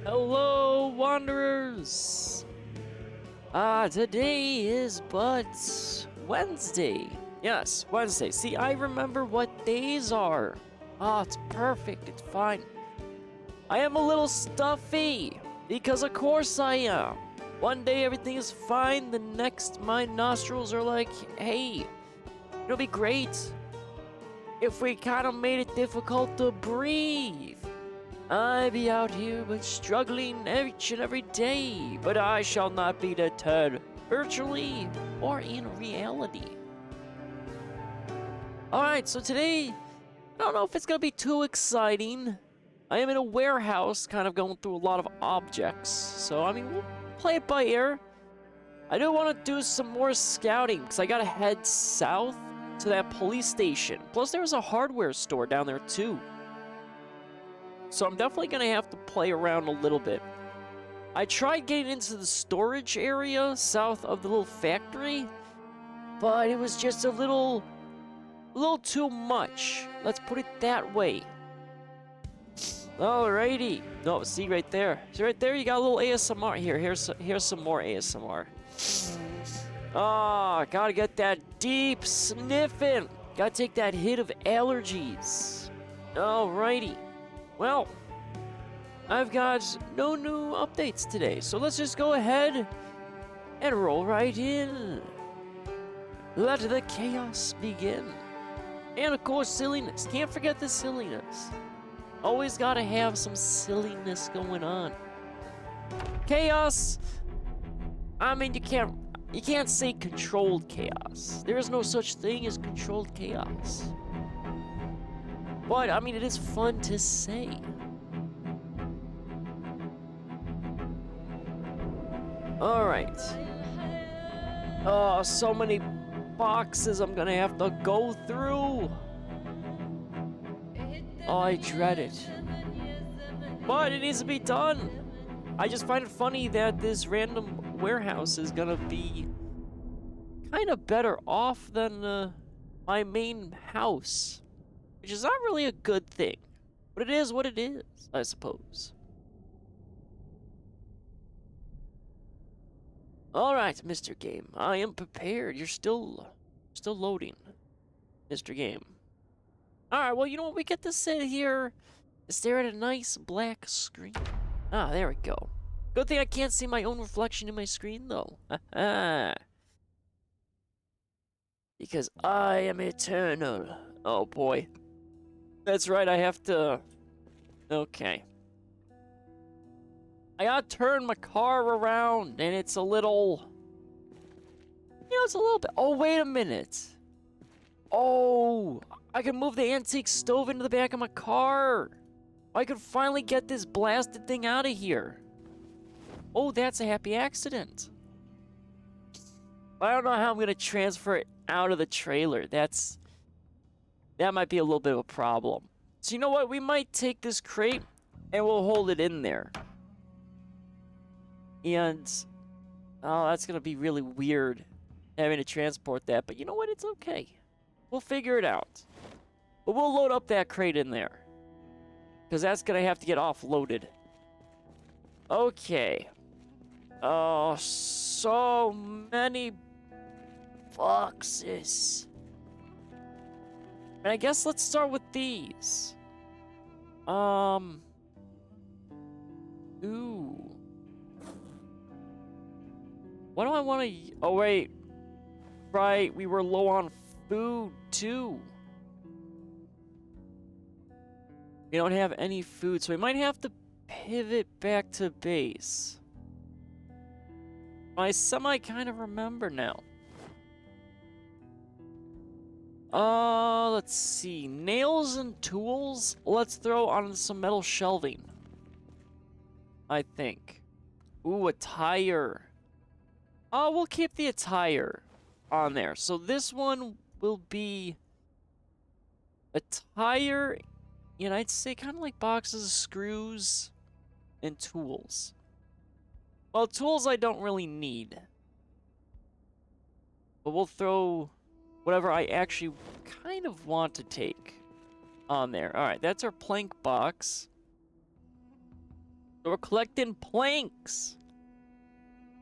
Hello, wanderers! Today is but Wednesday. Yes, Wednesday. See, I remember what days are. It's perfect. It's fine. I am a little stuffy, because of course I am. One day everything is fine, the next my nostrils are like, hey, it'll be great if we kind of made it difficult to breathe. I be out here but struggling each and every day, but I shall not be deterred, virtually or in reality. Alright, so today, I don't know if it's gonna be too exciting. I am in a warehouse, kind of going through a lot of objects, so I mean, we'll play it by ear. I do want to do some more scouting, because I gotta head south to that police station. Plus, there's a hardware store down there, too. So I'm definitely going to have to play around a little bit. I tried getting into the storage area south of the little factory, but it was just a little too much. Let's put it that way. Alrighty. No, see right there. See right there, you got a little ASMR. Here's some more ASMR. Gotta get that deep sniffing. Gotta take that hit of allergies. Alrighty. Well, I've got no new updates today, so let's just go ahead and roll right in. Let the chaos begin. And of course, silliness. Can't forget the silliness. Always gotta have some silliness going on. Chaos. I mean, you can't say controlled chaos. There is no such thing as controlled chaos. But, I mean, it is fun to say. Alright. Oh, so many boxes I'm gonna have to go through. Oh, I dread it. But it needs to be done. I just find it funny that this random warehouse is gonna be kind of better off than my main house. Which is not really a good thing. But it is what it is, I suppose. Alright, Mr. Game. I am prepared. You're still loading, Mr. Game. Alright, well, you know what? We get to sit here and stare at a nice black screen. There we go. Good thing I can't see my own reflection in my screen, though. Because I am eternal. Oh, boy. That's right, I have to... Okay. I gotta turn my car around, and it's a little... You know, it's a little bit... Oh, wait a minute. Oh, I can move the antique stove into the back of my car. I could finally get this blasted thing out of here. Oh, that's a happy accident. I don't know how I'm gonna transfer it out of the trailer. That might be a little bit of a problem. So you know what? We might take this crate and we'll hold it in there. And, oh, that's going to be really weird having to transport that. But you know what? It's okay. We'll figure it out. But we'll load up that crate in there. Because that's going to have to get offloaded. Okay. Oh, so many boxes. And I guess let's start with these. Ooh. What do I want to... Oh, wait. Right, we were low on food, too. We don't have any food, so we might have to pivot back to base. I semi kind of remember now. Let's see. Nails and tools. Let's throw on some metal shelving. I think. Ooh, attire. Oh, we'll keep the attire on there. So this one will be attire, and I'd say kind of like boxes of screws and tools. Well, tools I don't really need. But we'll throw whatever I actually kind of want to take on there. All right, that's our plank box. So we're collecting planks.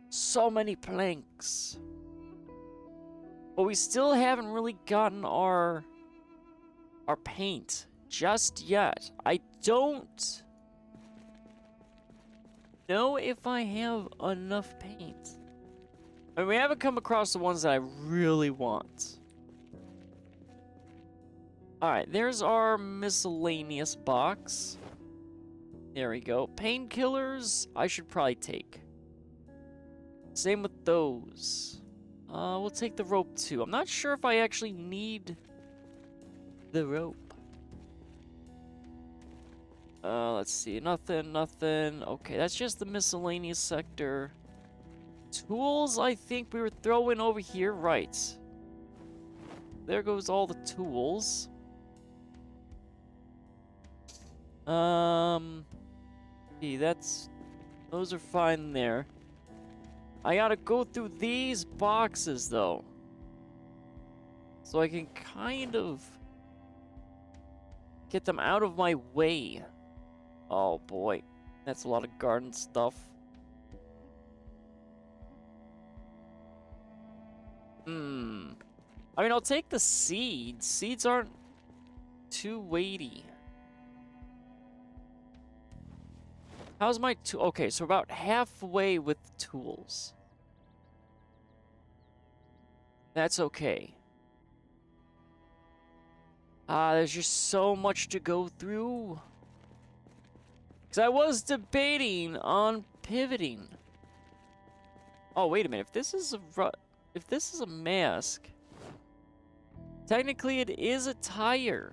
So many planks. But we still haven't really gotten our paint just yet. I don't know if I have enough paint. I mean, we haven't come across the ones that I really want. Alright, there's our miscellaneous box. There we go. Painkillers, I should probably take. Same with those. We'll take the rope too. I'm not sure if I actually need the rope. Let's see. Nothing. Okay, that's just the miscellaneous sector. Tools, I think we were throwing over here. Right. There goes all the tools. See, those are fine there. I gotta go through these boxes, though. So I can kind of get them out of my way. Oh, boy. That's a lot of garden stuff. I mean, I'll take the seeds. Seeds aren't too weighty. How's my okay, so about halfway with the tools. That's okay. There's just so much to go through. Because I was debating on pivoting. Oh, wait a minute. If this is a mask, technically it is a tire.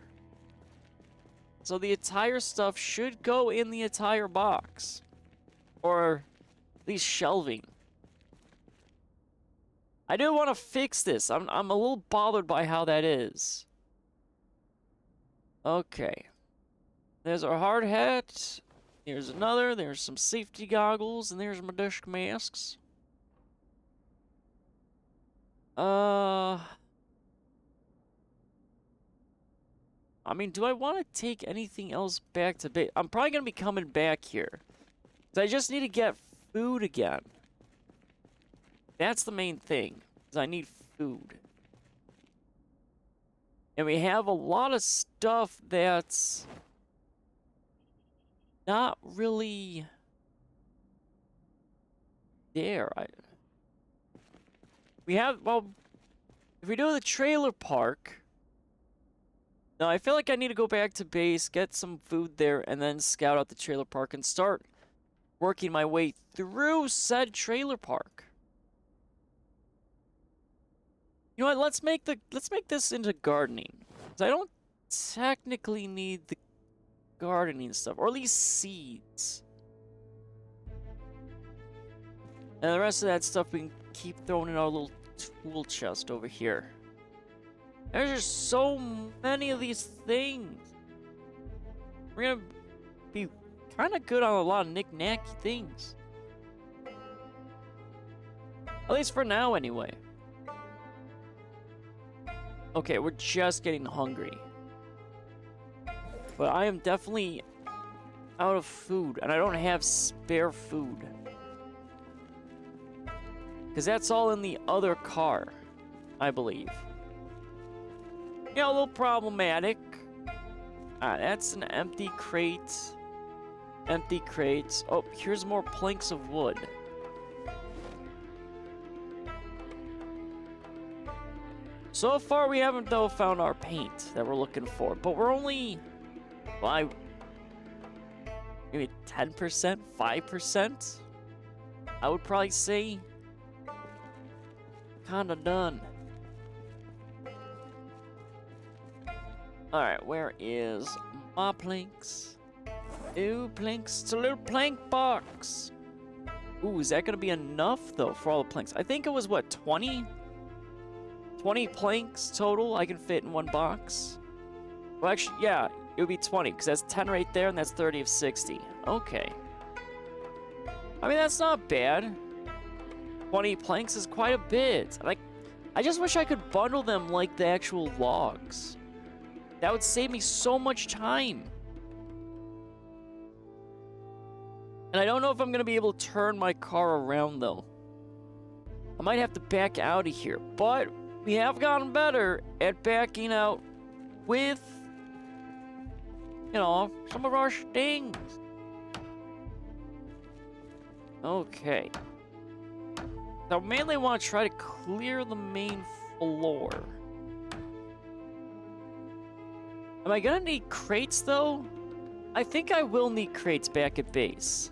So the attire stuff should go in the attire box. Or at least shelving. I do want to fix this. I'm a little bothered by how that is. Okay. There's our hard hat. Here's another. There's some safety goggles. And there's my desk masks. I mean, do I want to take anything else back to base? I'm probably going to be coming back here. So I just need to get food again. That's the main thing. Is I need food. And we have a lot of stuff that's not really there. We have, well, if we do the trailer park, now I feel like I need to go back to base, get some food there, and then scout out the trailer park and start working my way through said trailer park. You know what? Let's make this into gardening. 'Cause I don't technically need the gardening stuff, or at least seeds. And the rest of that stuff we can keep throwing in our little tool chest over here. There's just so many of these things. We're gonna be kind of good on a lot of knick-knacky things. At least for now, anyway. Okay, we're just getting hungry. But I am definitely out of food, and I don't have spare food. Because that's all in the other car, I believe. Yeah, a little problematic. That's an empty crate. Empty crates. Oh, here's more planks of wood. So far, we haven't, though, found our paint that we're looking for. But we're only, well, maybe 10%, 5%? I would probably say. Kinda done. Alright, where is my planks? Ooh, planks. It's a little plank box. Ooh, is that gonna be enough, though, for all the planks? I think it was, what, 20? 20 planks total I can fit in one box? Well, actually, yeah, it would be 20, because that's 10 right there, and that's 30 of 60. Okay. I mean, that's not bad. 20 planks is quite a bit. Like, I just wish I could bundle them like the actual logs. That would save me so much time. And I don't know if I'm going to be able to turn my car around, though. I might have to back out of here. But we have gotten better at backing out with, you know, some of our stings. Okay. So I mainly want to try to clear the main floor. Am I going to need crates, though? I think I will need crates back at base.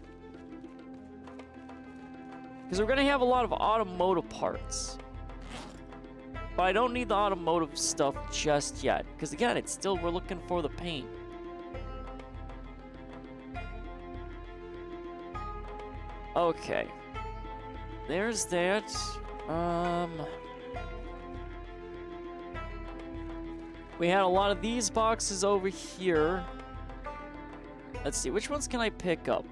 Because we're going to have a lot of automotive parts. But I don't need the automotive stuff just yet. Because again, it's still, we're looking for the paint. Okay. There's that. We had a lot of these boxes over here. Let's see, which ones can I pick up?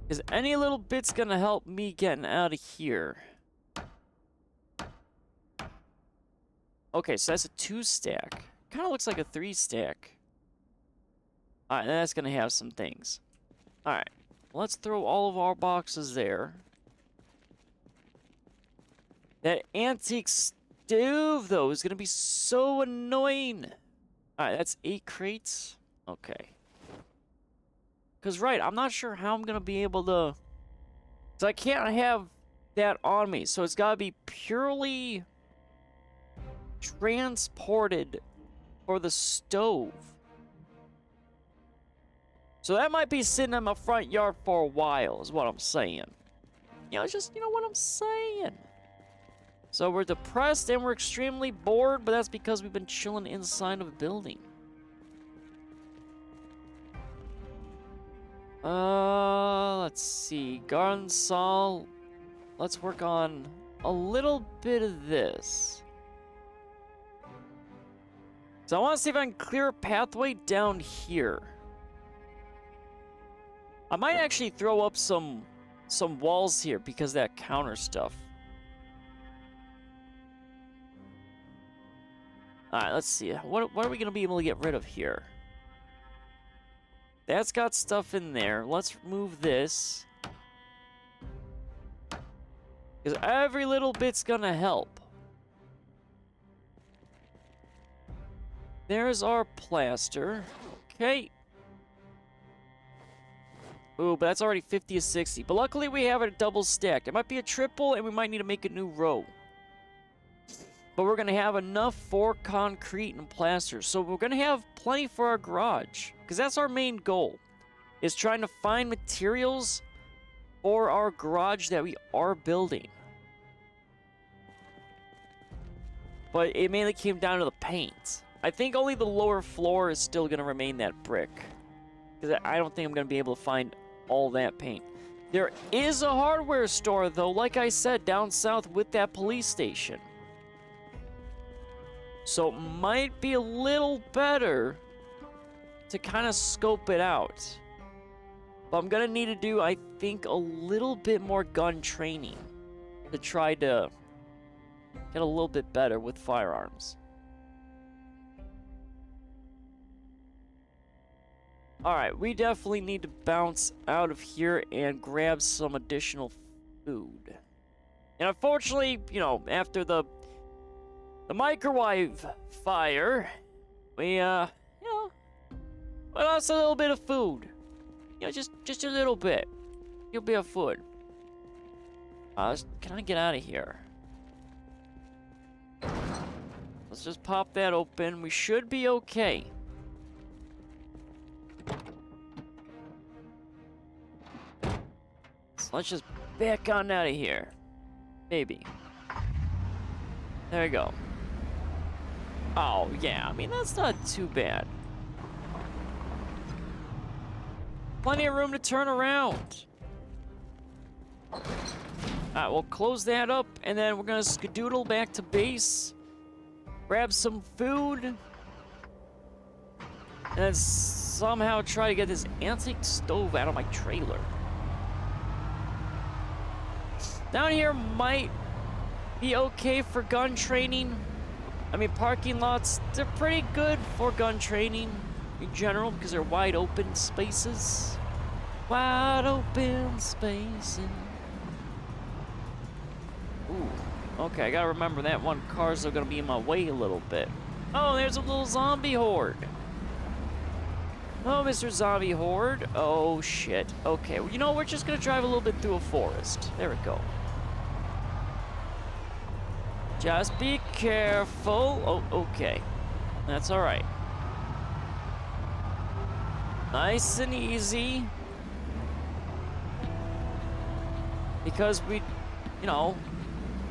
Because any little bit's gonna help me getting out of here. Okay, so that's a 2-stack. Kind of looks like a 3-stack. Alright, that's gonna have some things. Alright, let's throw all of our boxes there. That antique stove, though, is gonna be so annoying. Alright, that's 8 crates. Okay. Because, right, I'm not sure how I'm going to be able to... So I can't have that on me. So it's got to be purely transported for the stove. So that might be sitting in my front yard for a while, is what I'm saying. You know, just, you know what I'm saying. So we're depressed and we're extremely bored, but that's because we've been chilling inside of a building. Let's see. Garden saw. Let's work on a little bit of this. So I want to see if I can clear a pathway down here. I might actually throw up some walls here because of that counter stuff. Alright, let's see. What are we going to be able to get rid of here? That's got stuff in there. Let's remove this. Because every little bit's gonna help. There's our plaster. Okay. Ooh, but that's already 50 to 60. But luckily we have it double stacked. It might be a triple and we might need to make a new row. But we're going to have enough for concrete and plaster. So we're going to have plenty for our garage. Because that's our main goal. Is trying to find materials for our garage that we are building. But it mainly came down to the paint. I think only the lower floor is still going to remain that brick. Because I don't think I'm going to be able to find all that paint. There is a hardware store, though, like I said, down south with that police station. So it might be a little better to kind of scope it out. But I'm going to need to do, I think, a little bit more gun training to try to get a little bit better with firearms. Alright, we definitely need to bounce out of here and grab some additional food. And unfortunately, you know, after the microwave fire, we, you know, we lost a little bit of food. You know, just a little bit. A little bit of food. Can I get out of here? Let's just pop that open. We should be okay. So let's just back on out of here. Maybe. There we go. Oh, yeah, I mean, that's not too bad. Plenty of room to turn around. Alright, we'll close that up, and then we're gonna skedoodle back to base. Grab some food. And then somehow try to get this antique stove out of my trailer. Down here might be okay for gun training. I mean, parking lots, they're pretty good for gun training. in general because they're wide open spaces. Wide open spaces. Ooh, okay, I gotta remember that one cars are gonna be in my way a little bit. Oh, there's a little zombie horde. Oh, Mr. Zombie Horde. Oh, shit. Okay, well, you know, we're just gonna drive a little bit through a forest. There we go. Just be careful. Oh, okay. That's alright. Nice and easy. Because we, you know,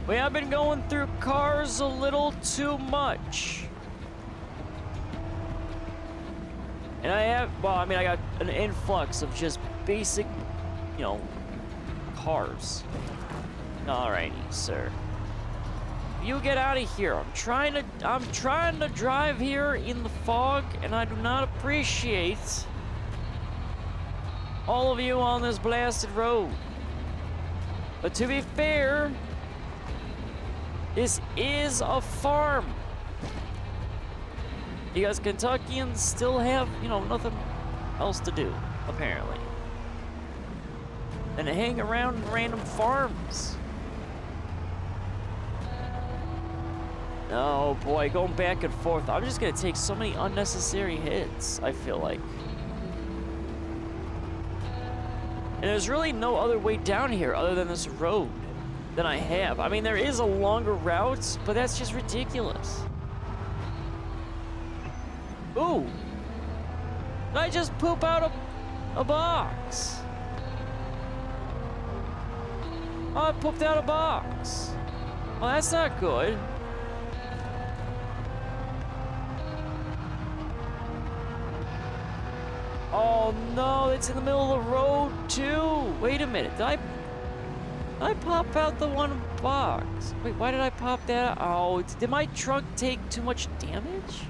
we have been going through cars a little too much. And I have, well, I mean, I got an influx of just basic, you know, cars. Alrighty, sir. You get out of here. I'm trying to drive here in the fog, and I do not appreciate all of you on this blasted road. But to be fair, this is a farm. You guys Kentuckians still have, you know, nothing else to do, apparently, than to hang around in random farms. Oh boy, going back and forth. I'm just gonna take so many unnecessary hits, I feel like. And there's really no other way down here other than this road than I have. I mean, there is a longer route, but that's just ridiculous. Ooh! Did I just poop out a box? Oh, I pooped out a box. Well, that's not good. Oh no, it's in the middle of the road too. Wait a minute, did I pop out the one box? Wait, why did I pop that out? Oh, did my truck take too much damage?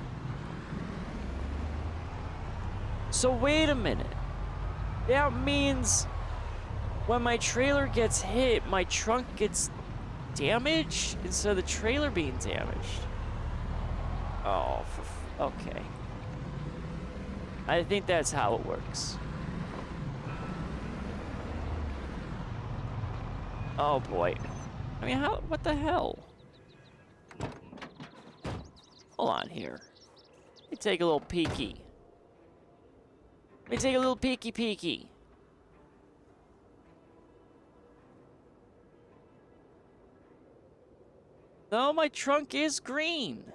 So wait a minute. That means when my trailer gets hit, my trunk gets damaged instead of the trailer being damaged. Oh, okay. I think that's how it works. Oh boy. I mean, what the hell? Hold on here. Let me take a little peeky. Let me take a little peeky. No, my trunk is green.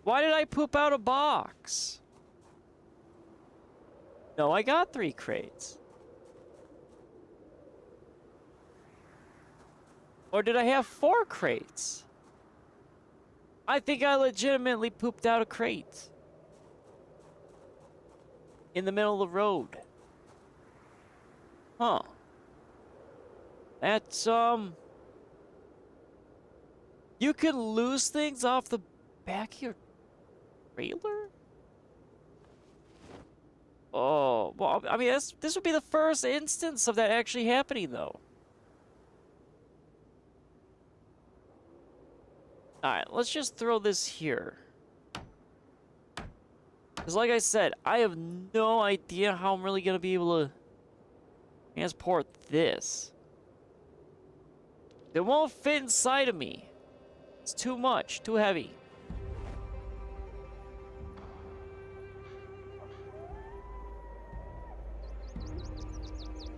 Why did I poop out a box? No, I got 3 crates. Or did I have 4 crates? I think I legitimately pooped out a crate. In the middle of the road. Huh. That's, you can lose things off the back of your trailer? Oh, well, I mean, this would be the first instance of that actually happening, though. Alright, let's just throw this here. Because like I said, I have no idea how I'm really going to be able to transport this. It won't fit inside of me. It's too much, too heavy.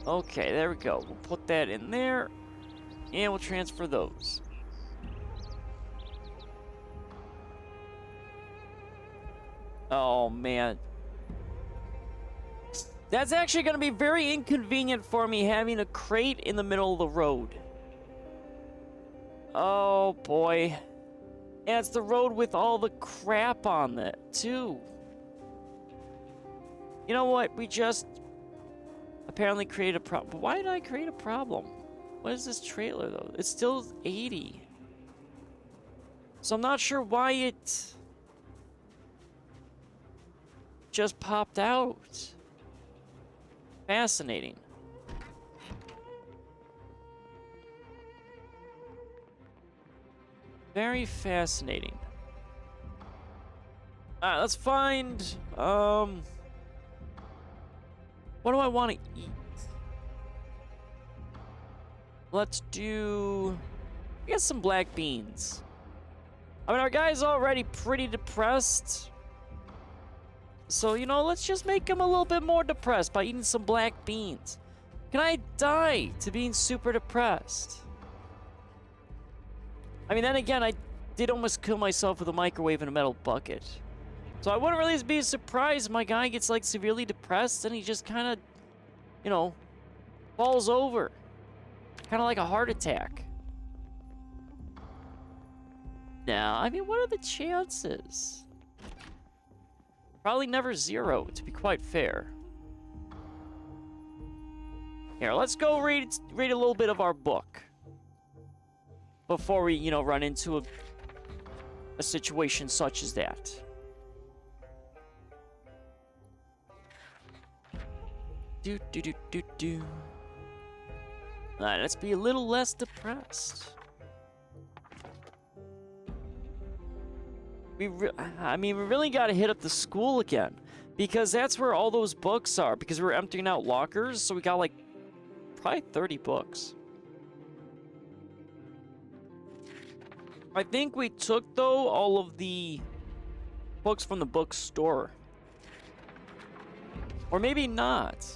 Okay, there we go. We'll put that in there, and we'll transfer those. Oh, man. That's actually going to be very inconvenient for me, having a crate in the middle of the road. Oh, boy. And it's the road with all the crap on it, too. You know what? We just apparently created a problem. Why did I create a problem? What is this trailer, though? It's still 80. So I'm not sure why it just popped out. Fascinating. Very fascinating. Alright, let's find, what do I want to eat? Let's do, I guess, some black beans. I mean, our guy's already pretty depressed. So, you know, let's just make him a little bit more depressed by eating some black beans. Can I die to being super depressed? I mean, then again, I did almost kill myself with a microwave and a metal bucket. So I wouldn't really be surprised if my guy gets, like, severely depressed and he just kind of, you know, falls over. Kind of like a heart attack. Now, I mean, what are the chances? Probably never zero, to be quite fair. Here, let's go read a little bit of our book. Before we, you know, run into a situation such as that. Do. Alright, let's be a little less depressed. I mean, we really gotta hit up the school again. Because that's where all those books are. Because we're emptying out lockers, so we got like probably 30 books. I think we took, though, all of the books from the bookstore. Or maybe not.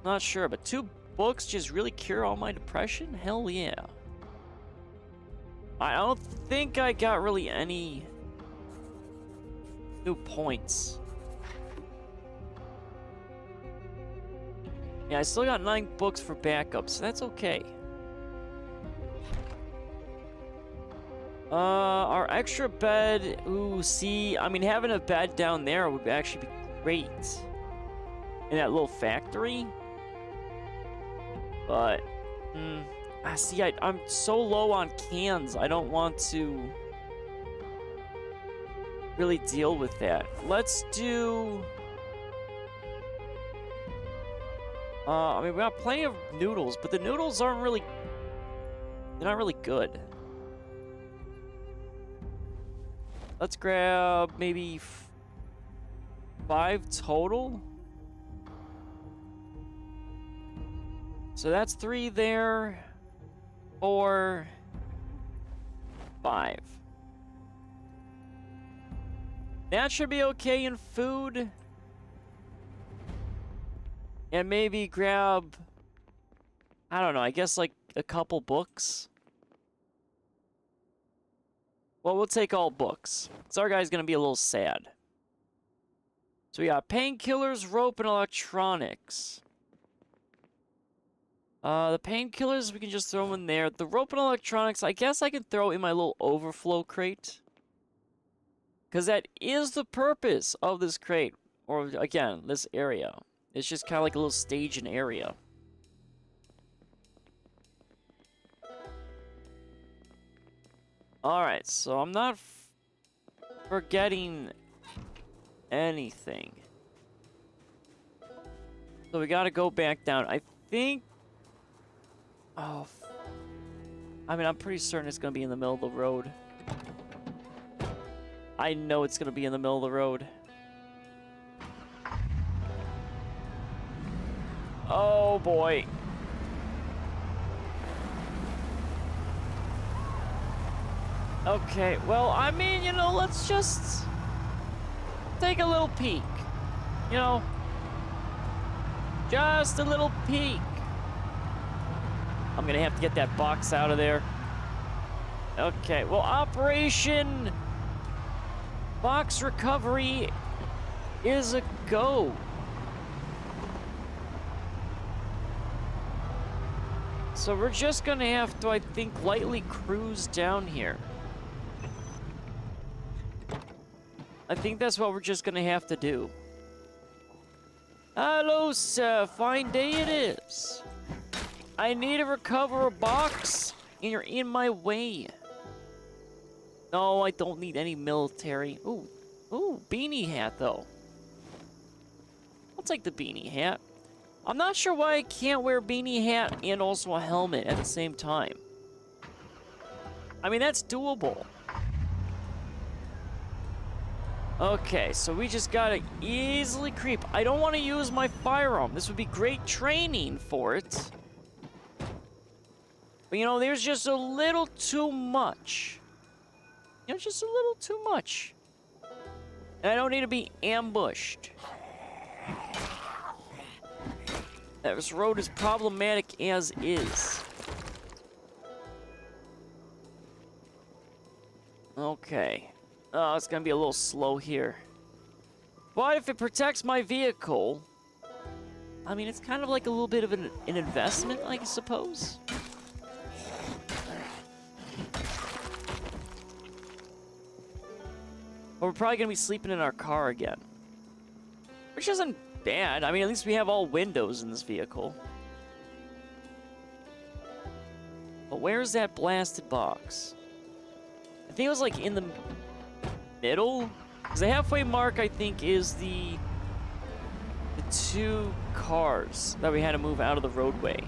Not sure, but 2 books just really cure all my depression? Hell yeah. I don't think I got really any new points. Yeah, I still got 9 books for backup, so that's okay. Our extra bed, ooh, see, I mean, having a bed down there would actually be great. In that little factory. But, see, I'm so low on cans, I don't want to really deal with that. Let's do... I mean, we got plenty of noodles, but the noodles aren't really... They're not really good. Let's grab maybe 5 total. So that's 3 there. 4, 5. That should be okay in food. And maybe grab, I don't know, I guess like a couple books. Well, we'll take all books. So our guy's gonna be a little sad. So we got painkillers, rope, and electronics. The painkillers, we can just throw in there. The rope and electronics, I guess I can throw in my little overflow crate. Because that is the purpose of this crate. Or, again, this area. It's just kind of like a little staging area. Alright, so I'm not forgetting anything. So we gotta go back down. I think... Oh... I mean, I'm pretty certain it's gonna be in the middle of the road. I know it's gonna be in the middle of the road. Oh boy. Okay, well, I mean, you know, let's just take a little peek. You know, just a little peek. I'm gonna have to get that box out of there. Okay, well, Operation Box Recovery is a go. So we're just gonna have to, I think, lightly cruise down here. I think that's what we're just gonna have to do. Hello, sir. Fine day it is. I need to recover a box, and you're in my way. No, I don't need any military. Ooh, beanie hat, though. I'll take the beanie hat. I'm not sure why I can't wear a beanie hat and also a helmet at the same time. I mean, that's doable. Okay, so we just gotta easily creep. I don't want to use my firearm. This would be great training for it. But, you know, there's just a little too much. You know, just a little too much. And I don't need to be ambushed. This road is problematic as is. Okay. Oh, it's gonna be a little slow here. But if it protects my vehicle, I mean, it's kind of like a little bit of an investment, I suppose. But we're probably gonna be sleeping in our car again. Which isn't bad. I mean, at least we have all windows in this vehicle. But where's that blasted box? I think it was like in the middle. Because the halfway mark, I think, is the 2 cars that we had to move out of the roadway.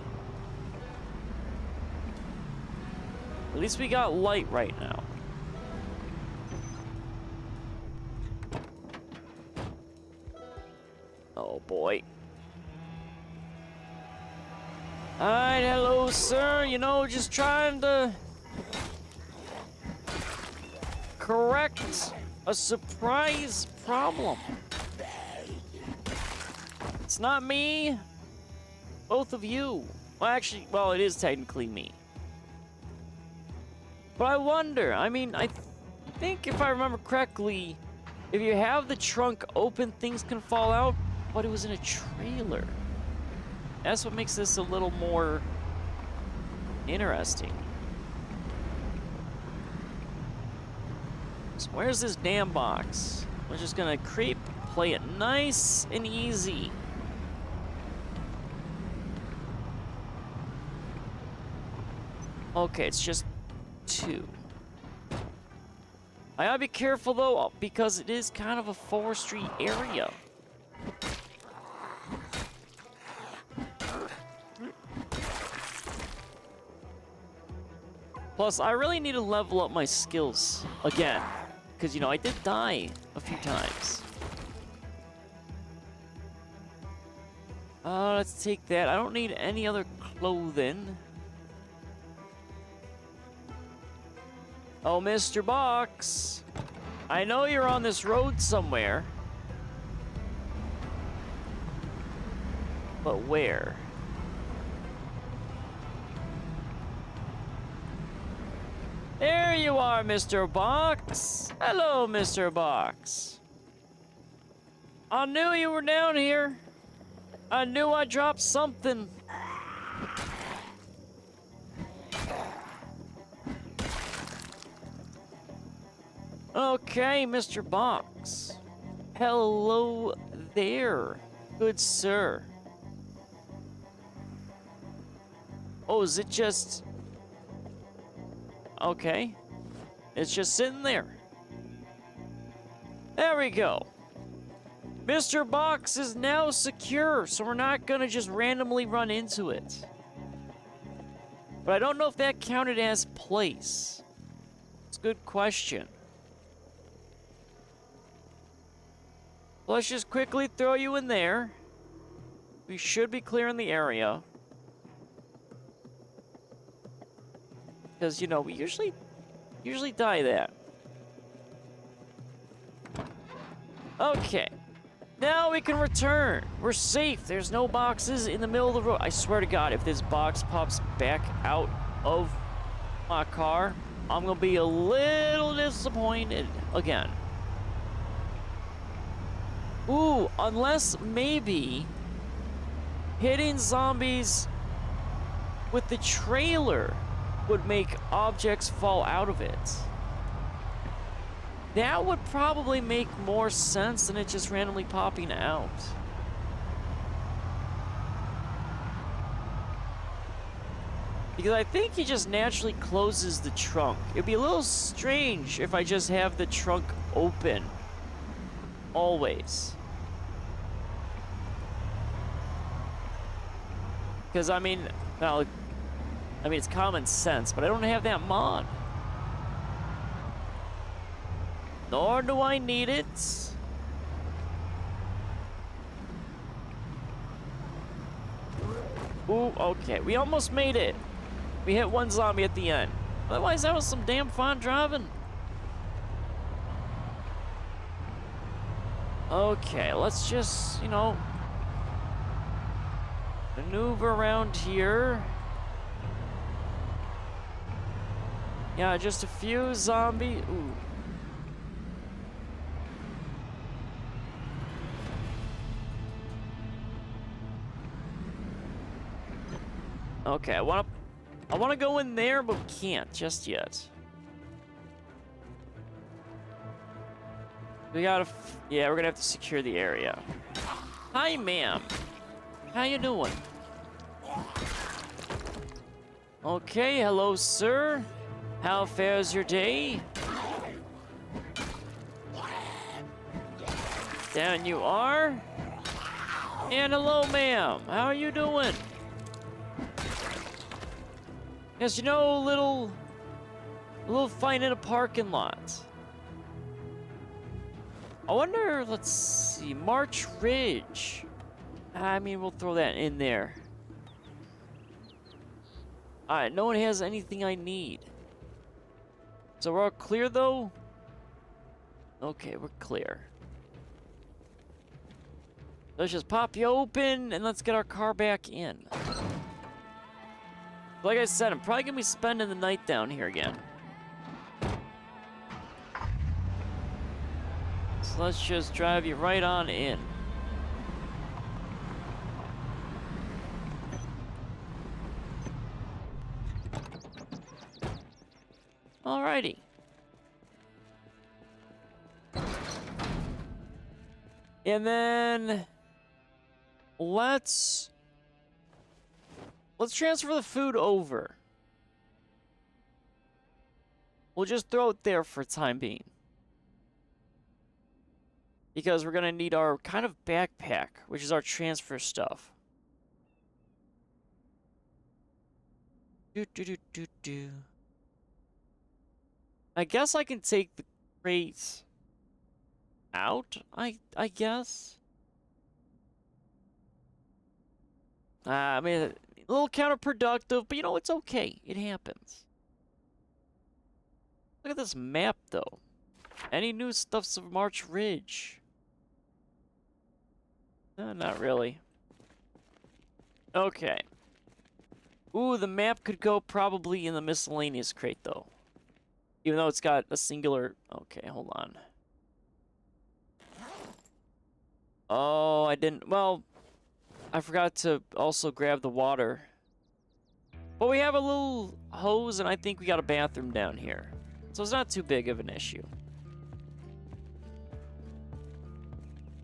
At least we got light right now. Oh boy. Alright, hello sir. You know, just trying to correct a surprise problem. It's not me. Both of you. Well, actually, well, it is technically me. But I wonder, I mean, I think if I remember correctly, if you have the trunk open, things can fall out, but it was in a trailer. That's what makes this a little more interesting. So where's this damn box? We're just gonna creep, play it nice and easy. Okay, it's just 2. I gotta be careful though, because it is kind of a forestry area. Plus, I really need to level up my skills again. Because, you know, I did die a few times. Let's take that. I don't need any other clothing. Oh, Mr. Box. I know you're on this road somewhere. But where? There you are, Mr. Box. Hello, Mr. Box. I knew you were down here. I knew I dropped something. Okay, Mr. Box. Hello there, good sir. Oh, is it just... Okay. It's just sitting there. There we go. Mr. Box is now secure, so we're not gonna just randomly run into it. But I don't know if that counted as place. It's a good question. Let's just quickly throw you in there. We should be clearing the area. Because, you know, we usually die that. Okay. Now we can return. We're safe. There's no boxes in the middle of the road. I swear to God, if this box pops back out of my car, I'm going to be a little disappointed again. Ooh, unless maybe hitting zombies with the trailer would make objects fall out of it. That would probably make more sense than it just randomly popping out. Because I think he just naturally closes the trunk. It'd be a little strange if I just have the trunk open. Always. Because, I mean, well, it's common sense, but I don't have that mod. Nor do I need it. Ooh, okay. We almost made it. We hit one zombie at the end. Otherwise, that was some damn fun driving. Okay, let's just, you know, maneuver around here. Yeah, just a few zombie. Ooh. Okay, I wanna go in there, but we can't just yet. We gotta, yeah, we're gonna have to secure the area. Hi, ma'am. How you doing? Okay, hello, sir. How fares your day? Down you are. And hello, ma'am. How are you doing? Yes, you know, a little fight in a parking lot. I wonder, let's see, March Ridge. I mean, we'll throw that in there. Alright, no one has anything I need. So we're all clear, though? Okay, we're clear. Let's just pop you open, and let's get our car back in. Like I said, I'm probably gonna be spending the night down here again. So let's just drive you right on in. Alrighty. And then let's transfer the food over. We'll just throw it there for time being. Because we're gonna need our kind of backpack, which is our transfer stuff. I guess I can take the crates out, I guess. I mean, a little counterproductive, but you know, it's okay. It happens. Look at this map, though. Any new stuffs of March Ridge? Not really. Okay. Ooh, the map could go probably in the miscellaneous crate, though. Even though it's got a singular... Okay, hold on. Oh, I didn't... Well, I forgot to also grab the water. But we have a little hose, and I think we got a bathroom down here. So it's not too big of an issue.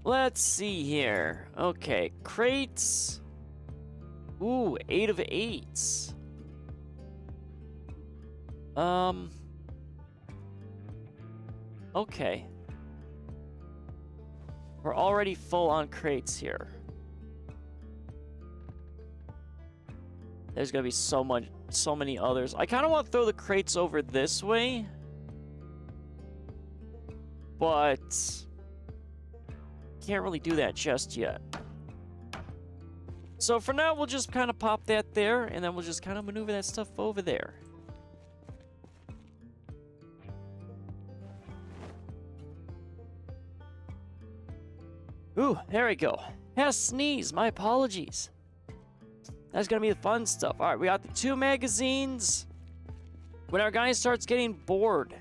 Let's see here. Okay, crates. Ooh, 8 of 8. Okay. We're already full on crates here. There's gonna be so many others. I kind of want to throw the crates over this way, but can't really do that just yet. So for now, we'll just kind of pop that there, and then we'll just kind of maneuver that stuff over there. Ooh, there we go. Had a sneeze, my apologies. That's gonna be the fun stuff. All right, we got the 2 magazines. When our guy starts getting bored,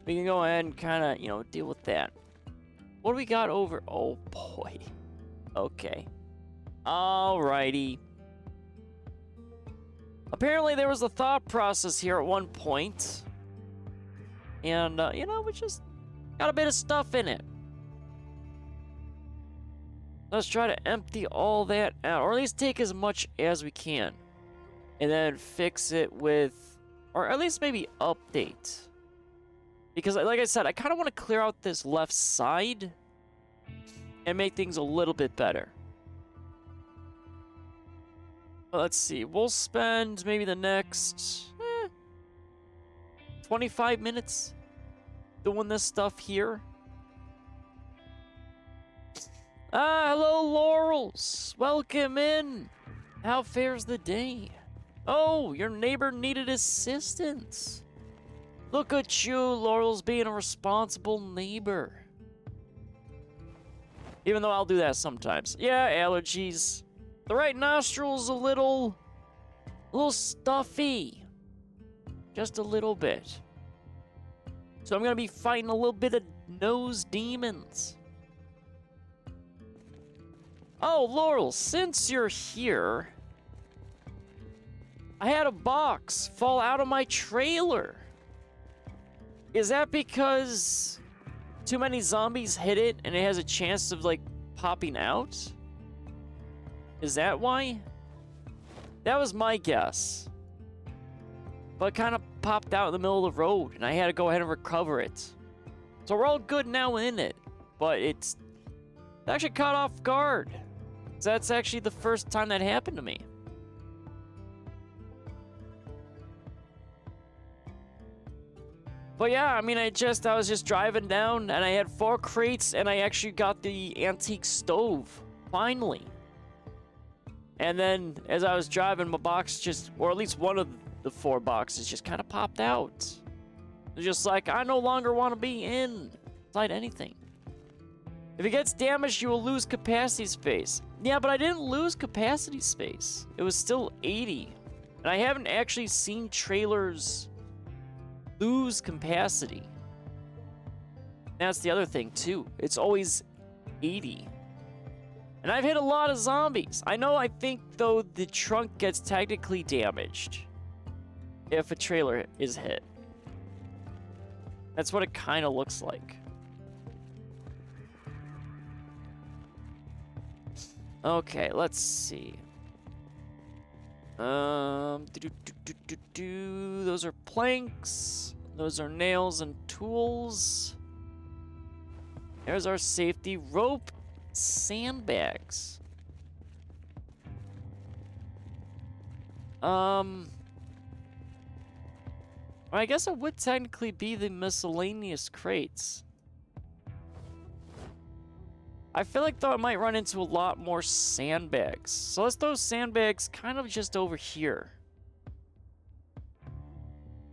we can go ahead and kind of, you know, deal with that. What do we got over? Oh, boy. Okay. Alrighty. Apparently, there was a thought process here at one point. And, you know, we just got a bit of stuff in it. Let's try to empty all that out, or at least take as much as we can. And then fix it with, or at least maybe update. Because, like I said, I kind of want to clear out this left side and make things a little bit better. Let's see, we'll spend maybe the next 25 minutes, doing this stuff here. Ah, hello, Laurels. Welcome in. How fares the day? Oh, your neighbor needed assistance. Look at you, Laurels, being a responsible neighbor. Even though I'll do that sometimes. Yeah, allergies. The right nostril's a little stuffy. Just a little bit. So I'm gonna be fighting a little bit of nose demons. Oh, Laurel, since you're here, I had a box fall out of my trailer. Is that because too many zombies hit it and it has a chance of, like, popping out? Is that why? That was my guess. But it kind of popped out in the middle of the road, and I had to go ahead and recover it. So we're all good now in it, but it's actually caught off guard. So that's actually the first time that happened to me. But yeah, I mean, I was just driving down, and I had 4 crates, and I actually got the antique stove, finally. And then, as I was driving, my box just, or at least one of the 4 boxes just kind of popped out. It's just like, I no longer want to be inside anything. If it gets damaged, you will lose capacity space. Yeah, but I didn't lose capacity space. It was still 80. And I haven't actually seen trailers lose capacity. That's the other thing, too. It's always 80. And I've hit a lot of zombies. I think, though, the trunk gets technically damaged if a trailer is hit. That's what it kind of looks like. Okay, let's see. Those are planks. Those are nails and tools. There's our safety rope. Sandbags. I guess it would technically be the miscellaneous crates. I feel like, though, I might run into a lot more sandbags. So let's throw sandbags kind of just over here.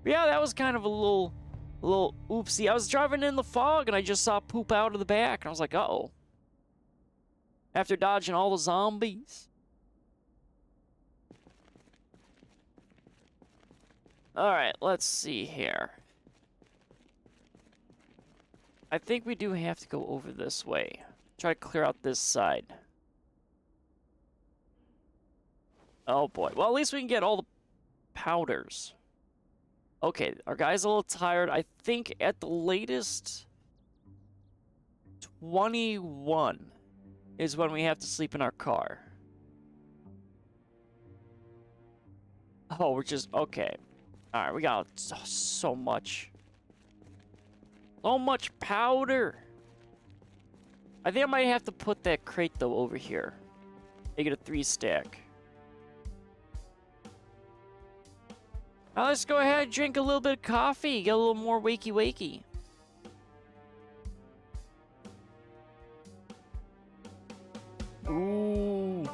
But yeah, that was kind of a little oopsie. I was driving in the fog and I just saw poop out of the back. And I was like, uh-oh. After dodging all the zombies. Alright, let's see here. I think we do have to go over this way. Try to clear out this side. Oh boy. Well, at least we can get all the powders. Okay, our guy's a little tired. I think at the latest 21 is when we have to sleep in our car. Oh, we're just okay. Alright, we got so much. So much powder. I think I might have to put that crate, though, over here. Make it a 3-stack. Now let's go ahead and drink a little bit of coffee. Get a little more wakey-wakey. Ooh.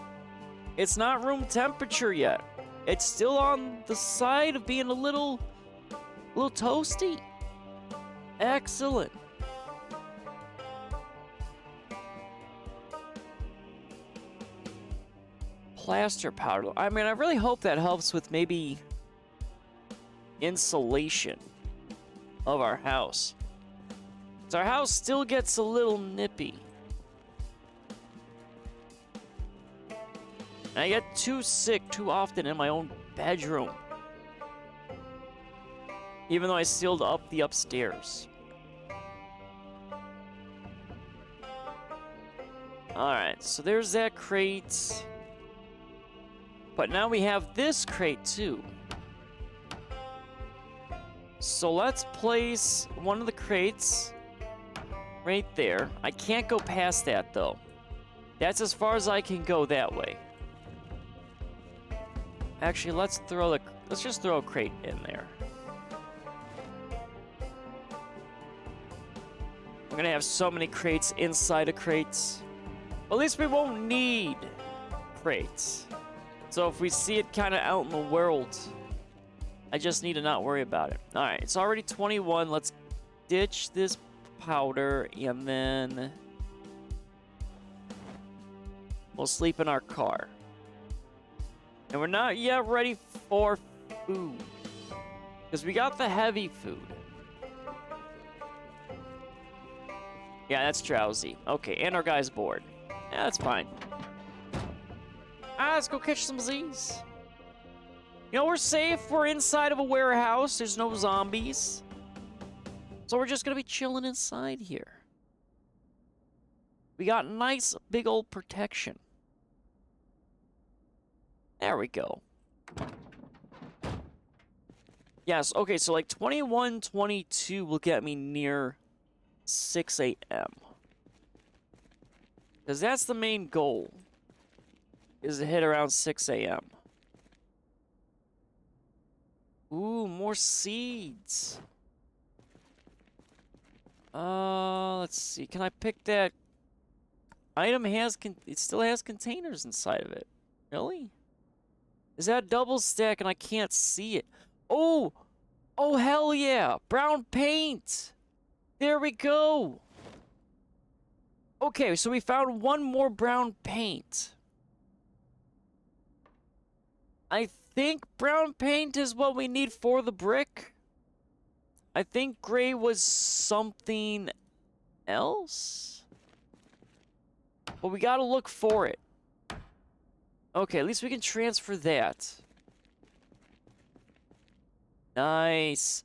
It's not room temperature yet. It's still on the side of being a little toasty. Excellent. Plaster powder. I mean, I really hope that helps with maybe insulation of our house. So our house still gets a little nippy. And I get too sick too often in my own bedroom. Even though I sealed up the upstairs. Alright, so there's that crate. But now we have this crate too. So let's place one of the crates right there. I can't go past that though. That's as far as I can go that way. Actually, let's just throw a crate in there. gonna have so many crates inside of crates. At least we won't need crates. So if we see it kind of out in the world, I just need to not worry about it. All right, it's already 21. Let's ditch this powder and then we'll sleep in our car. And we're not yet ready for food because we got the heavy food. Yeah, that's drowsy. Okay, and our guy's bored. Yeah, that's fine. Let's go catch some Z's. You know, we're safe. We're inside of a warehouse. There's no zombies. So we're just gonna be chilling inside here. We got nice big old protection. There we go. Yes, okay, so like 21, 22 will get me near 6 a.m. Because that's the main goal, is to hit around 6 a.m. Ooh, more seeds. Let's see. Can I pick that? Item has, it still has containers inside of it. Really? Is that a double stack and I can't see it? Oh! Oh, hell yeah! Brown paint! There we go! Okay, so we found one more brown paint. I think brown paint is what we need for the brick. I think gray was something else. But we gotta look for it. Okay, at least we can transfer that. Nice.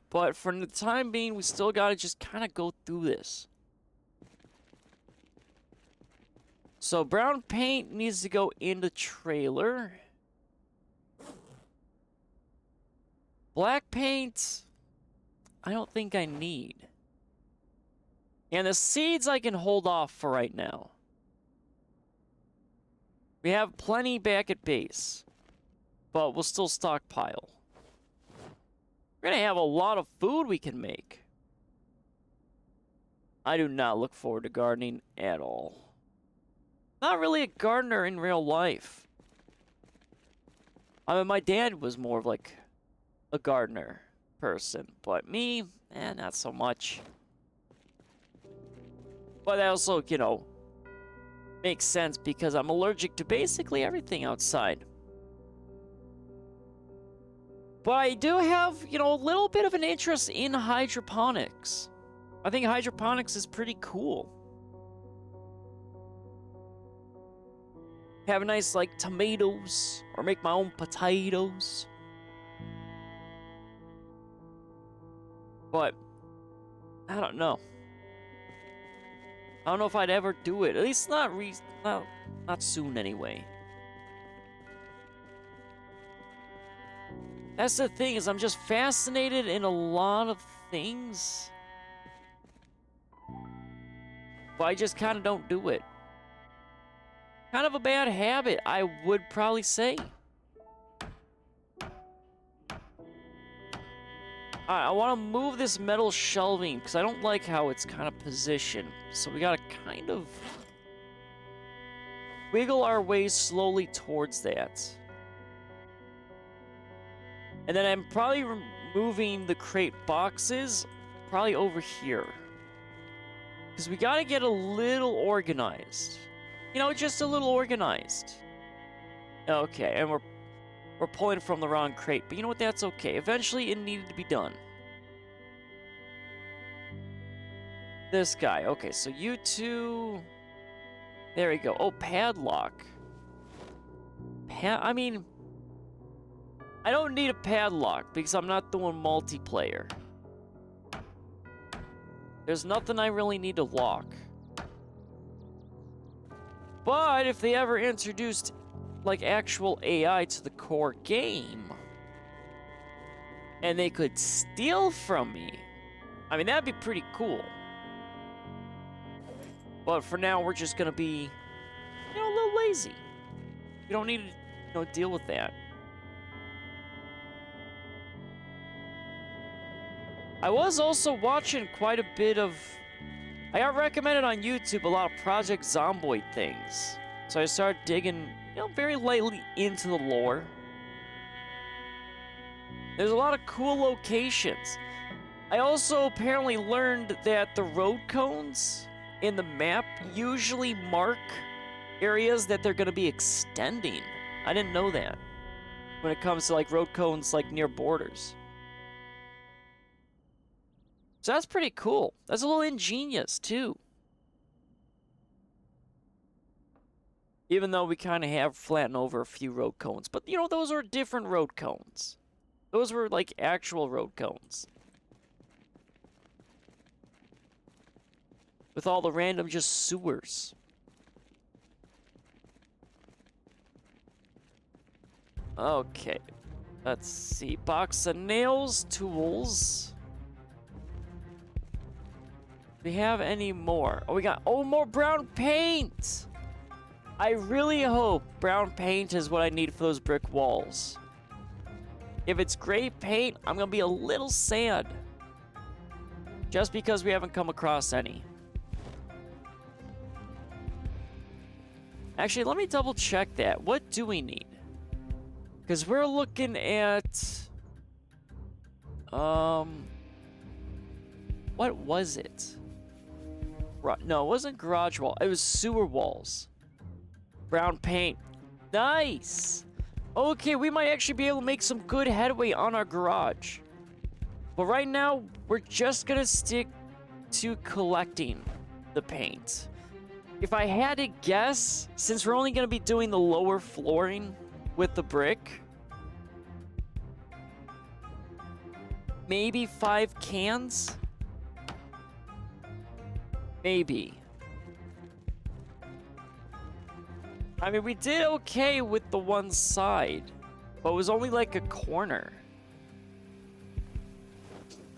But for the time being, we still gotta just kind of go through this. So brown paint needs to go in the trailer. Black paint, I don't think I need. And the seeds I can hold off for right now. We have plenty back at base, but we'll still stockpile. We're gonna have a lot of food we can make. I do not look forward to gardening at all. Not really a gardener in real life. I mean, my dad was more of like a gardener person, but me, not so much. But that also, you know, makes sense because I'm allergic to basically everything outside. But I do have, you know, a little bit of an interest in hydroponics. I think hydroponics is pretty cool. Have a nice, like, tomatoes, or make my own potatoes. But, I don't know. I don't know if I'd ever do it. At least not soon anyway. That's the thing, is I'm just fascinated in a lot of things. But I just kind of don't do it. Kind of a bad habit, I would probably say. Alright, I want to move this metal shelving because I don't like how it's kind of positioned. So we gotta kind of wiggle our way slowly towards that. And then I'm probably removing the crate boxes probably over here. Because we gotta get a little organized. You know, just a little organized. Okay, and we're pulling from the wrong crate, but you know what, that's okay. Eventually, it needed to be done. This guy, okay, so you two... There we go. Oh, padlock. I mean... I don't need a padlock, because I'm not doing multiplayer. There's nothing I really need to lock. But if they ever introduced, like, actual AI to the core game, and they could steal from me, I mean, that'd be pretty cool. But for now, we're just gonna be, you know, a little lazy. We don't need to, you know, deal with that. I was also watching quite a bit of... I got recommended on YouTube a lot of Project Zomboid things. So I started digging, very lightly into the lore. There's a lot of cool locations. I also apparently learned that the road cones in the map usually mark areas that they're going to be extending. I didn't know that when it comes to like road cones like near borders. So that's pretty cool. That's a little ingenious too. Even though we kind of have flattened over a few road cones. But those are different road cones. Those were like actual road cones. With all the random just sewers. Okay. Let's see. Box of nails, tools. Do we have any more? Oh, we got... Oh, more brown paint! I really hope brown paint is what I need for those brick walls. If it's gray paint, I'm gonna be a little sad. Just because we haven't come across any. Actually, let me double check that. What do we need? Because we're looking at... What was it? No, it wasn't garage wall. It was sewer walls. Brown paint. Nice! Okay, we might actually be able to make some good headway on our garage. But right now, we're just gonna stick to collecting the paint. If I had to guess, since we're only gonna be doing the lower flooring with the brick, maybe 5 cans? Maybe. I mean, we did okay with the one side, but it was only like a corner.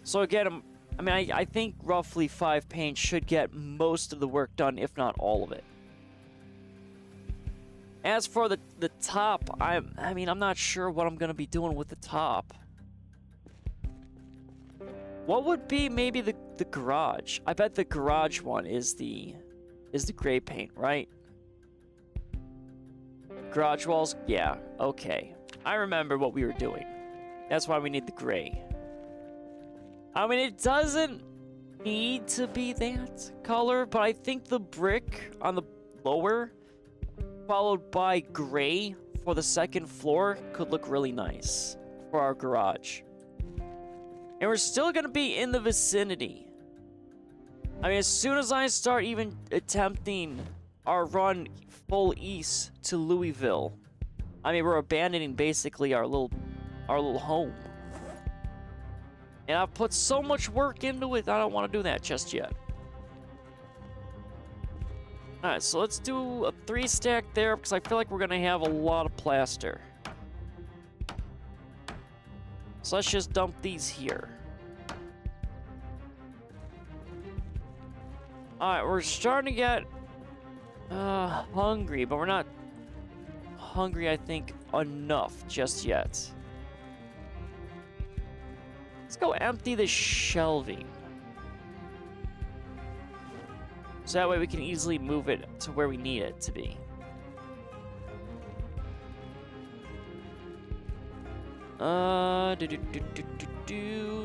So again, I think roughly 5 paint should get most of the work done, if not all of it. As for the top, I'm not sure what I'm gonna be doing with the top. What would be maybe the garage? I bet the garage one is the gray paint, right? Garage walls? Yeah, okay. I remember what we were doing. That's why we need the gray. I mean, it doesn't need to be that color, but I think the brick on the lower, followed by gray for the second floor, could look really nice for our garage. And we're still gonna be in the vicinity. I mean, as soon as I start even attempting our run full east to Louisville, I mean, we're abandoning basically our little home. And I've put so much work into it, I don't want to do that just yet. Alright, so let's do a 3 stack there, because I feel like we're going to have a lot of plaster. So let's just dump these here. Alright, we're starting to get hungry, but we're not hungry, I think, enough just yet. Let's go empty the shelving. So that way we can easily move it to where we need it to be.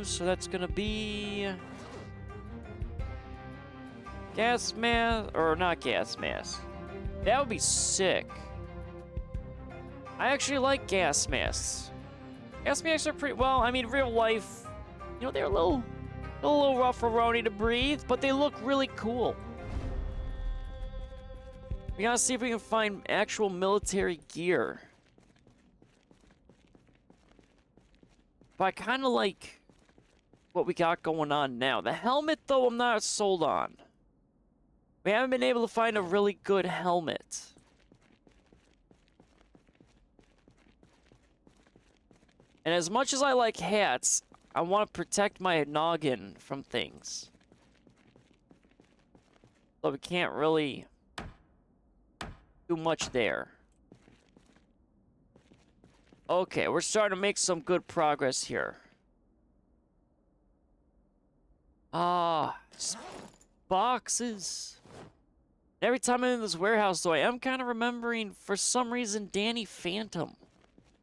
So that's gonna be gas mask, or not gas mask. That would be sick. I actually like gas masks. Gas masks are pretty, well, I mean, real life, they're a little rough-a-rony to breathe, but they look really cool. We gotta see if we can find actual military gear. But I kind of like what we got going on now. The helmet, though, I'm not sold on. We haven't been able to find a really good helmet. And as much as I like hats, I want to protect my noggin from things. So we can't really do much there. Okay, we're starting to make some good progress here. Just boxes. Every time I'm in this warehouse, though, I am kind of remembering, for some reason, Danny Phantom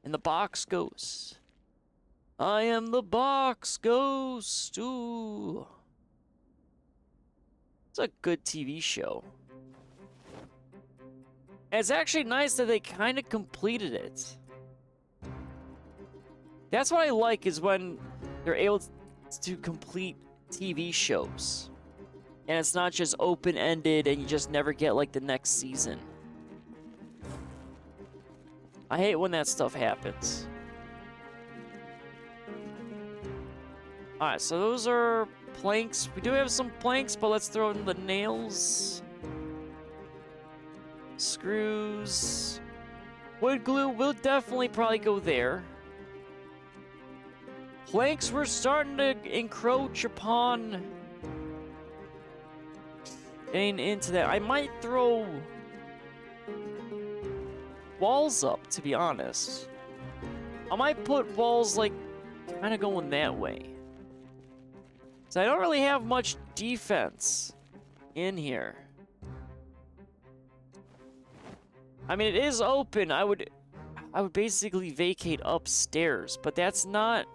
and the Box Ghost. I am the Box Ghost. Ooh. It's a good TV show. And it's actually nice that they kind of completed it. That's what I like, is when they're able to complete TV shows. And it's not just open-ended and you just never get, like, the next season. I hate when that stuff happens. Alright, so those are planks. We do have some planks, but let's throw in the nails. Screws. Wood glue will definitely probably go there. Planks were starting to encroach upon getting into that. I might throw walls up, to be honest. I might put walls, like, kind of going that way. So I don't really have much defense in here. I mean, it is open. I would basically vacate upstairs, but that's not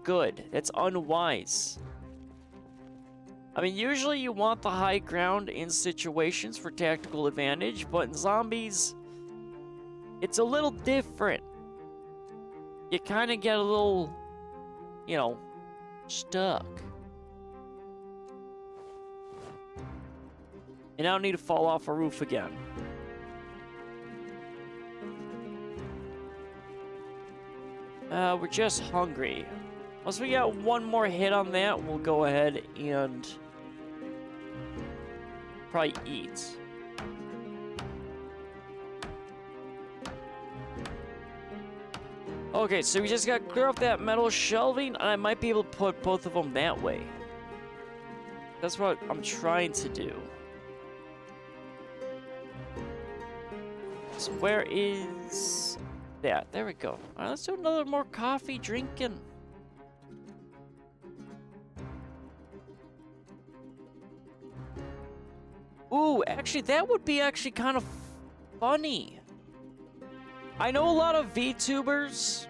good. That's unwise. I mean, usually you want the high ground in situations for tactical advantage, but in zombies, it's a little different. You kind of get a little, you know, stuck. And I don't need to fall off a roof again. We're just hungry. Once we got one more hit on that, we'll go ahead and probably eat. Okay, so we just got to clear off that metal shelving, and I might be able to put both of them that way. That's what I'm trying to do. So where is that? There we go. All right, let's do another more coffee drinking. Ooh, actually, that would be actually kind of funny. I know a lot of VTubers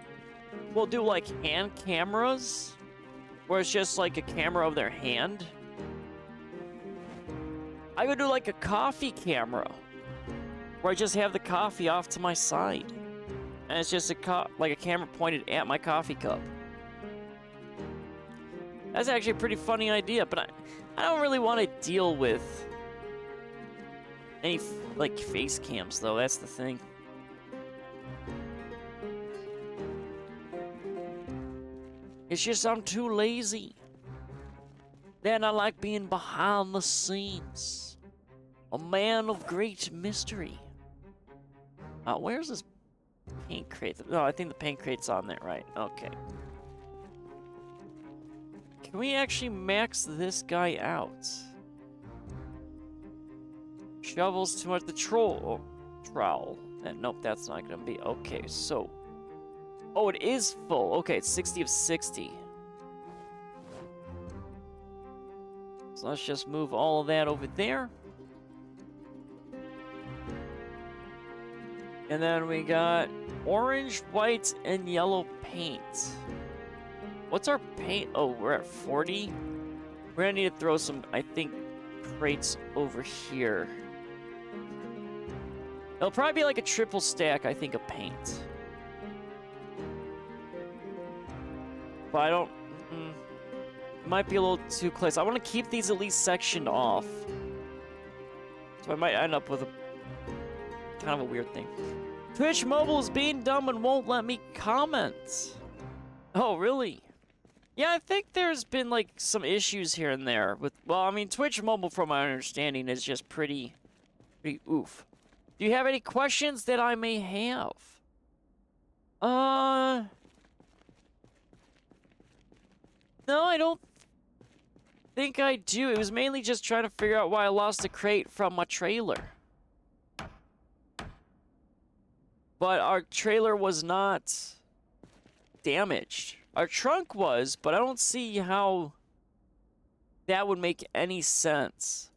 will do, like, hand cameras, where it's just, like, a camera of their hand. I would do, like, a coffee camera, where I just have the coffee off to my side. And it's just like a camera pointed at my coffee cup. That's actually a pretty funny idea, but I don't really want to deal with any, like, face cams, though. That's the thing. It's just I'm too lazy. Then I like being behind the scenes. A man of great mystery. Where's this paint crate? No, I think the paint crate's on there, right? Okay. Can we actually max this guy out? Shovels too much. The trowel. Nope, that's not gonna be. Okay, so. Oh, it is full. Okay, it's 60 of 60. So let's just move all of that over there. And then we got orange, white, and yellow paint. What's our paint? Oh, we're at 40. We're gonna need to throw some, I think, crates over here. It'll probably be like a triple stack, I think, of paint. But I don't... it might be a little too close. I want to keep these at least sectioned off. So I might end up with a... kind of a weird thing. Twitch Mobile is being dumb and won't let me comment. Oh, really? Yeah, I think there's been, like, some issues here and there with... Well, I mean, Twitch Mobile, from my understanding, is just pretty oof. Do you have any questions that I may have? No, I don't think I do. It was mainly just trying to figure out why I lost a crate from my trailer. But our trailer was not damaged. Our trunk was, but I don't see how that would make any sense.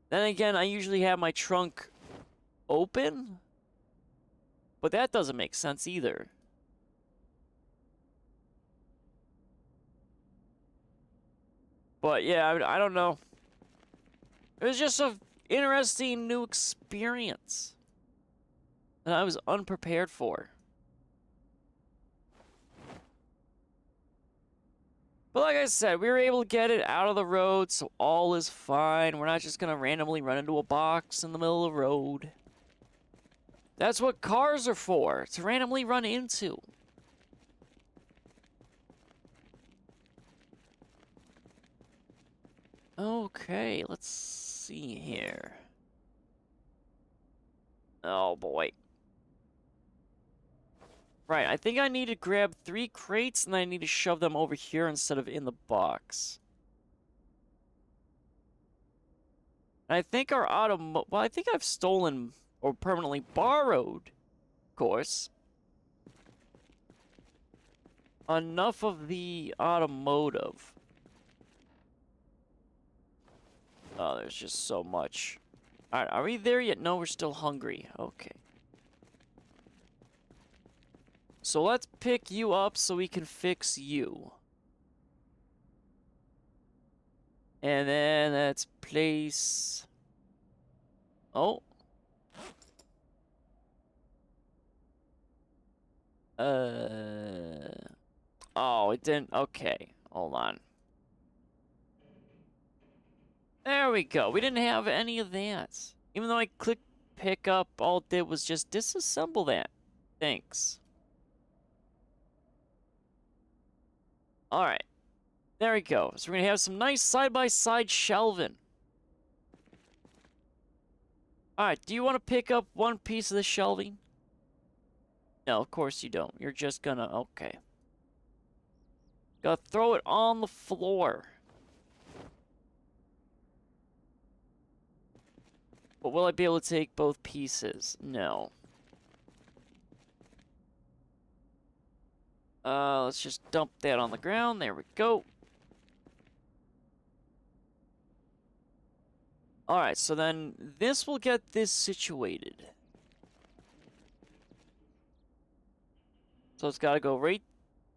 Then again, I usually have my trunk open, but that doesn't make sense either. But yeah, I don't know. It was just an interesting new experience that I was unprepared for. But like I said, we were able to get it out of the road, so all is fine. We're not just gonna randomly run into a box in the middle of the road. That's what cars are for, to randomly run into. Okay, let's see here. Oh boy. Right, I think I need to grab 3 crates and I need to shove them over here instead of in the box. And I think our well, I think I've stolen or permanently borrowed, of course, enough of the automotive. Oh, there's just so much. Alright, are we there yet? No, we're still hungry. Okay. So let's pick you up so we can fix you. And then let's place... Oh. Oh, it didn't... Okay, hold on. There we go. We didn't have any of that. Even though I clicked pick up, all it did was just disassemble that. Thanks. Alright. There we go. So we're gonna have some nice side-by-side shelving. Alright, do you want to pick up one piece of the shelving? No, of course you don't. You're just gonna... Okay. Gotta throw it on the floor. But will I be able to take both pieces? No. Let's just dump that on the ground. There we go. Alright, so then this will get this situated. So it's gotta go right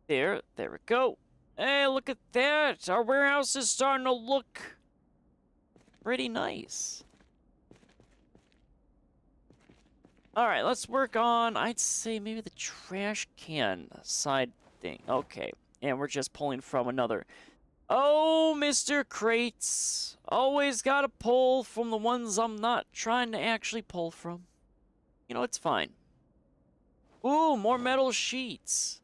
there. There we go. Hey, look at that! Our warehouse is starting to look pretty nice. Alright, let's work on, I'd say, maybe the trash can side thing. Okay, and we're just pulling from another. Oh, Mr. Crates. Always gotta pull from the ones I'm not trying to actually pull from. You know, it's fine. Ooh, more metal sheets.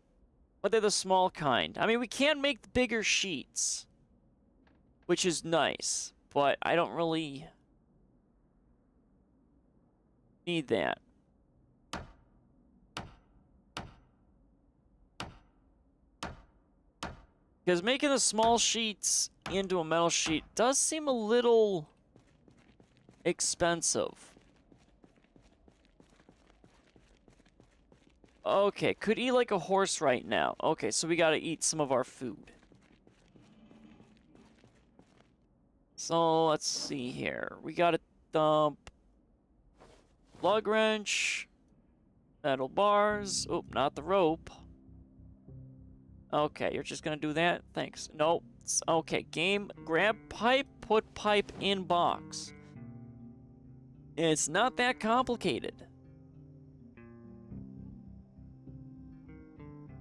But they're the small kind. I mean, we can make the bigger sheets, which is nice, but I don't really need that. Because making the small sheets into a metal sheet does seem a little expensive. Okay, could eat like a horse right now. Okay, so we gotta eat some of our food. So, let's see here. We gotta dump lug wrench, metal bars. Oh, not the rope. Okay, you're just gonna do that? Thanks. Nope. Okay, game. Grab pipe, put pipe in box. It's not that complicated.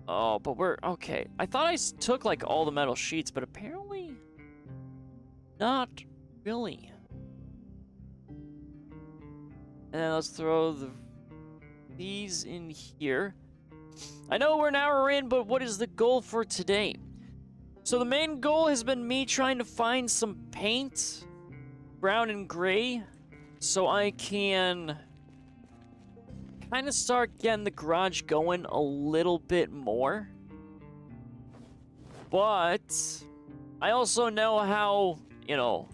Oh, but we're... Okay. I thought I took, like, all the metal sheets, but apparently... not really. And then let's throw these in here. I know we're an hour in, but what is the goal for today? So the main goal has been me trying to find some paint, brown and gray, so I can kind of start getting the garage going a little bit more. But I also know how, you know,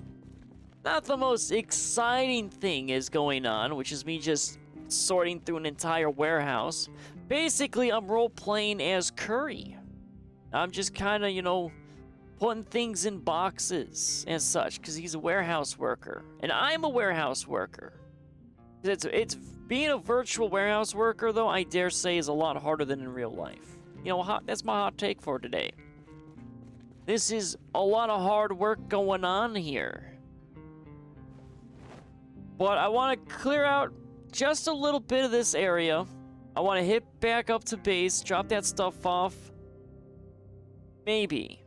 not the most exciting thing is going on, which is me just sorting through an entire warehouse. Basically, I'm role-playing as Curry. I'm just kind of, you know, putting things in boxes and such, because he's a warehouse worker, and I'm a warehouse worker. It's being a virtual warehouse worker, though, I dare say, is a lot harder than in real life. You know, that's my hot take for today. This is a lot of hard work going on here. But I want to clear out just a little bit of this area. I want to hit back up to base, drop that stuff off. Maybe.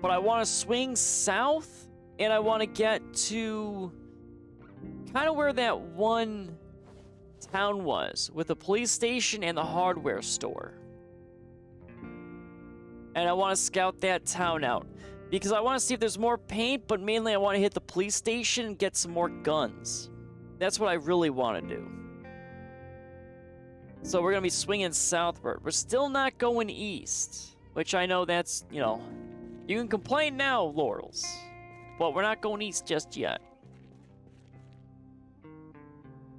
But I want to swing south, and I want to get to kind of where that one town was, with the police station and the hardware store. And I want to scout that town out, because I want to see if there's more paint, but mainly I want to hit the police station and get some more guns. That's what I really want to do. So we're going to be swinging southward. We're still not going east, which I know that's, you know, you can complain now, Laurels, but we're not going east just yet.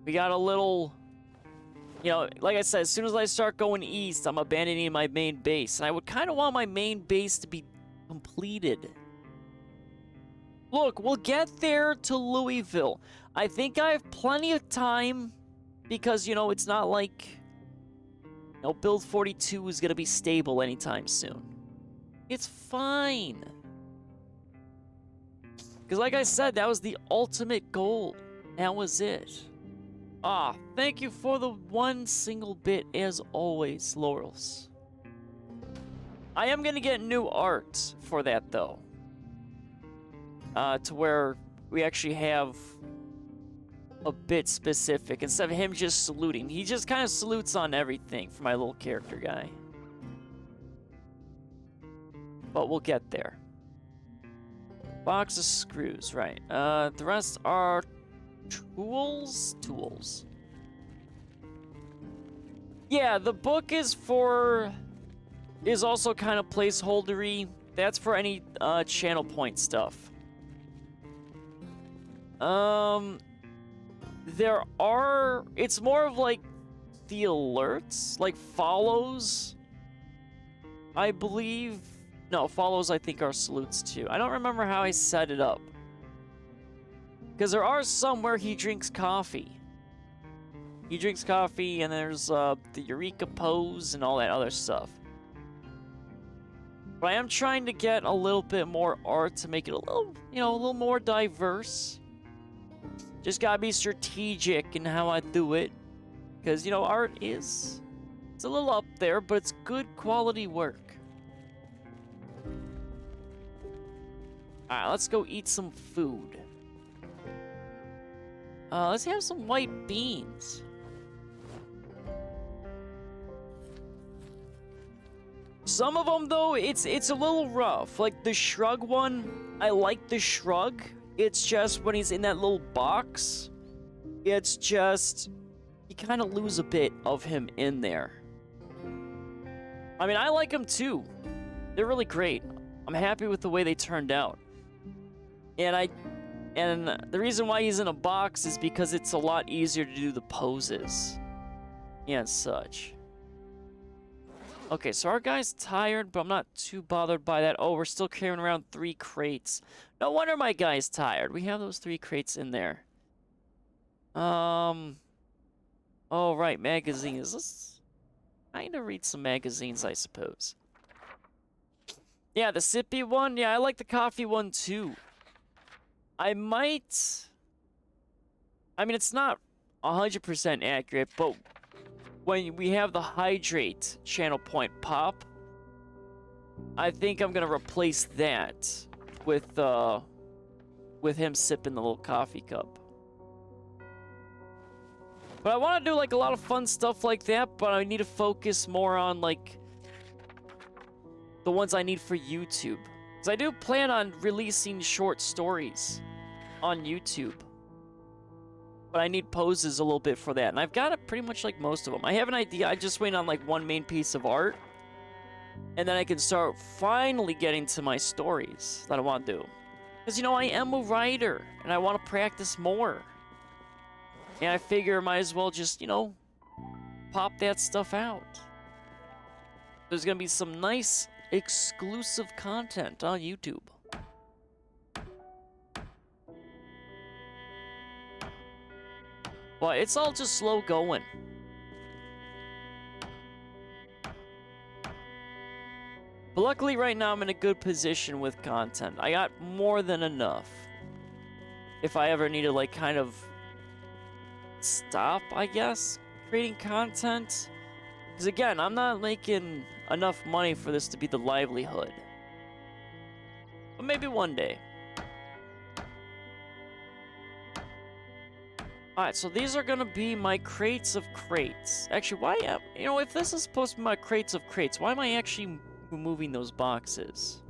We got a little, you know, like I said, as soon as I start going east, I'm abandoning my main base. And I would kind of want my main base to be completed. Look, we'll get there to Louisville. I think I have plenty of time because, you know, it's not like, you know, Build 42 is going to be stable anytime soon. It's fine. Because like I said, that was the ultimate goal. That was it. Ah, thank you for the one single bit, as always, Laurels. I am going to get new art for that, though. To where we actually have a bit specific. Instead of him just saluting. He just kind of salutes on everything for my little character guy. But we'll get there. Box of screws, right. The rest are tools? Yeah, the book is also kind of placeholdery. That's for any channel point stuff. It's more of like the alerts, like follows, I believe. No, follows I think are salutes too. I don't remember how I set it up. Because there are some where he drinks coffee. He drinks coffee, and there's the Eureka pose and all that other stuff. But I am trying to get a little bit more art to make it a little, you know, a little more diverse. Just gotta be strategic in how I do it. Because, you know, art it's a little up there, but it's good quality work. Alright, let's go eat some food. Let's have some white beans. Some of them, though, it's a little rough. Like the shrug one, I like the shrug. It's just when he's in that little box, it's just, you kind of lose a bit of him in there. I mean, I like them too. They're really great. I'm happy with the way they turned out. And the reason why he's in a box is because it's a lot easier to do the poses and such. Okay, so our guy's tired, but I'm not too bothered by that. Oh, we're still carrying around 3 crates. No wonder my guy's tired. We have those 3 crates in there. Oh, right, magazines. Let's kind of read some magazines, I suppose. Yeah, the sippy one. Yeah, I like the coffee one, too. I mean, it's not 100% accurate, but when we have the hydrate channel point pop, I think I'm gonna replace that with him sipping the little coffee cup. But I want to do like a lot of fun stuff like that, but I need to focus more on like the ones I need for YouTube. Because I do plan on releasing short stories on YouTube. But I need poses a little bit for that. And I've got it pretty much like most of them. I have an idea. I just wait on like one main piece of art. And then I can start finally getting to my stories that I want to do. Because, you know, I am a writer. And I want to practice more. And I figure I might as well just, you know, pop that stuff out. There's gonna be some nice exclusive content on YouTube. But it's all just slow going. But luckily right now I'm in a good position with content. I got more than enough. If I ever need to like kind of stop, I guess, creating content. Because again, I'm not making enough money for this to be the livelihood. But maybe one day. Alright, so these are gonna be my crates of crates. Actually, why am... You know, if this is supposed to be my crates of crates, why am I actually removing those boxes?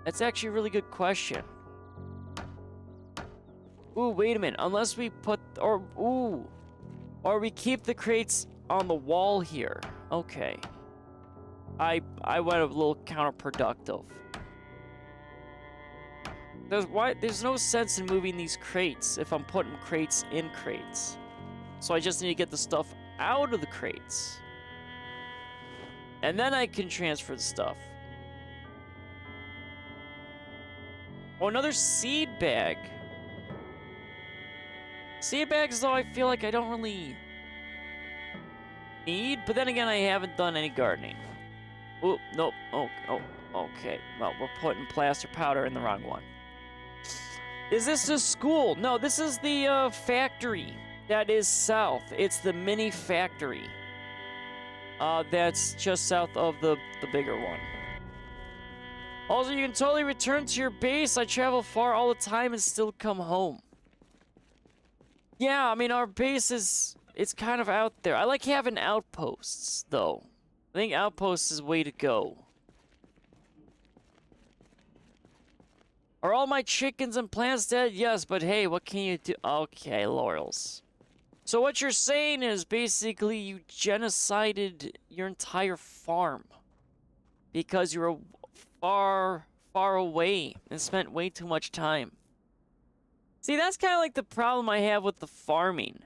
That's actually a really good question. Ooh, wait a minute. Unless we put... Or we keep the crates on the wall here. Okay. I went a little counterproductive. There's no sense in moving these crates if I'm putting crates in crates. So I just need to get the stuff out of the crates. And then I can transfer the stuff. Oh, another seed bag. Seed bags, though, I feel like I don't really need. But then again, I haven't done any gardening. Oh, nope. Oh, okay. Well, we're putting plaster powder in the wrong one. Is this the school? No, this is the factory that is south. It's the mini factory. That's just south of the bigger one. Also, you can totally return to your base. I travel far all the time and still come home. Yeah, I mean, our base is... It's kind of out there. I like having outposts, though. I think outposts is the way to go. Are all my chickens and plants dead? Yes, but hey, what can you do? Okay, laurels. So what you're saying is basically you genocided your entire farm. Because you were far, far away and spent way too much time. See, that's kind of like the problem I have with the farming.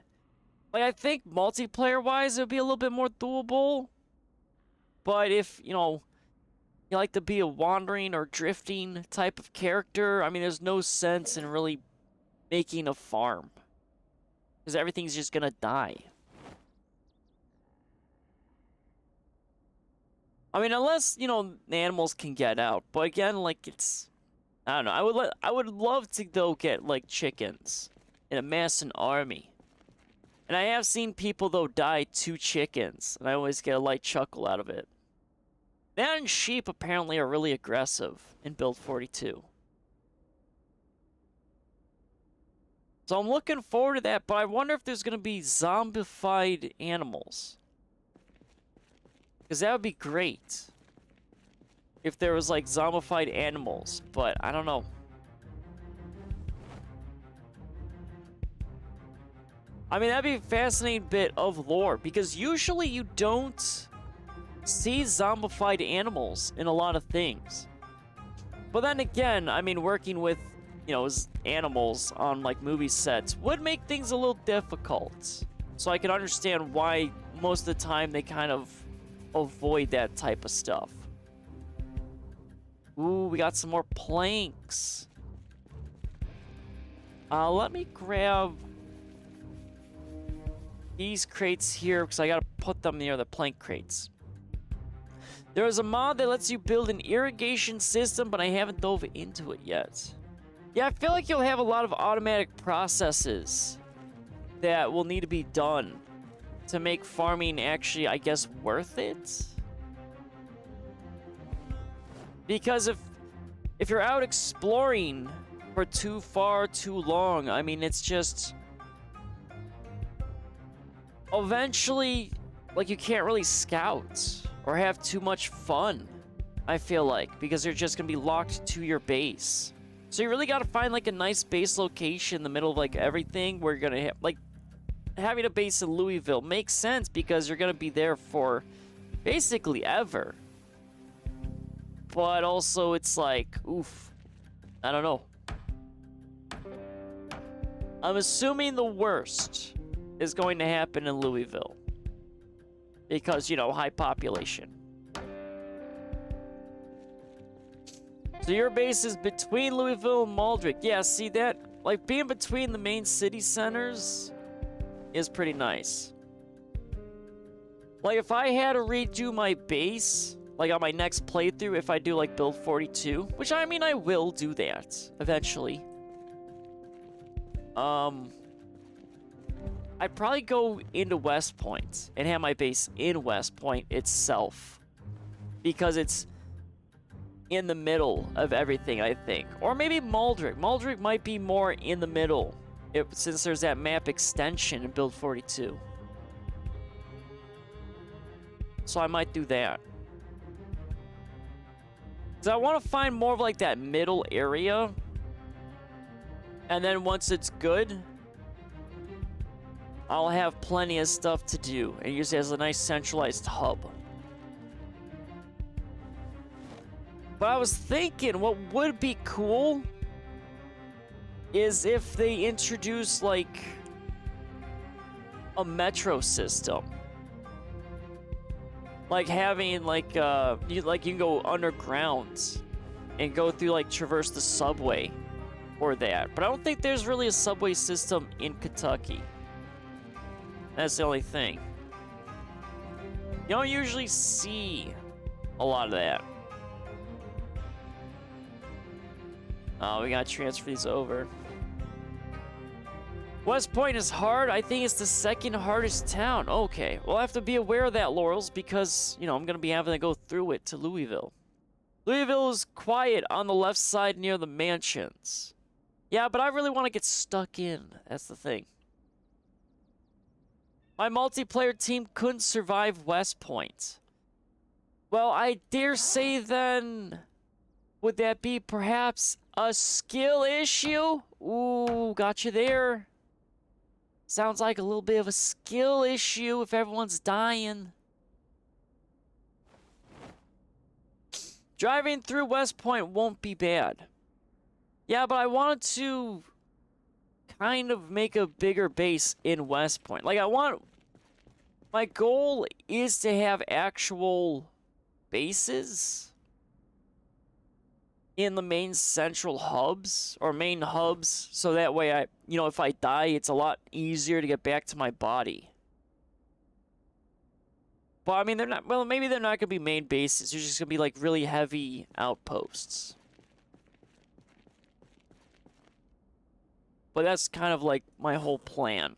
Like, I think multiplayer-wise, it would be a little bit more doable. But if, you know, you like to be a wandering or drifting type of character, I mean, there's no sense in really making a farm. Because everything's just gonna die. I mean, unless, you know, the animals can get out. But again, like, it's... I don't know. I would love to, though, get, like, chickens and amass an army. And I have seen people, though, die to chickens. And I always get a light chuckle out of it. That and sheep, apparently, are really aggressive in Build 42. So I'm looking forward to that, but I wonder if there's going to be zombified animals. Because that would be great. If there was, like, zombified animals. But, I don't know. I mean, that'd be a fascinating bit of lore. Because usually you don't see zombified animals in a lot of things. But then again, I mean, working with, you know, animals on, like, movie sets would make things a little difficult. So I can understand why most of the time they kind of avoid that type of stuff. Ooh, we got some more planks. Let me grab these crates here because I gotta put them near the plank crates. There is a mod that lets you build an irrigation system, but I haven't dove into it yet. Yeah, I feel like you'll have a lot of automatic processes that will need to be done to make farming actually, I guess, worth it. Because if you're out exploring for too long, I mean, it's just... Eventually, like, you can't really scout or have too much fun, I feel like, because you're just gonna be locked to your base. So you really gotta find, like, a nice base location in the middle of, like, everything where you're gonna have, like, having a base in Louisville makes sense because you're gonna be there for basically ever. But also, it's like, oof, I don't know. I'm assuming the worst is going to happen in Louisville. Because, you know, high population. So your base is between Louisville and Maldrick. Yeah, see that? Like, being between the main city centers is pretty nice. Like, if I had to redo my base, like on my next playthrough, if I do like build 42, which I mean I will do that eventually. I'd probably go into West Point and have my base in West Point itself, because it's in the middle of everything, I think. Or maybe Maldrick. Maldrick might be more in the middle, since there's that map extension in build 42. So I might do that. So I want to find more of like that middle area. And then once it's good, I'll have plenty of stuff to do and use it as a nice centralized hub. But I was thinking what would be cool is if they introduce like a metro system. Like having like you can go underground and go through, like, traverse the subway or that. But I don't think there's really a subway system in Kentucky. That's the only thing. You don't usually see a lot of that. Oh, we gotta transfer these over. West Point is hard. I think it's the second hardest town. Okay, we'll have to be aware of that, Laurels, because, you know, I'm gonna be having to go through it to Louisville. Louisville is quiet on the left side near the mansions. Yeah, but I really want to get stuck in. That's the thing. My multiplayer team couldn't survive West Point. Well, I dare say then, would that be perhaps a skill issue? Ooh, got you there. Sounds like a little bit of a skill issue if everyone's dying. Driving through West Point won't be bad. Yeah, but I wanted to kind of make a bigger base in West Point. Like, my goal is to have actual bases in the main central hubs, or main hubs, so that way you know, if I die, it's a lot easier to get back to my body. But I mean, maybe they're not gonna be main bases. They're just gonna be like really heavy outposts. But that's kind of like my whole plan.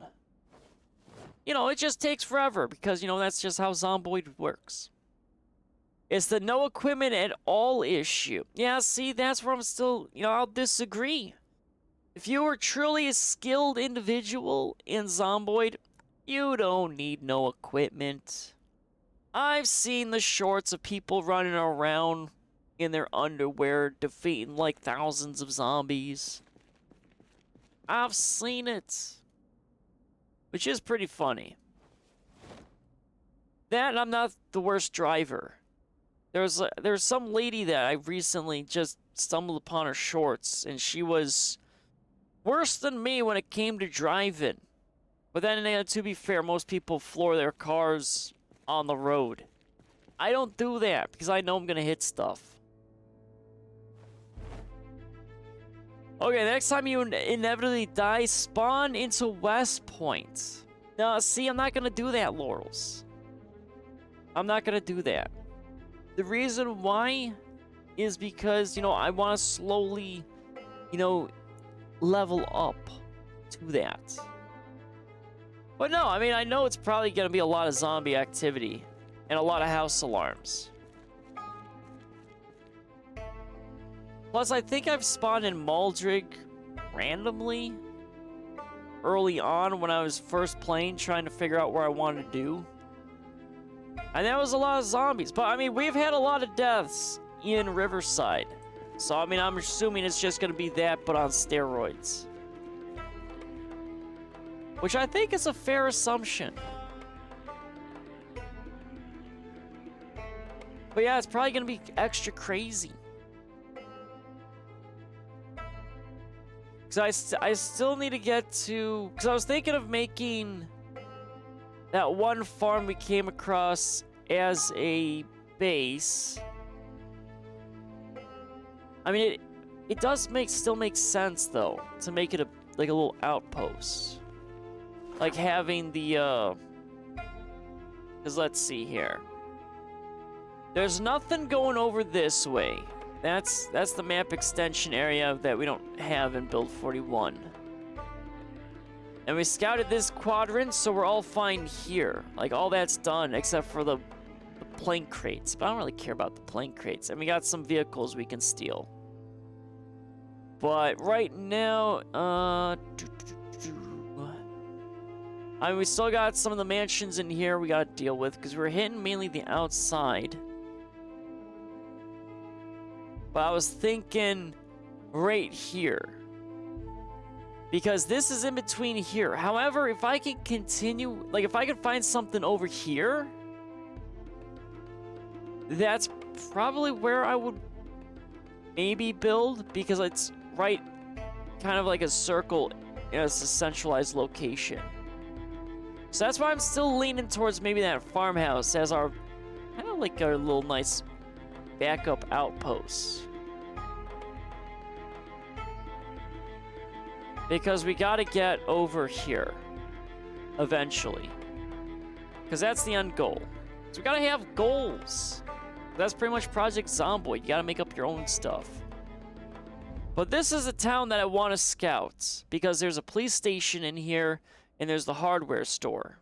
You know, it just takes forever because, you know, that's just how Zomboid works. It's the no equipment at all issue. Yeah, see, that's where I'm still, you know, I'll disagree. If you were truly a skilled individual in Zomboid, you don't need no equipment. I've seen the shorts of people running around in their underwear defeating like thousands of zombies. I've seen it. Which is pretty funny. That, and I'm not the worst driver. There's some lady that I recently just stumbled upon her shorts, and she was worse than me when it came to driving. But then, to be fair, most people floor their cars on the road. I don't do that because I know I'm gonna hit stuff. Okay, next time you inevitably die, spawn into West Point. Now, see, I'm not gonna do that, Laurels. I'm not gonna do that. The reason why is because, you know, I want to slowly, you know, level up to that. But no, I mean, I know it's probably gonna be a lot of zombie activity and a lot of house alarms. Plus, I think I've spawned in Maldrick randomly early on when I was first playing, trying to figure out where I wanted to do. And that was a lot of zombies. But, I mean, we've had a lot of deaths in Riverside. So, I mean, I'm assuming it's just going to be that, but on steroids. Which I think is a fair assumption. But yeah, it's probably going to be extra crazy. Because I still need to get to... Because I was thinking of making that one farm we came across as a base. I mean, it does still make sense though to make it like a little outpost, like having the because let's see here. There's nothing going over this way. That's the map extension area that we don't have in Build 41. And we scouted this quadrant, so we're all fine here. Like, all that's done, except for the plank crates. But I don't really care about the plank crates. And we got some vehicles we can steal. But right now, I mean, we still got some of the mansions in here we gotta deal with, because we're hitting mainly the outside. But I was thinking right here, because this is in between here. However, if I can continue, like if I could find something over here, that's probably where I would maybe build, because it's right kind of like a circle in a centralized location. So that's why I'm still leaning towards maybe that farmhouse as our kind of like our little nice backup outpost. Because we gotta get over here eventually. Because that's the end goal. So we gotta have goals. That's pretty much Project Zomboid. You gotta make up your own stuff. But this is a town that I want to scout, because there's a police station in here and there's the hardware store.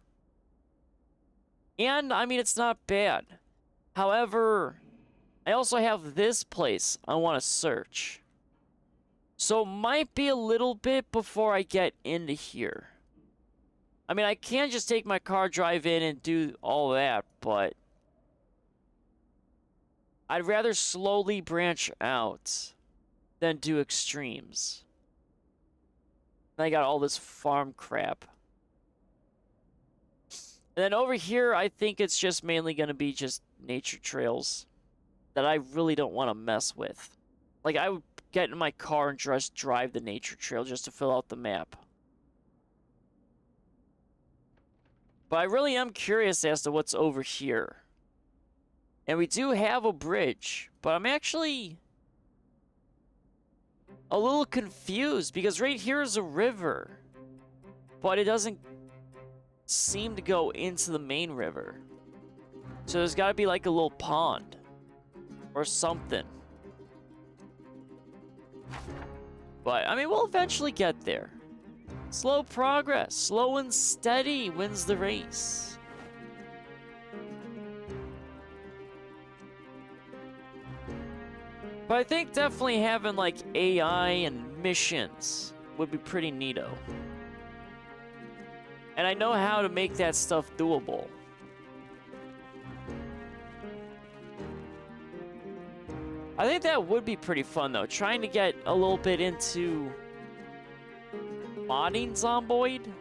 And, I mean, it's not bad. However, I also have this place I want to search. So it might be a little bit before I get into here. I mean, I can just take my car, drive in, and do all that, but I'd rather slowly branch out than do extremes. I got all this farm crap. And then over here, I think it's just mainly going to be just nature trails that I really don't want to mess with. Like, I would get in my car and just drive the nature trail just to fill out the map. But I really am curious as to what's over here. And we do have a bridge, but I'm actually a little confused, because right here is a river, but it doesn't seem to go into the main river. So there's got to be like a little pond or something. But, I mean, we'll eventually get there. Slow progress. Slow and steady wins the race. But I think definitely having, like, AI and missions would be pretty neato. And I know how to make that stuff doable. I think that would be pretty fun, though. Trying to get a little bit into modding Zomboid.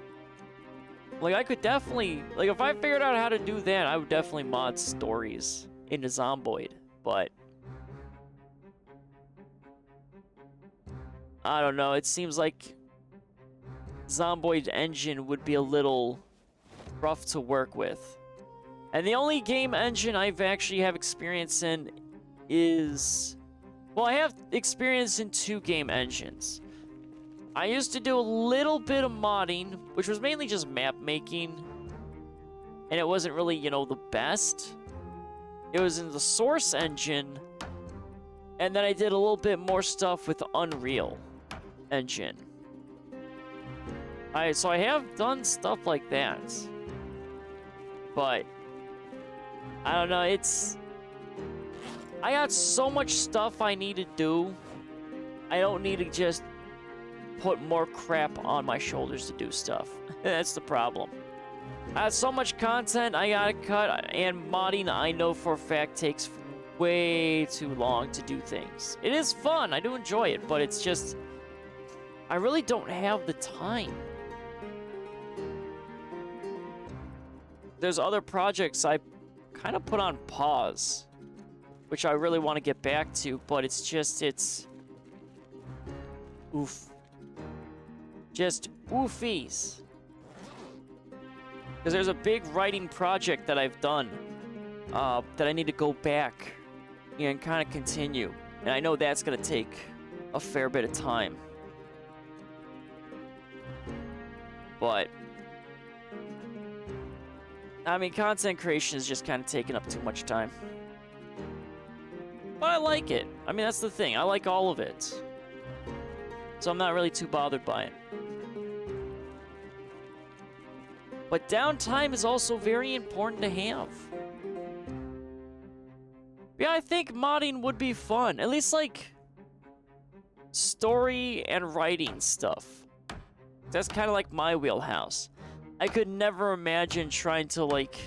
Like, I could definitely... Like, if I figured out how to do that, I would definitely mod stories into Zomboid. But I don't know. It seems like Zomboid's engine would be a little rough to work with. And the only game engine I've actually have experience in is... Well, I have experience in 2 game engines. I used to do a little bit of modding, which was mainly just map making. And it wasn't really, you know, the best. It was in the Source engine. And then I did a little bit more stuff with Unreal Engine. So I have done stuff like that. But I don't know, I got so much stuff I need to do. I don't need to just put more crap on my shoulders to do stuff. That's the problem. I have so much content I gotta cut, and modding I know for a fact takes way too long to do things. It is fun, I do enjoy it, but it's just, I really don't have the time. There's other projects I kind of put on pause, which I really want to get back to, but it's just, oof. Just oofies. Because there's a big writing project that I've done that I need to go back and kind of continue. And I know that's going to take a fair bit of time. But I mean, content creation is just kind of taking up too much time. But I like it. I mean, that's the thing. I like all of it. So I'm not really too bothered by it. But downtime is also very important to have. Yeah, I think modding would be fun. At least, like, story and writing stuff. That's kind of like my wheelhouse. I could never imagine trying to, like,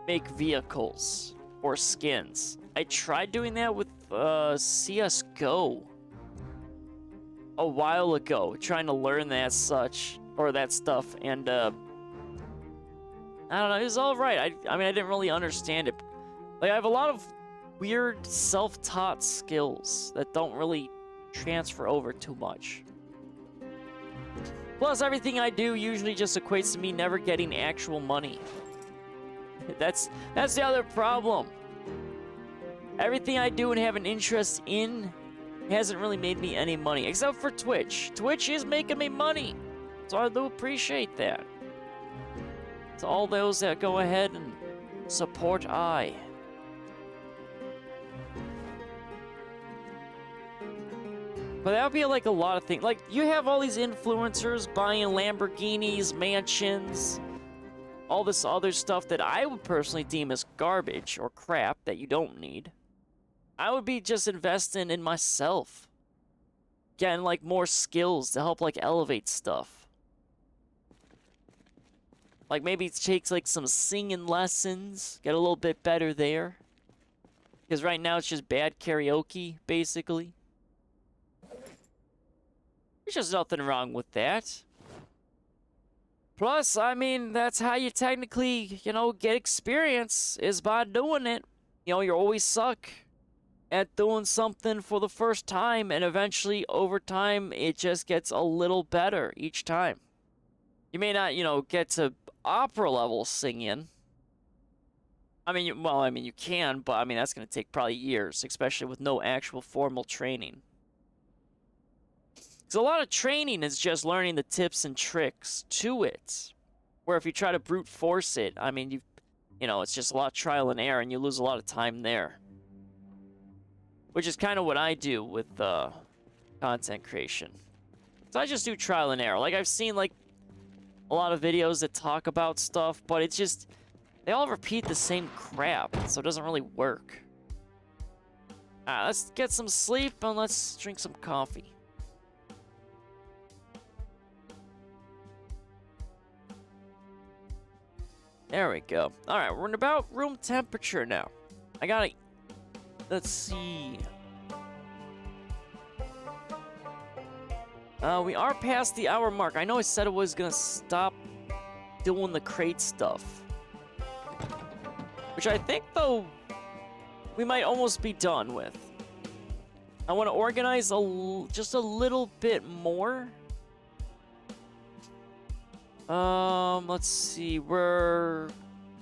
make vehicles or skins. I tried doing that with CSGO a while ago, trying to learn that stuff, and I don't know, it was all right. I mean, I didn't really understand it. Like, I have a lot of weird self-taught skills that don't really transfer over too much. Plus, everything I do usually just equates to me never getting actual money. That's the other problem. Everything I do and have an interest in hasn't really made me any money, except for Twitch. Twitch is making me money, so I do appreciate that. To all those that go ahead and support I. But that would be like a lot of things. Like, you have all these influencers buying Lamborghinis, mansions, all this other stuff that I would personally deem as garbage or crap that you don't need. I would be just investing in myself. Getting, like, more skills to help, like, elevate stuff. Like, maybe take, like, some singing lessons. Get a little bit better there. Because right now it's just bad karaoke, basically. There's just nothing wrong with that. Plus, I mean, that's how you technically, you know, get experience, is by doing it. You know, you always suck at doing something for the first time, and eventually, over time, it just gets a little better each time. You may not, you know, get to opera level singing. I mean, you can, but I mean, that's going to take probably years, especially with no actual formal training. Because a lot of training is just learning the tips and tricks to it. Where if you try to brute force it, I mean, you know, it's just a lot of trial and error, and you lose a lot of time there. Which is kind of what I do with content creation. So I just do trial and error. Like, I've seen, like, a lot of videos that talk about stuff, but it's just, they all repeat the same crap, so it doesn't really work. Alright, let's get some sleep, and let's drink some coffee. There we go. Alright, we're in about room temperature now. I gotta... Let's see. We are past the hour mark. I know I said I was gonna stop doing the crate stuff. Which I think, though, we might almost be done with. I want to organize just a little bit more. Let's see, we're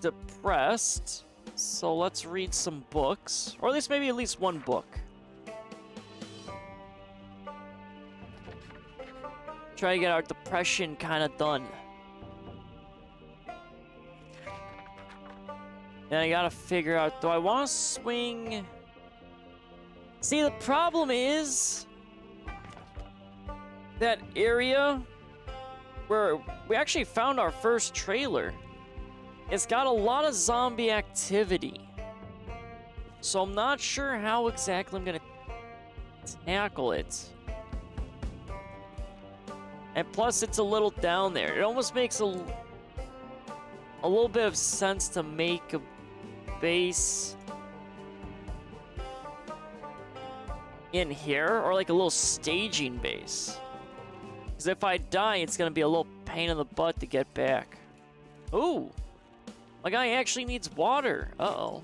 depressed, so let's read some books, or at least one book. Try to get our depression kind of done. And I gotta figure out, do I want to swing? See, the problem is that area where we actually found our first trailer. It's got a lot of zombie activity. So I'm not sure how exactly I'm gonna tackle it. And plus, it's a little down there. It almost makes a little bit of sense to make a base in here, or like a little staging base. Because if I die, it's gonna be a little pain in the butt to get back. Ooh, my guy actually needs water. Uh-oh.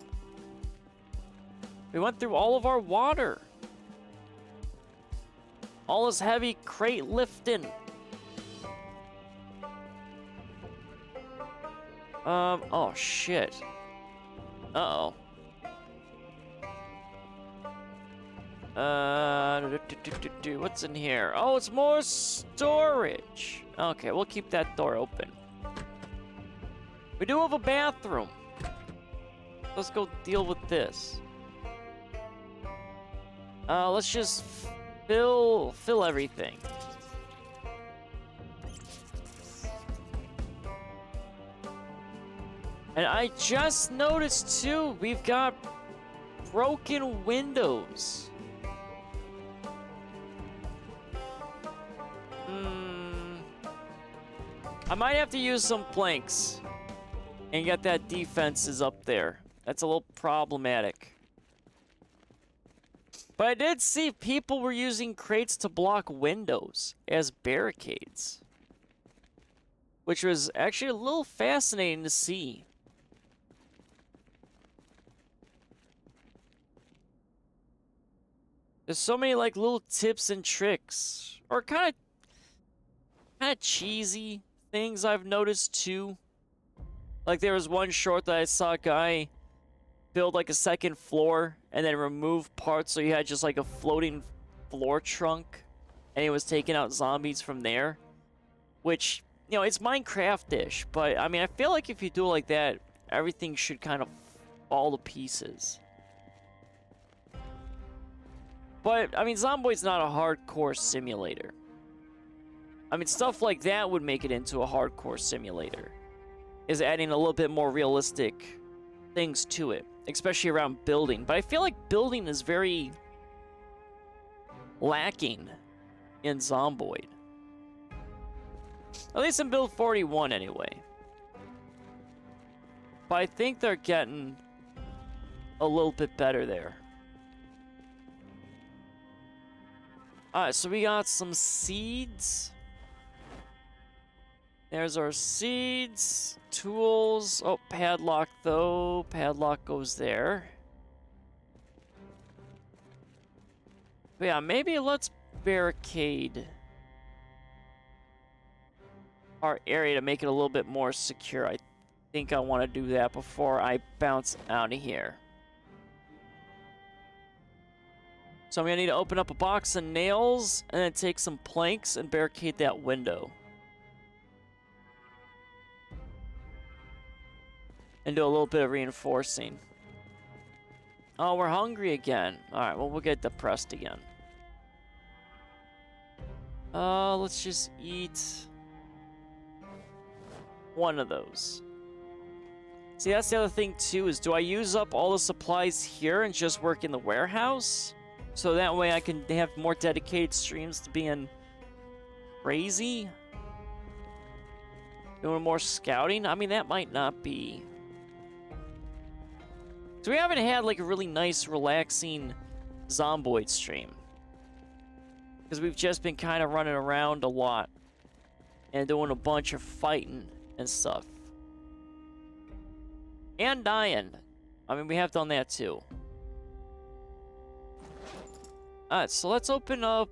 We went through all of our water. All this heavy crate lifting. Oh shit. Uh-oh. What's in here? Oh, it's more storage. Okay, we'll keep that door open. We do have a bathroom. Let's go deal with this. Let's just fill everything. And I just noticed too, we've got broken windows. I might have to use some planks and get that defenses up there. That's a little problematic. But I did see people were using crates to block windows as barricades, which was actually a little fascinating to see. There's so many like little tips and tricks, or kind of cheesy things I've noticed too. Like there was one short that I saw a guy build like a second floor and then remove parts so he had just like a floating floor trunk and he was taking out zombies from there. Which, you know, it's Minecraft-ish, but I mean, I feel like if you do it like that, everything should kind of fall to pieces. But, I mean, Zomboid's not a hardcore simulator. I mean, stuff like that would make it into a hardcore simulator. Is adding a little bit more realistic things to it, especially around building. But I feel like building is very lacking in Zomboid. At least in build 41 anyway. But I think they're getting a little bit better there. Alright, so we got some seeds. There's our seeds, tools. Oh, padlock though. Padlock goes there. But yeah, maybe let's barricade our area to make it a little bit more secure. I think I want to do that before I bounce out of here. So I'm going to need to open up a box of nails and then take some planks and barricade that window. And do a little bit of reinforcing. Oh, we're hungry again. Alright, well, we'll get depressed again. Let's just eat one of those. See, that's the other thing, too, is do I use up all the supplies here and just work in the warehouse? So that way I can have more dedicated streams to being crazy? Doing more scouting? I mean, that might not be... So we haven't had, like, a really nice, relaxing Zomboid stream. Because we've just been kind of running around a lot. And doing a bunch of fighting and stuff. And dying. I mean, we have done that, too. Alright, so let's open up...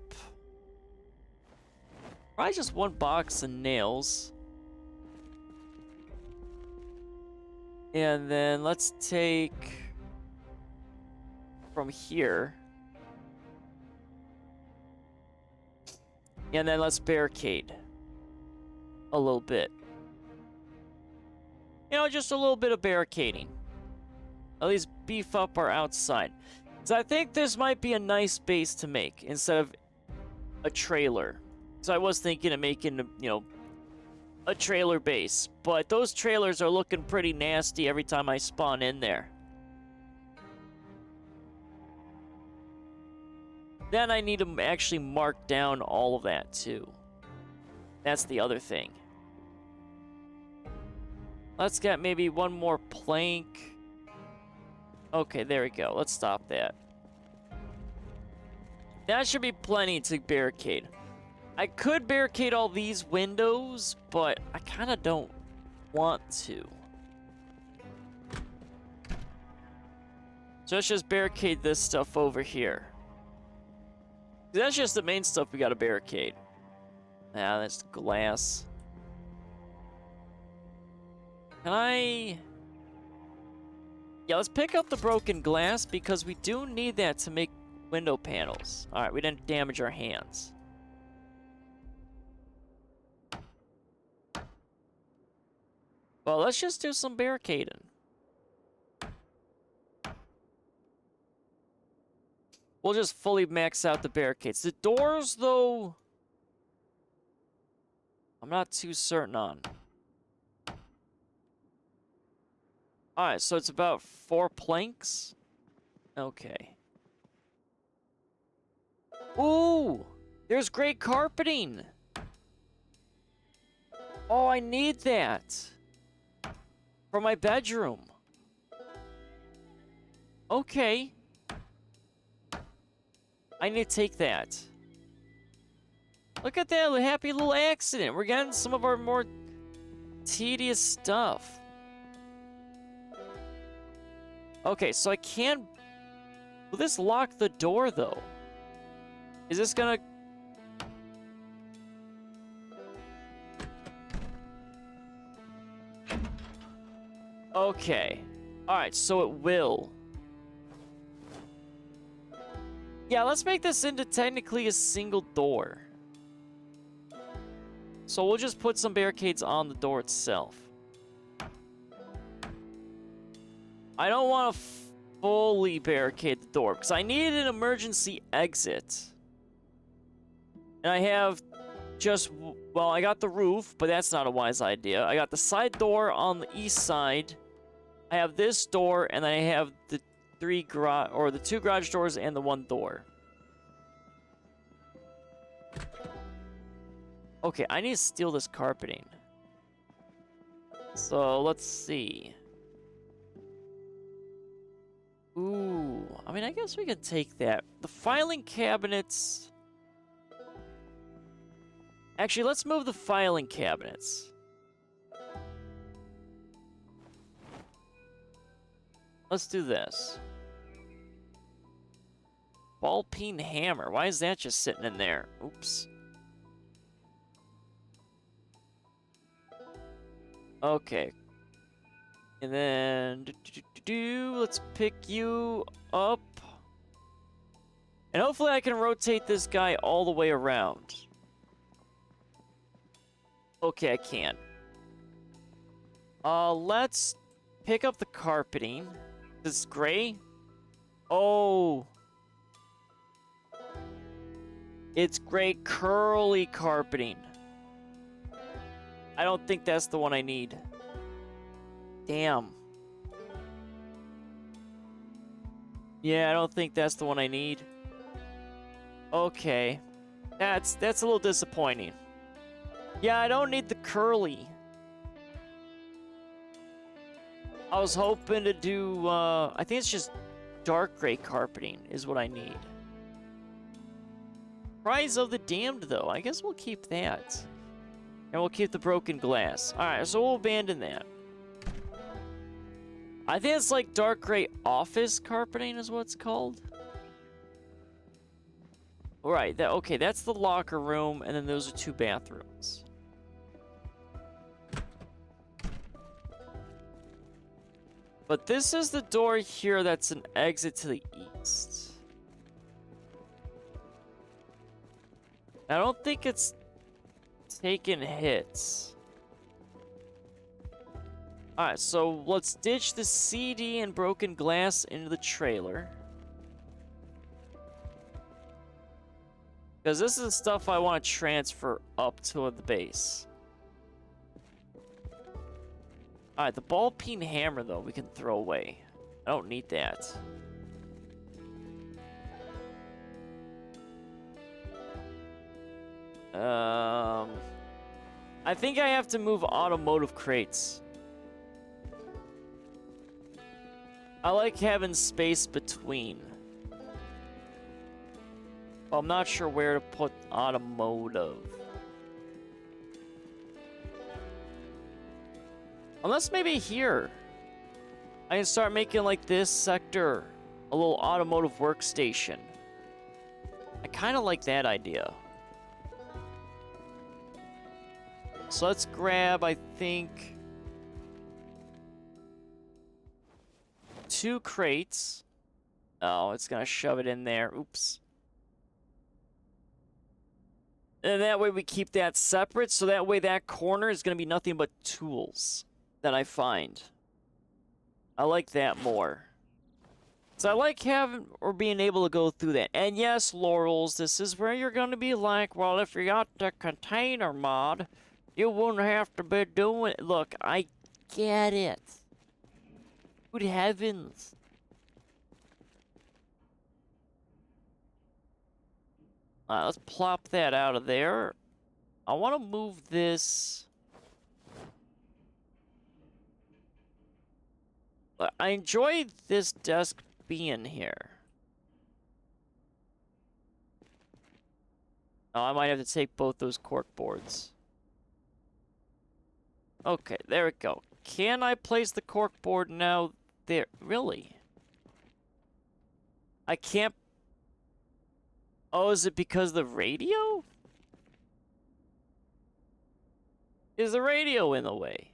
probably just one box of nails. And then let's take... from here. And then let's barricade. A little bit. You know, just a little bit of barricading. At least beef up our outside. So I think this might be a nice base to make instead of a trailer. So I was thinking of making, you know, a trailer base. But those trailers are looking pretty nasty every time I spawn in there. Then I need to actually mark down all of that too. That's the other thing. Let's get maybe one more plank. Okay, there we go. Let's stop that. That should be plenty to barricade. I could barricade all these windows, but I kind of don't want to. So let's just barricade this stuff over here. That's just the main stuff we got to barricade. Yeah, that's glass. Can I... Yeah, let's pick up the broken glass because we do need that to make window panels. Alright, we didn't damage our hands. Well, let's just do some barricading. We'll just fully max out the barricades. The doors, though, I'm not too certain on. Alright, so it's about 4 planks. Okay. Ooh! There's great carpeting! Oh, I need that! For my bedroom. Okay. I need to take that. Look at that happy little accident. We're getting some of our more tedious stuff. Okay, so I can't... Will this lock the door, though? Is this gonna... Okay. Alright, so it will. Yeah, let's make this into technically a single door. So we'll just put some barricades on the door itself. I don't want to fully barricade the door because I need an emergency exit. And I have just, well, I got the roof, but that's not a wise idea. I got the side door on the east side. I have this door, and then I have the the 2 garage doors and the 1 door. Okay, I need to steal this carpeting. So let's see. Ooh, I mean, I guess we could take that. The filing cabinets. Actually, let's move the filing cabinets. Let's do this. Ball peen hammer. Why is that just sitting in there? Oops. Okay. And then let's pick you up. And hopefully I can rotate this guy all the way around. Okay, I can. Let's pick up the carpeting. This is gray. Oh. It's gray curly carpeting. I don't think that's the one I need. Damn. Yeah, I don't think that's the one I need. Okay. That's a little disappointing. Yeah, I don't need the curly. I was hoping to do, I think it's just dark gray carpeting is what I need. Prize of the Damned, though. I guess we'll keep that. And we'll keep the broken glass. Alright, so we'll abandon that. I think it's like dark gray office carpeting is what it's called. Alright, okay, that's the locker room, and then those are 2 bathrooms. But this is the door here that's an exit to the east. I don't think it's taking hits. Alright, so let's ditch the CD and broken glass into the trailer. Because this is the stuff I want to transfer up to the base. Alright, the ball peen hammer, though, we can throw away. I don't need that. I think I have to move automotive crates. I like having space between. Well, I'm not sure where to put automotive. Unless maybe here. I can start making like this sector a little automotive workstation. I kind of like that idea. So let's grab, I think, 2 crates. Oh, it's gonna shove it in there. Oops. And that way we keep that separate, so that way that corner is gonna be nothing but tools that I find. I like that more. So I like having or being able to go through that. And yes, Laurels, this is where you're gonna be like, well, if you got the container mod, you wouldn't have to be doing it. Look, I get it. Good heavens. Let's plop that out of there. I want to move this. I enjoy this desk being here. Oh, I might have to take both those cork boards. Okay, there we go. Can I place the cork board now there? Really? I can't. Oh, is it because of the radio? Is the radio in the way?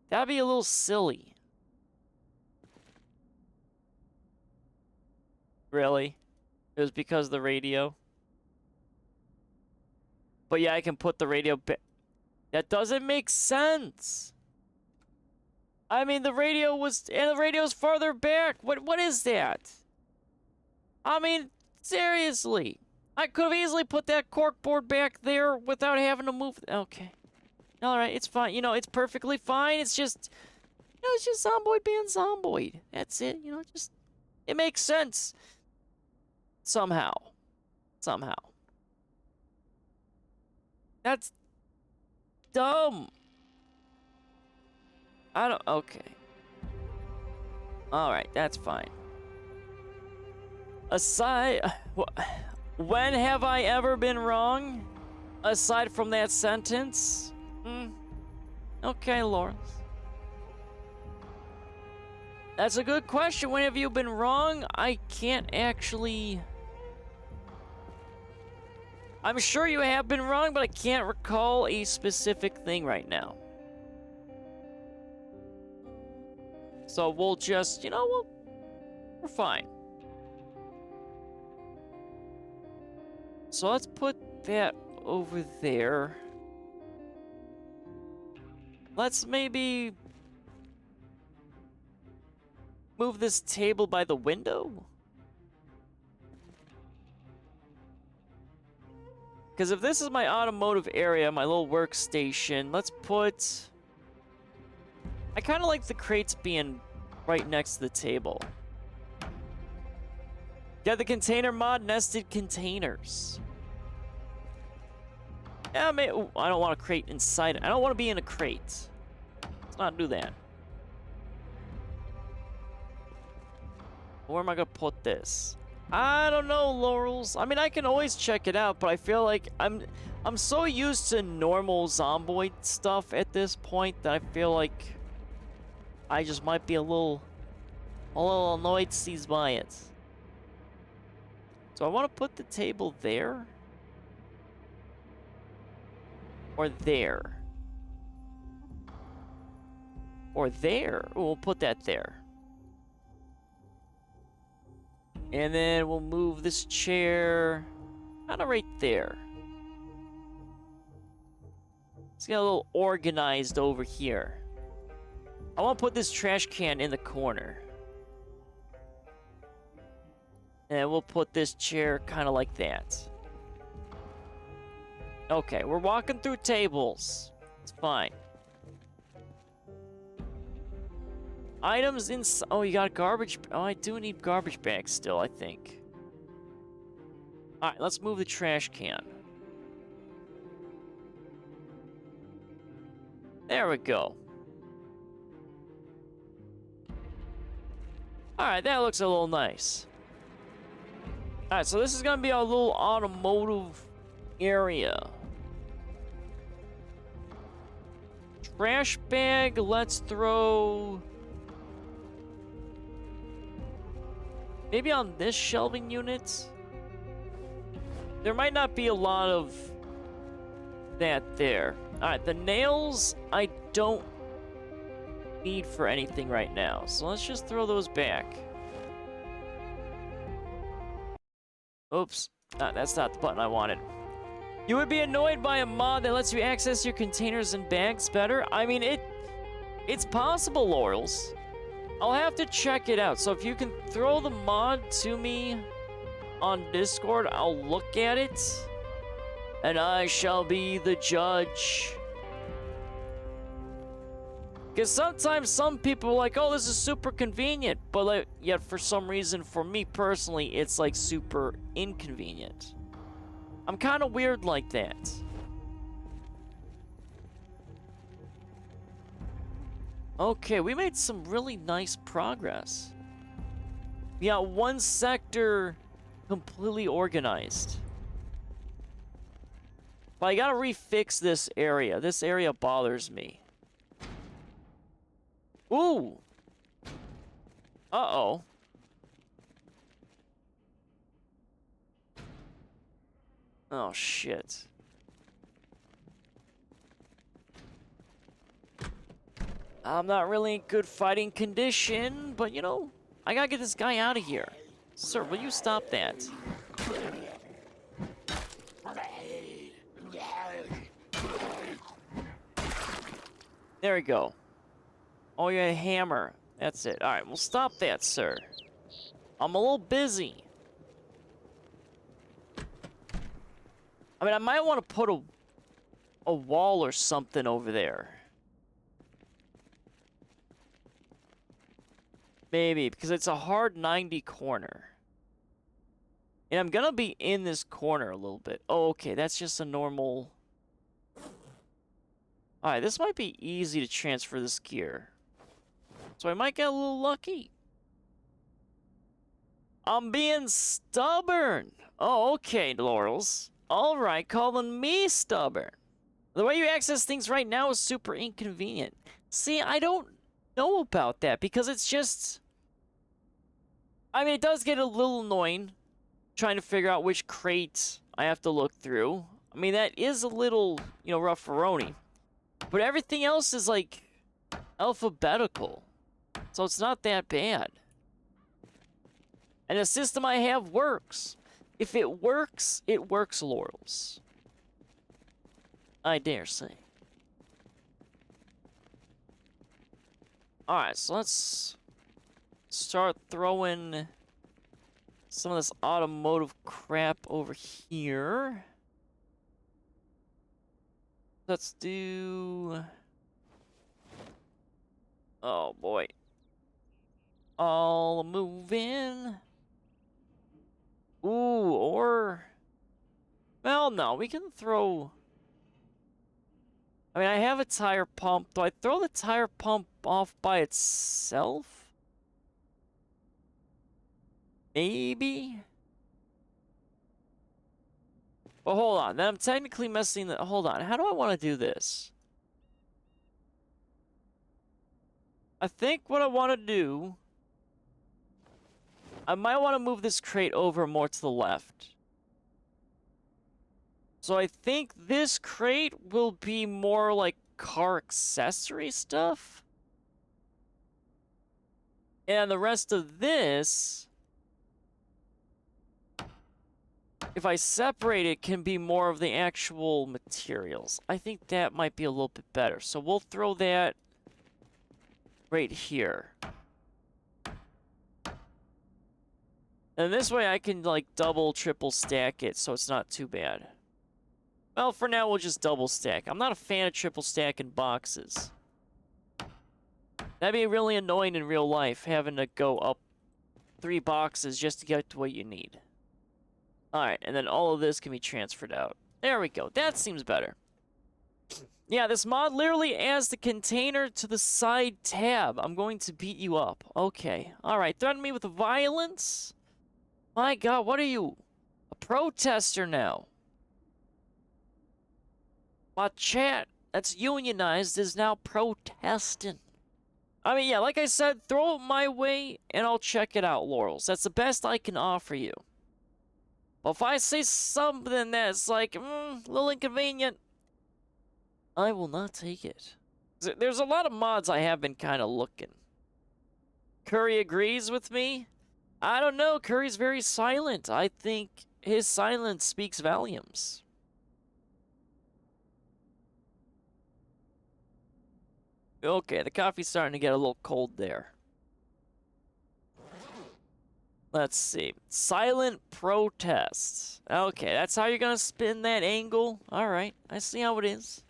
That'd be a little silly. Really? It was because of the radio? But yeah, I can put the radio back. That doesn't make sense. I mean, the radio was, and the radio's farther back. What is that? I mean, seriously. I could have easily put that cork board back there without having to move. Okay. All right, it's fine. You know, it's perfectly fine. It's just, you know, it's just Zomboid being Zomboid. That's it. You know, just, it makes sense. Somehow. Somehow. That's dumb. I don't, okay. Alright, that's fine. Aside, when have I ever been wrong? Aside from that sentence? Okay, Lawrence. That's a good question. When have you been wrong? I can't actually... I'm sure you have been wrong, but I can't recall a specific thing right now. So we'll just, you know, we're fine. So let's put that over there. Let's maybe move this table by the window. Because if this is my automotive area, my little workstation, let's put... I kind of like the crates being right next to the table. Yeah, the container mod, nested containers. Yeah, ooh, I don't want a crate inside it. I don't want to be in a crate. Let's not do that. Where am I going to put this? I don't know, Laurels. I mean, I can always check it out, but I feel like I'm so used to normal Zomboid stuff at this point that I feel like I just might be a little annoyed sees by it. So I want to put the table there. Or there. Or there. Ooh, we'll put that there. And then we'll move this chair kind of right there. Let's get a little organized over here. I want to put this trash can in the corner. And we'll put this chair kind of like that. Okay, we're walking through tables. It's fine. Items in... Oh, you got garbage... Oh, I do need garbage bags still, I think. Alright, let's move the trash can. There we go. Alright, that looks a little nice. Alright, so this is gonna be our little automotive area. Trash bag, let's throw... Maybe on this shelving unit? There might not be a lot of that there. Alright, the nails, I don't need for anything right now. So let's just throw those back. Oops. That's not the button I wanted. You would be annoyed by a mod that lets you access your containers and bags better? I mean, it's possible, Laurels. I'll have to check it out. So if you can throw the mod to me on Discord, I'll look at it. And I shall be the judge. Because sometimes some people are like, oh, this is super convenient. But like, yet for some reason, for me personally, it's like super inconvenient. I'm kind of weird like that. Okay, we made some really nice progress. We got one sector completely organized. But I gotta refix this area. This area bothers me. Ooh! Uh-oh. Oh, shit. I'm not really in good fighting condition, but you know, I gotta get this guy out of here. Sir, will you stop that? There we go. Oh, you had a hammer. That's it. Alright, well stop that, sir. I'm a little busy. I mean, I might want to put a wall or something over there. Maybe, because it's a hard 90 corner. And I'm gonna be in this corner a little bit. Oh, okay, that's just a normal... Alright, this might be easy to transfer this gear. So I might get a little lucky. I'm being stubborn. Oh, okay, Laurels. Alright, calling me stubborn. The way you access things right now is super inconvenient. See, I don't know about that because it's just... I mean, it does get a little annoying trying to figure out which crate I have to look through. I mean, that is a little, you know, rough-a-roni. But everything else is, like, alphabetical. So it's not that bad. And the system I have works. If it works, Laurels. I dare say. Alright, so let's start throwing some of this automotive crap over here. Let's do... Oh, boy. All moving. Ooh, or... Well, no, we can throw... I mean, I have a tire pump. Do I throw the tire pump off by itself? Maybe? Well, hold on. Then I'm technically messing the... Hold on. How do I want to do this? I think what I want to do... I might want to move this crate over more to the left. So I think this crate will be more like car accessory stuff. And the rest of this... If I separate it, can be more of the actual materials. I think that might be a little bit better. So we'll throw that right here. And this way I can, like, double, triple stack it, so it's not too bad. Well, for now, we'll just double stack. I'm not a fan of triple stacking boxes. That'd be really annoying in real life, having to go up 3 boxes just to get to what you need. Alright, and then all of this can be transferred out. There we go. That seems better. Yeah, this mod literally adds the container to the side tab. I'm going to beat you up. Okay. Alright, threaten me with violence? My god, what are you? A protester now. My chat that's unionized is now protesting. I mean, yeah, like I said, throw it my way and I'll check it out, Laurels. That's the best I can offer you. But if I say something that's like, a little inconvenient, I will not take it. There's a lot of mods I have been kind of looking. Curry agrees with me. I don't know. Curry's very silent. I think his silence speaks volumes. Okay, the coffee's starting to get a little cold there. Let's see. Silent protests. Okay, that's how you're gonna spin that angle? Alright, I see how it is.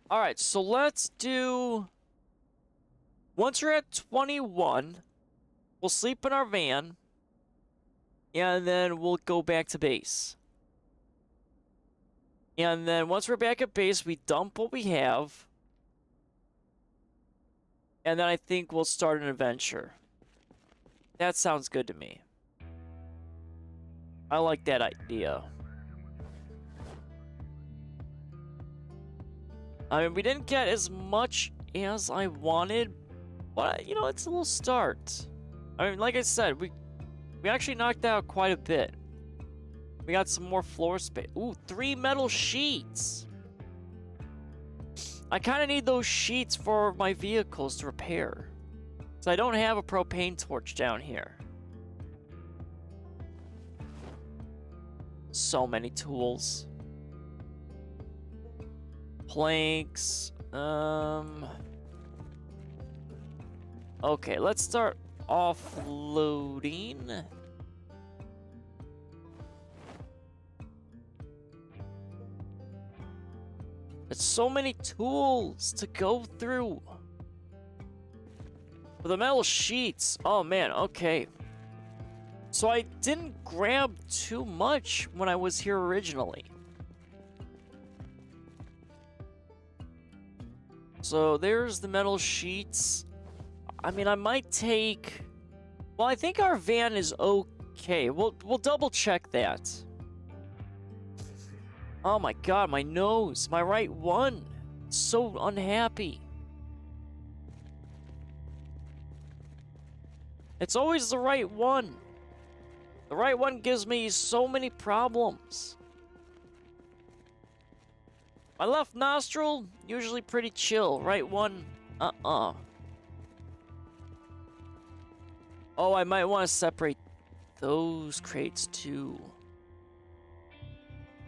Alright, so let's do... Once we're at 21, we'll sleep in our van, and then we'll go back to base. And then once we're back at base, we dump what we have, and then I think we'll start an adventure. That sounds good to me. I like that idea. I mean, we didn't get as much as I wanted, but, you know, it's a little start. I mean, like I said, we actually knocked out quite a bit. We got some more floor space. Ooh, 3 metal sheets. I kind of need those sheets for my vehicles to repair. So I don't have a propane torch down here. So many tools. Planks. Okay, let's start offloading. It's so many tools to go through. For the metal sheets. Oh man, okay. So I didn't grab too much when I was here originally. So there's the metal sheets. I mean, I might take... Well, I think our van is okay. We'll double check that. Oh my god, my nose. My right one. So unhappy. It's always the right one. The right one gives me so many problems. My left nostril, usually pretty chill. Right one, Oh, I might want to separate those crates too.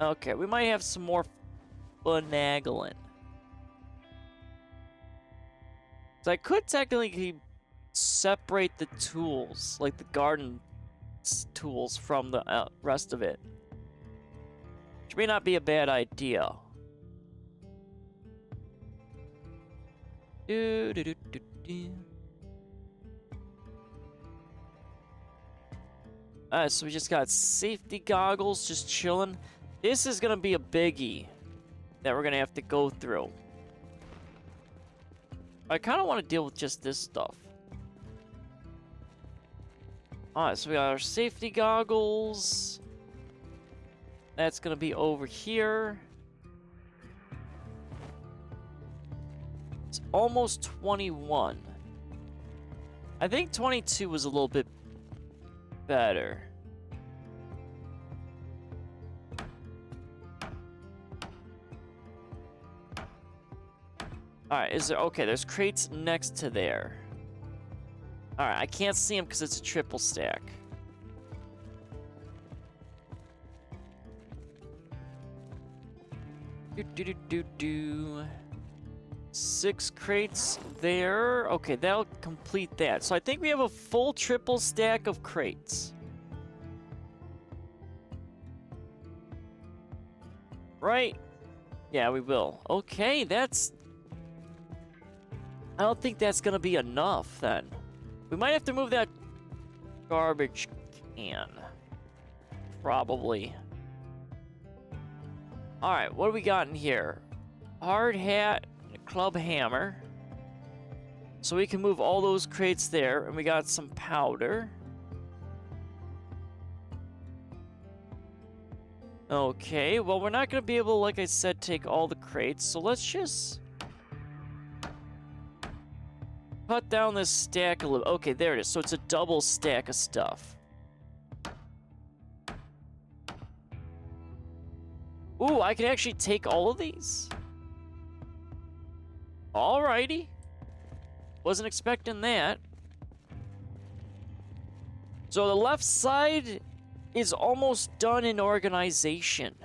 Okay, we might have some more finagling. So I could technically separate the tools, like the garden tools, from the rest of it. Which may not be a bad idea. Alright, so we just got safety goggles, just chilling. This is gonna be a biggie that we're gonna have to go through. I kind of want to deal with just this stuff. Alright, so we got our safety goggles. That's gonna be over here. It's almost 21. I think 22 was a little bit better. Alright, is there... Okay, there's crates next to there. Alright, I can't see them because it's a triple stack. Do. 6 crates there. Okay, that'll complete that. So I think we have a full triple stack of crates. Right? Yeah, we will. Okay, that's... I don't think that's gonna be enough, then. We might have to move that garbage can. Probably. Alright, what do we got in here? Hard hat, and a club hammer. So we can move all those crates there, and we got some powder. Okay, well, we're not gonna be able, like I said, take all the crates, so let's just... cut down this stack a little. Okay, there it is. So it's a double stack of stuff. Ooh, I can actually take all of these? Alrighty. Wasn't expecting that. So the left side is almost done in organization.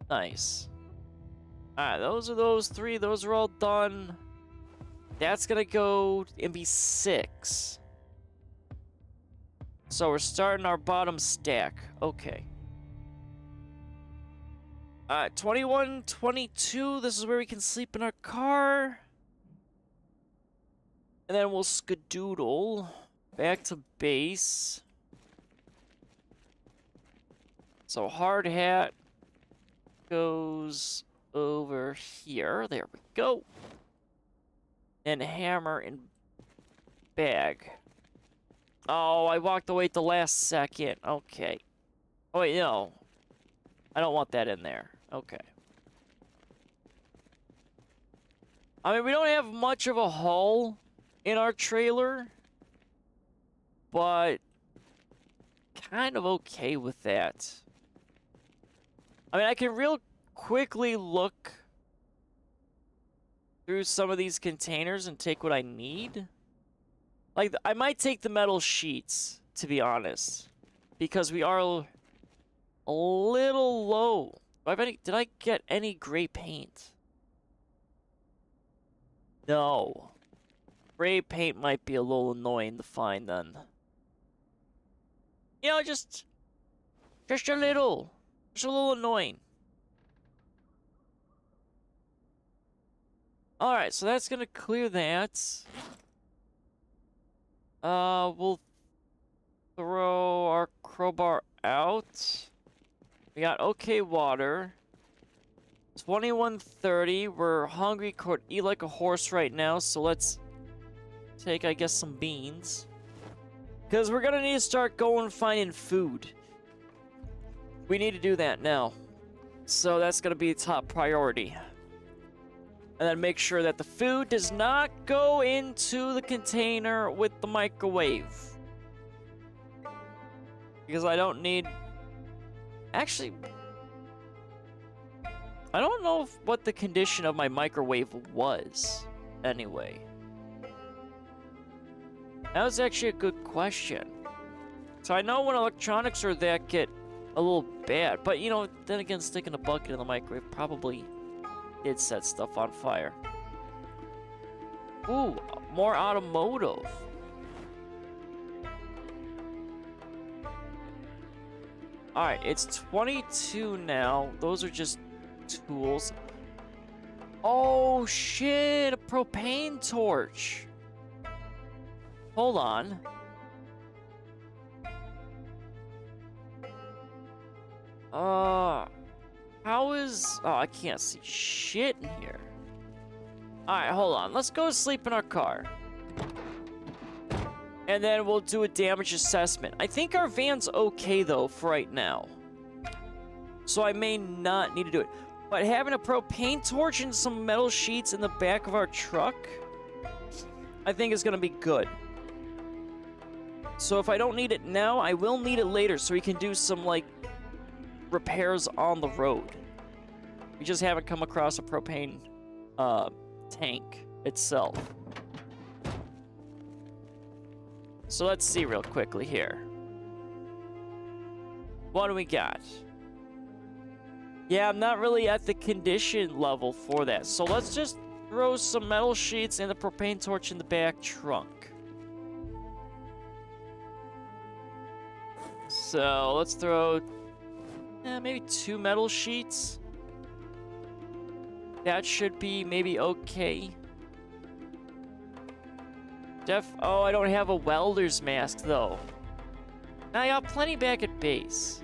Nice. Alright, those are those three. Those are all done. That's gonna go and be 6. So we're starting our bottom stack. Okay. 21, 22. This is where we can sleep in our car. And then we'll skedoodle back to base. So hard hat goes over here. There we go. And hammer and bag. Oh, I walked away at the last second. Okay. Oh, wait, no. I don't want that in there. Okay. I mean, we don't have much of a hull in our trailer, but kind of okay with that. I mean, I can real quickly look through some of these containers and take what I need. Like, I might take the metal sheets, to be honest, because we are a little low. Did I get any gray paint? No. Gray paint might be a little annoying to find then. You know, just a little. Just a little annoying. Alright, so that's gonna clear that. We'll throw our crowbar out. We got okay water. 21:30. We're hungry, could eat like a horse right now, so let's take, I guess, some beans. Because we're gonna need to start going finding food. We need to do that now. So that's gonna be top priority. And then make sure that the food does not go into the container with the microwave. Because I don't need... Actually, I don't know what the condition of my microwave was, anyway. That was actually a good question. So I know when electronics are that get a little bad, but you know, then again, sticking a bucket in the microwave probably did set stuff on fire. Ooh, more automotive. Alright, it's 22 now. Those are just tools. Oh shit, a propane torch. Hold on. How is... Oh, I can't see shit in here. Alright, hold on. Let's go sleep in our car. And then we'll do a damage assessment. I think our van's okay, though, for right now. So I may not need to do it. But having a propane torch and some metal sheets in the back of our truck, I think is going to be good. So if I don't need it now, I will need it later so we can do some, like, repairs on the road. We just haven't come across a propane tank itself. So let's see real quickly here. What do we got? Yeah, I'm not really at the condition level for that. So let's just throw some metal sheets and the propane torch in the back trunk. So let's throw maybe 2 metal sheets. That should be maybe okay. Oh, I don't have a welder's mask, though. Now, I got plenty back at base.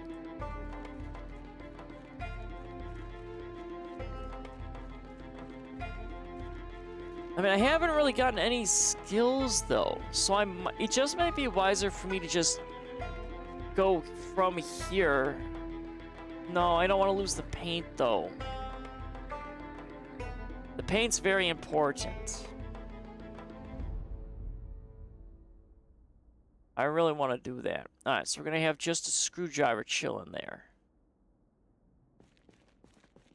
I mean, I haven't really gotten any skills, though. So it just might be wiser for me to just go from here. No, I don't want to lose the paint, though. The paint's very important. I really want to do that. Alright, so we're going to have just a screwdriver chilling there.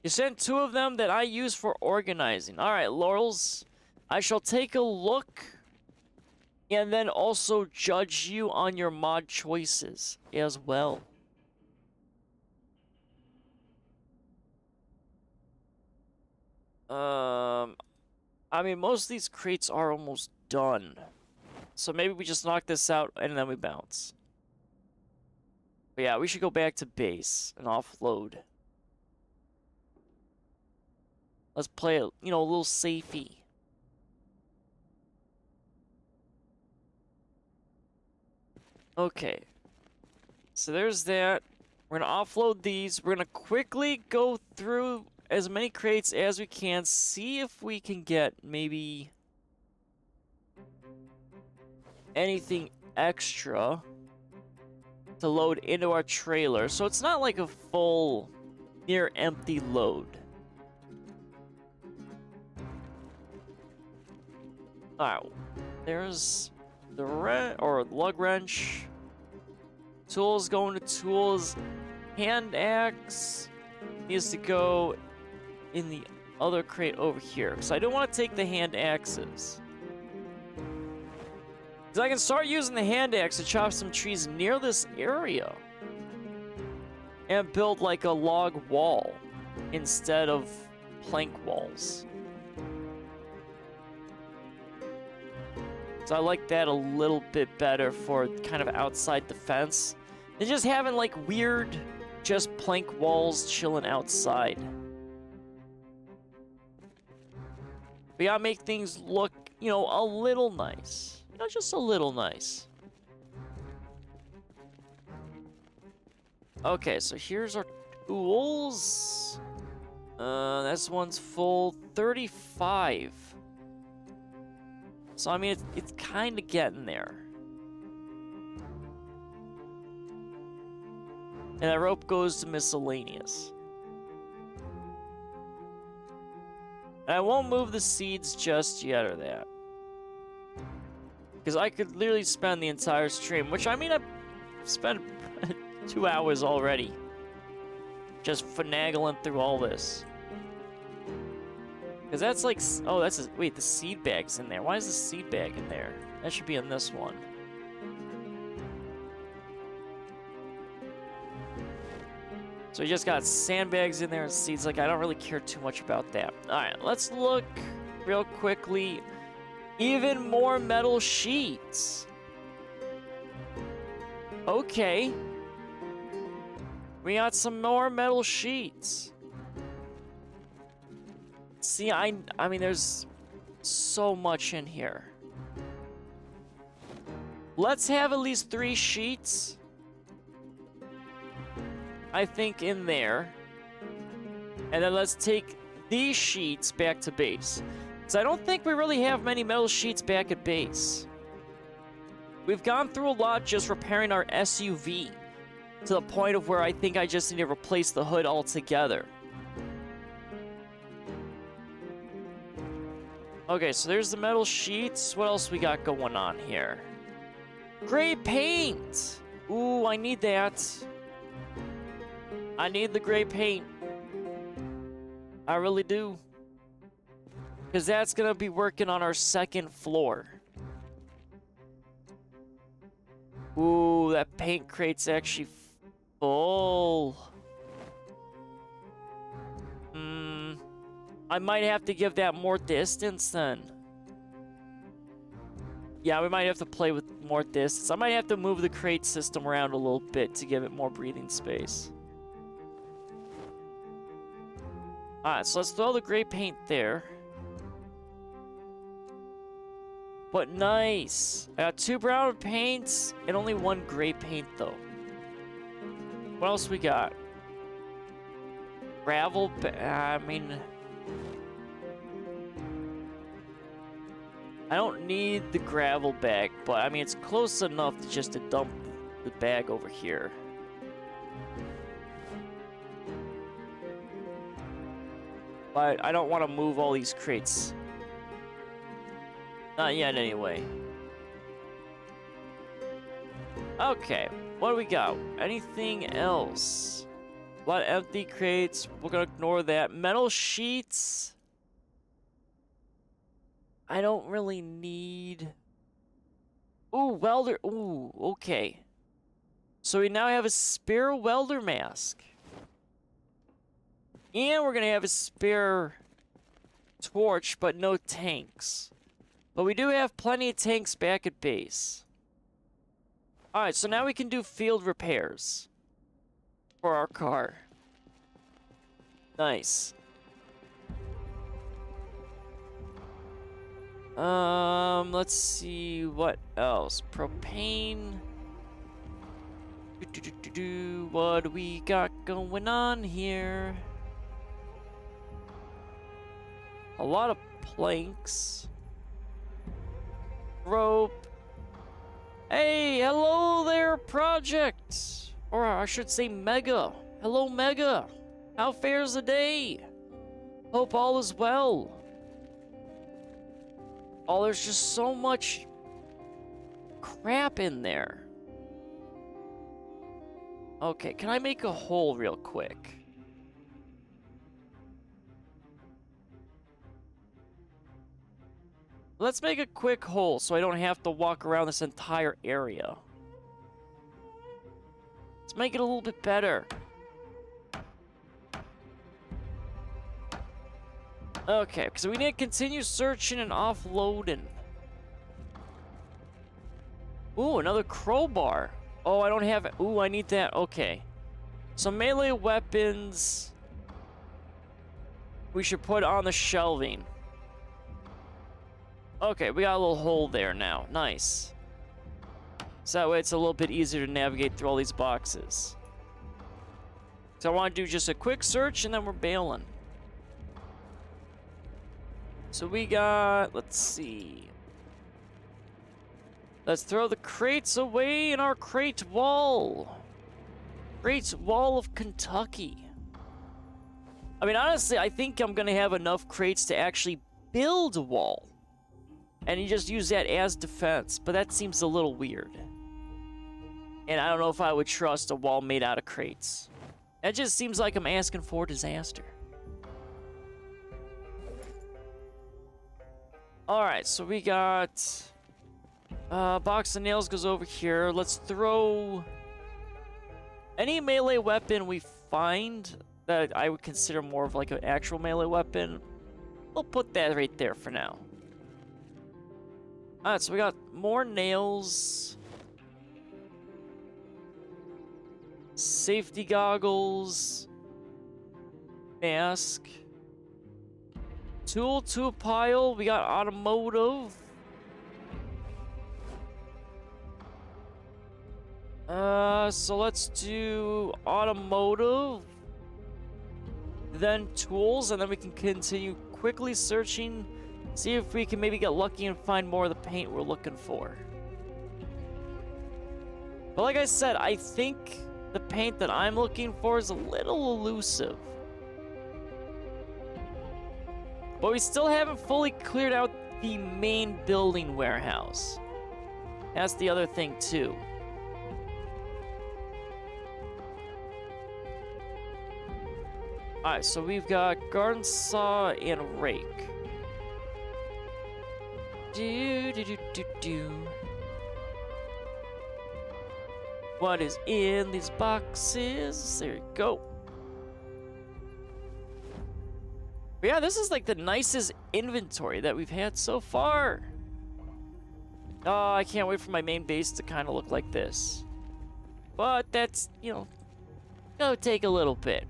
You sent 2 of them that I use for organizing. Alright, Laurels. I shall take a look and then also judge you on your mod choices as well. I mean, most of these crates are almost done. So maybe we just knock this out and then we bounce. But yeah, we should go back to base and offload. Let's play it, you know, a little safey. Okay. So there's that. We're gonna offload these. We're gonna quickly go through as many crates as we can. See if we can get maybe anything extra to load into our trailer. So it's not like a full, near empty load. Alright, there's the lug wrench. Tools going to tools. Hand axe needs to go in the other crate over here. Because I don't want to take the hand axes. Because I can start using the hand axe to chop some trees near this area. And build like a log wall instead of plank walls. So I like that a little bit better for kind of outside the fence. And just having like weird, just plank walls chilling outside. We gotta make things look, you know, a little nice. You know, just a little nice. Okay, so here's our tools. This one's full 35. So, I mean, it's kind of getting there. And that rope goes to miscellaneous. And I won't move the seeds just yet or that. Because I could literally spend the entire stream, which, I mean, I've spent 2 hours already. Just finagling through all this. Because that's like, oh, that's a, wait, the seed bag's in there. Why is the seed bag in there? That should be in this one. So we just got sandbags in there and seeds. Like, I don't really care too much about that. Alright, let's look real quickly. Even more metal sheets. Okay. We got some more metal sheets. See, I mean, there's so much in here. Let's have at least 3 sheets, I think, in there. And then let's take these sheets back to base. Because I don't think we really have many metal sheets back at base. We've gone through a lot just repairing our SUV. To the point of where I think I just need to replace the hood altogether. Okay, so there's the metal sheets. What else we got going on here? Gray paint! Ooh, I need that. I need the gray paint. I really do. Because that's going to be working on our 2nd floor. Ooh, that paint crate's actually full. I might have to give that more distance then. Yeah, we might have to play with more distance. I might have to move the crate system around a little bit to give it more breathing space. Alright, so let's throw the gray paint there. But nice. I got 2 brown paints and only 1 gray paint though. What else we got? Gravel, I mean... I don't need the gravel bag, but I mean, it's close enough to just to dump the bag over here. But I don't want to move all these crates. Not yet, anyway. Okay, what do we got? Anything else? A lot of empty crates. We're gonna ignore that. Metal sheets. I don't really need... Ooh, welder. Ooh, okay. So we now have a spare welder mask. And we're gonna have a spare torch, but no tanks. But we do have plenty of tanks back at base. Alright, so now we can do field repairs for our car. Nice. Let's see what else. Propane. What do we got going on here? A lot of planks. Rope. Hey, hello there, project. Or I should say Mega. Hello, Mega. How fares the day? Hope all is well. Oh, there's just so much crap in there. Okay, can I make a hole real quick? Let's make a quick hole so I don't have to walk around this entire area. Let's make it a little bit better. Okay, because we need to continue searching and offloading. Ooh, another crowbar. Oh, I don't have it. Ooh, I need that. Okay. So melee weapons we should put on the shelving. Okay, we got a little hole there now. Nice. So that way it's a little bit easier to navigate through all these boxes. So I want to do just a quick search and then we're bailing. So we got, let's see. Let's throw the crates away in our crate wall. Crate wall of Kentucky. I mean, honestly, I think I'm going to have enough crates to actually build a wall. And you just use that as defense, but that seems a little weird. And I don't know if I would trust a wall made out of crates. That just seems like I'm asking for disaster. Alright, so we got... box of nails goes over here. Let's throw... any melee weapon we find that I would consider more of like an actual melee weapon, we'll put that right there for now. Alright, so we got more nails. Safety goggles. Mask. Tool to a pile. We got automotive. So let's do automotive. Then tools, and then we can continue quickly searching. See if we can maybe get lucky and find more of the paint we're looking for. But like I said, I think the paint that I'm looking for is a little elusive. But we still haven't fully cleared out the main building warehouse. That's the other thing too. Alright, so we've got garden saw and rake. What is in these boxes? There you go. But yeah, this is like the nicest inventory that we've had so far. Oh, I can't wait for my main base to kind of look like this. But that's, you know, gonna take a little bit.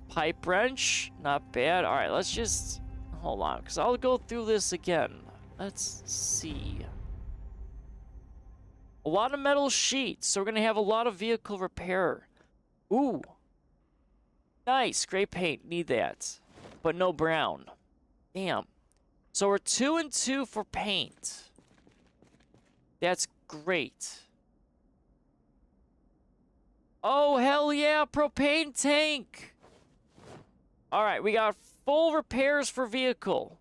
Pipe wrench, not bad. All right, let's just hold on, because I'll go through this again. Let's see. A lot of metal sheets, so we're gonna have a lot of vehicle repair. Ooh. Nice, gray paint, need that. But no brown. Damn. So we're 2 and 2 for paint. That's great. Oh, hell yeah, propane tank. All right, we got full repairs for vehicle.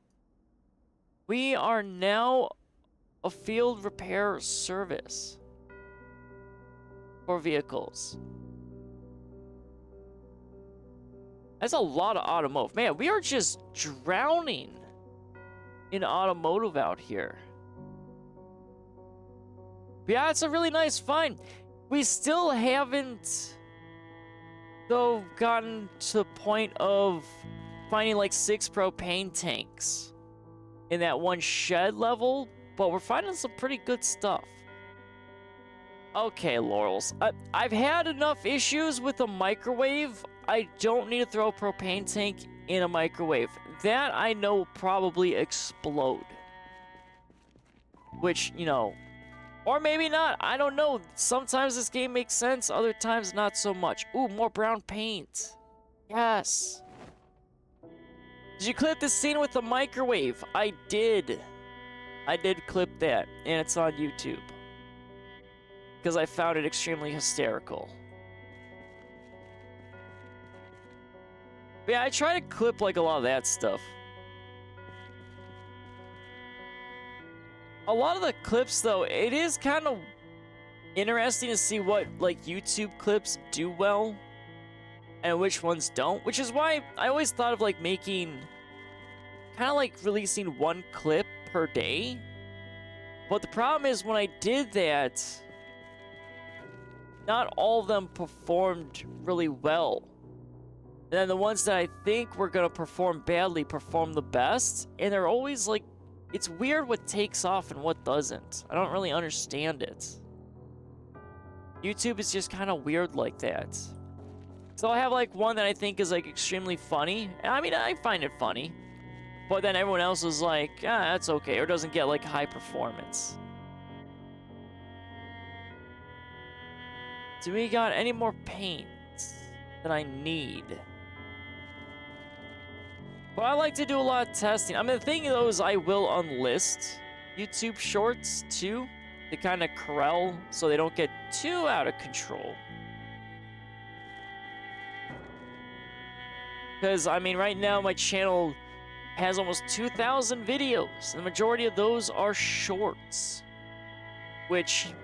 We are now a field repair service for vehicles. That's a lot of automotive. Man, we are just drowning in automotive out here. But yeah, it's a really nice find. We still haven't, though, gotten to the point of finding like 6 propane tanks in that one shed level, but we're finding some pretty good stuff. Okay, Laurels. I've had enough issues with the microwave. I don't need to throw a propane tank in a microwave. That I know will probably explode. Which, you know, or maybe not. I don't know. Sometimes this game makes sense, other times not so much. Ooh, more brown paint. Yes. Did you clip the scene with the microwave? I did. I did clip that, and it's on YouTube. Because I found it extremely hysterical. But yeah, I try to clip like a lot of that stuff. A lot of the clips, though, it is kind of interesting to see what like YouTube clips do well and which ones don't, which is why I always thought of like making kind of like releasing 1 clip per day. But the problem is when I did that, not all of them performed really well. And then the ones that I think were gonna perform badly perform the best, and they're always like, it's weird what takes off and what doesn't. I don't really understand it. YouTube is just kind of weird like that. So I'll have like one that I think is like extremely funny. And I mean, I find it funny. But then everyone else is like, ah, that's okay. Or doesn't get like high performance. Do we got any more paint that I need? But I like to do a lot of testing. I mean, the thing though is I will unlist YouTube shorts too, to kind of corral so they don't get too out of control. Because, I mean, right now my channel has almost 2,000 videos, and the majority of those are shorts. Which,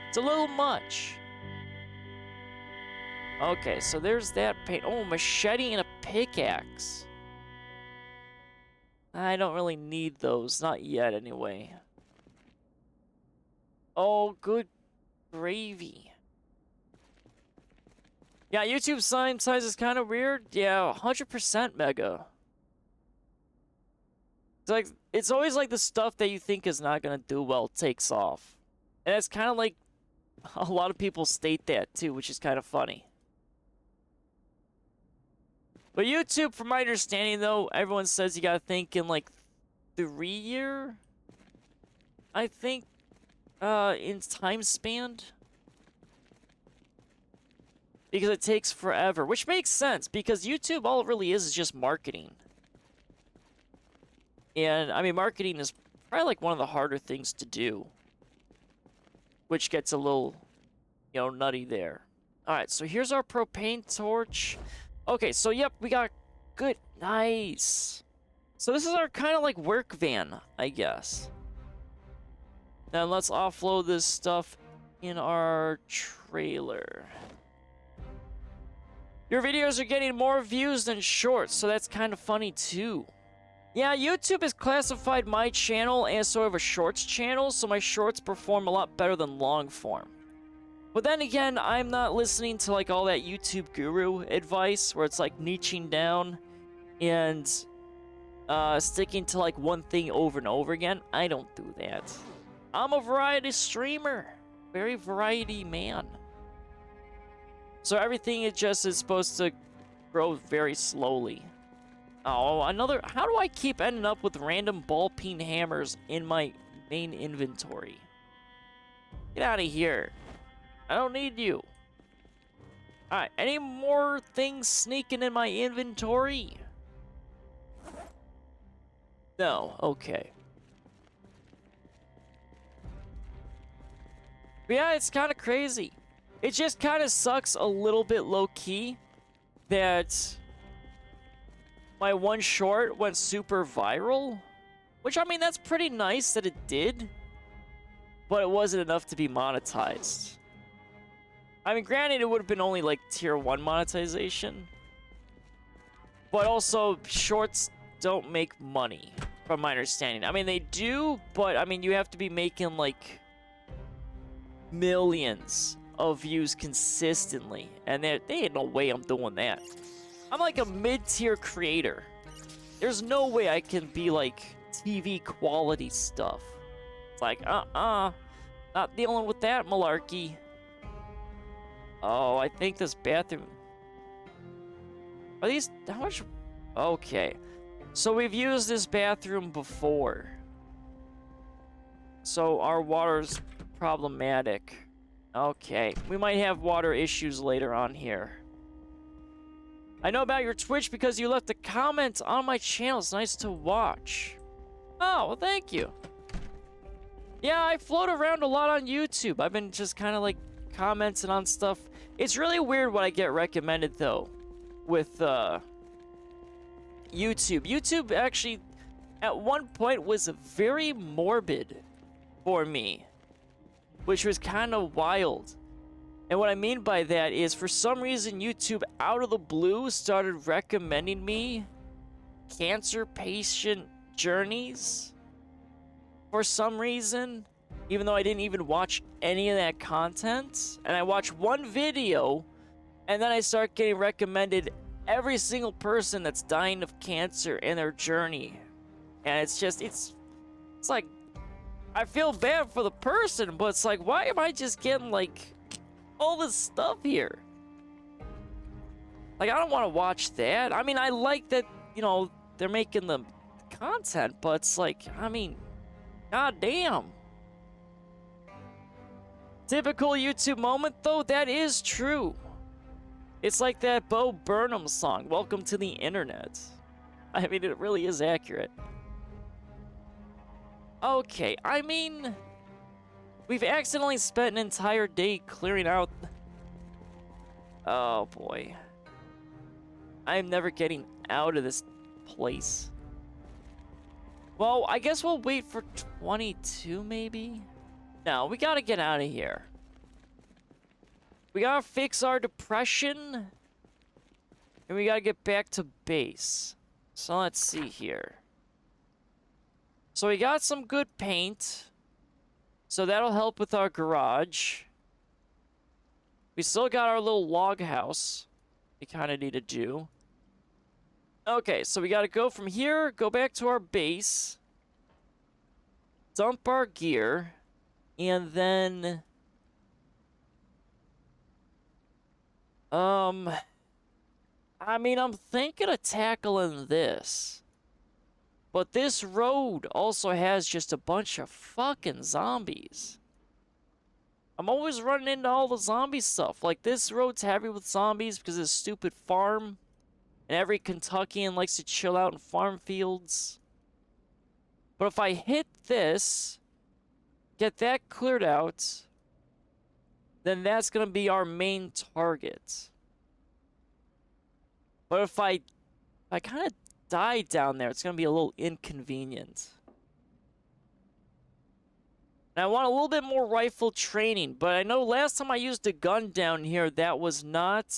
it's a little much. Okay, so there's that paint. Oh, machete and a pickaxe. I don't really need those. Not yet, anyway. Oh, good gravy. Yeah, YouTube sign size is kind of weird. Yeah, 100% mega. It's like, it's always like the stuff that you think is not gonna do well takes off. And it's kind of like a lot of people state that too, which is kind of funny. But YouTube, from my understanding, though, everyone says you gotta think in, like, 3 year, I think, in time span. Because it takes forever, which makes sense, because YouTube, all it really is just marketing. And, I mean, marketing is probably, like, one of the harder things to do. Which gets a little, you know, nutty there. Alright, so here's our propane torch. Okay, so yep, we got good, nice. So this is our kind of like work van, I guess. Now let's offload this stuff in our trailer. Your videos are getting more views than shorts, so that's kind of funny too. Yeah, YouTube has classified my channel as sort of a shorts channel, so my shorts perform a lot better than long form. But then again, I'm not listening to like all that YouTube guru advice where it's like niching down and sticking to like one thing over and over again. I don't do that. I'm a variety streamer. Very variety man. So everything is just is supposed to grow very slowly. Oh, another... How do I keep ending up with random ball peen hammers in my main inventory? Get out of here. I don't need you. Alright, any more things sneaking in my inventory? No, okay. But yeah, it's kind of crazy. It just kind of sucks a little bit low-key that my one short went super viral. Which, I mean, that's pretty nice that it did. But it wasn't enough to be monetized. I mean, granted, it would have been only like tier 1 monetization. But also, shorts don't make money, from my understanding. I mean, they do, but I mean, you have to be making like millions of views consistently, and they ain't no way I'm doing that. I'm like a mid-tier creator. There's no way I can be like TV quality stuff. It's like, not dealing with that malarkey. Oh, I think this bathroom... Are these... How much... Okay. So we've used this bathroom before. So our water's problematic. Okay. We might have water issues later on here. I know about your Twitch because you left a comment on my channel. It's nice to watch. Oh, well, thank you. Yeah, I float around a lot on YouTube. I've been just kind of like commenting on stuff. It's really weird what I get recommended though with YouTube. YouTube actually at one point was very morbid for me, which was kind of wild. And what I mean by that is for some reason YouTube out of the blue started recommending me cancer patient journeys for some reason, even though I didn't even watch any of that content. And I watched one video and then I start getting recommended every single person that's dying of cancer and their journey. And it's just, it's like, I feel bad for the person, but it's like, why am I just getting like all this stuff here? Like, I don't want to watch that. I mean, I like that, you know, they're making the content, but it's like, I mean, goddamn. Typical YouTube moment, though, that is true. It's like that Bo Burnham song, Welcome to the Internet. I mean, it really is accurate. Okay, I mean, we've accidentally spent an entire day clearing out... Oh, boy. I'm never getting out of this place. Well, I guess we'll wait for 22, maybe? No, we gotta get out of here. We gotta fix our depression. And we gotta get back to base. So let's see here. So we got some good paint. So that'll help with our garage. We still got our little log house we kind of need to do. Okay, so we got to go from here, go back to our base, dump our gear, and then... I mean, I'm thinking of tackling this. But this road also has just a bunch of fucking zombies. I'm always running into all the zombie stuff. Like, this road's heavy with zombies because of this stupid farm. And every Kentuckian likes to chill out in farm fields. But if I hit this, get that cleared out, then that's going to be our main target. But if I kind of die down there, it's going to be a little inconvenient. And I want a little bit more rifle training, but I know last time I used a gun down here, that was not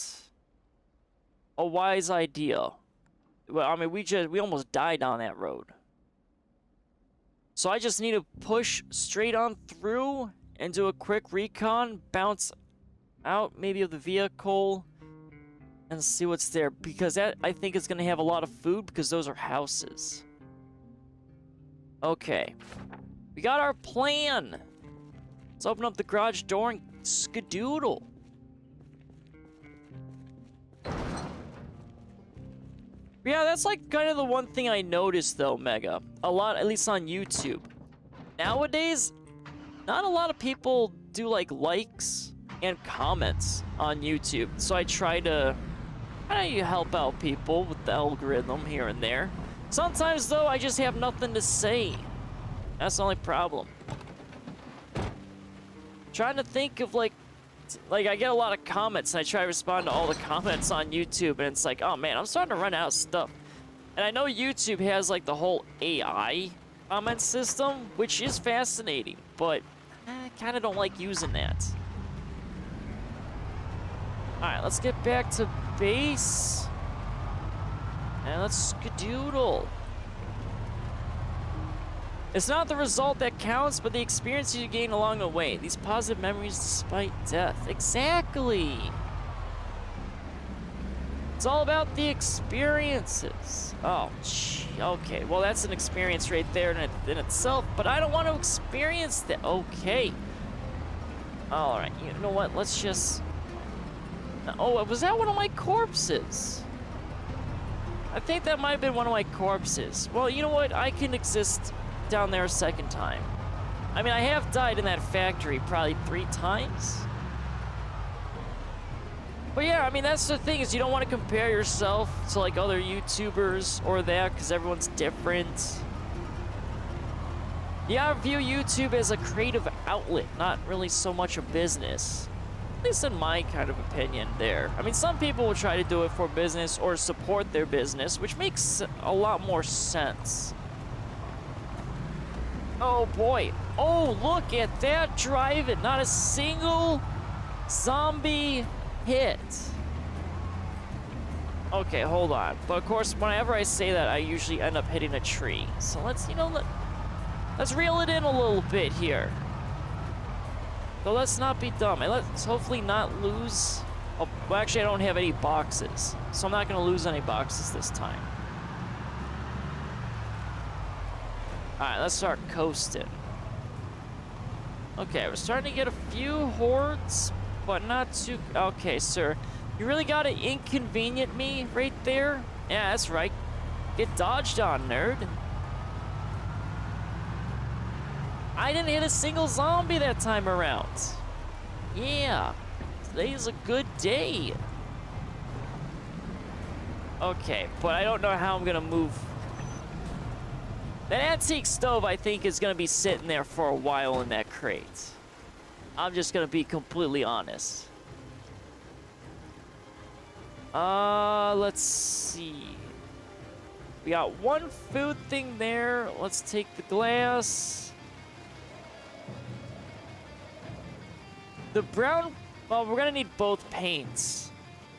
a wise idea. Well, I mean, we almost died on that road. So I just need to push straight on through and do a quick recon, bounce out maybe of the vehicle, and see what's there. Because that, I think, is going to have a lot of food, because those are houses. Okay. We got our plan. Let's open up the garage door and skedoodle. Yeah, that's like kind of the one thing I noticed though, Mega. A lot, at least on YouTube. Nowadays, not a lot of people do like likes and comments on YouTube. So I try to kind of help out people with the algorithm here and there. Sometimes though, I just have nothing to say. That's the only problem. Trying to think of like I get a lot of comments and I try to respond to all the comments on YouTube, and it's like, oh man, I'm starting to run out of stuff. And I know YouTube has like the whole AI comment system, which is fascinating, but I kind of don't like using that. Alright, let's get back to base. And let's skedoodle. It's not the result that counts, but the experience you gain along the way. These positive memories despite death. Exactly. It's all about the experiences. Oh, gee. Okay. Well, that's an experience right there in itself, but I don't want to experience that. Okay. All right. You know what? Let's just... Oh, was that one of my corpses? I think that might have been one of my corpses. Well, you know what? I can exist down there a second time. I mean, I have died in that factory probably 3 times. But yeah, I mean, that's the thing, is you don't want to compare yourself to like other YouTubers or that, because everyone's different. Yeah, I view YouTube as a creative outlet, not really so much a business. At least in my kind of opinion there. I mean, some people will try to do it for business or support their business, which makes a lot more sense. Oh boy. Oh, look at that driving. Not a single zombie hit. Okay, hold on. But of course, whenever I say that, I usually end up hitting a tree. So let's, you know, let's reel it in a little bit here. So let's not be dumb, and let's hopefully not lose... Oh, well, actually, I don't have any boxes, so I'm not going to lose any boxes this time. Alright, let's start coasting. Okay, we're starting to get a few hordes, but not too... Okay, sir. You really got to inconvenient me right there? Yeah, that's right. Get dodged on, nerd. I didn't hit a single zombie that time around. Yeah, today's a good day. Okay, but I don't know how I'm gonna move. That antique stove, I think, is gonna be sitting there for a while in that crate. I'm just gonna be completely honest. Let's see. We got one food thing there. Let's take the glass. The brown, well, we're gonna need both paints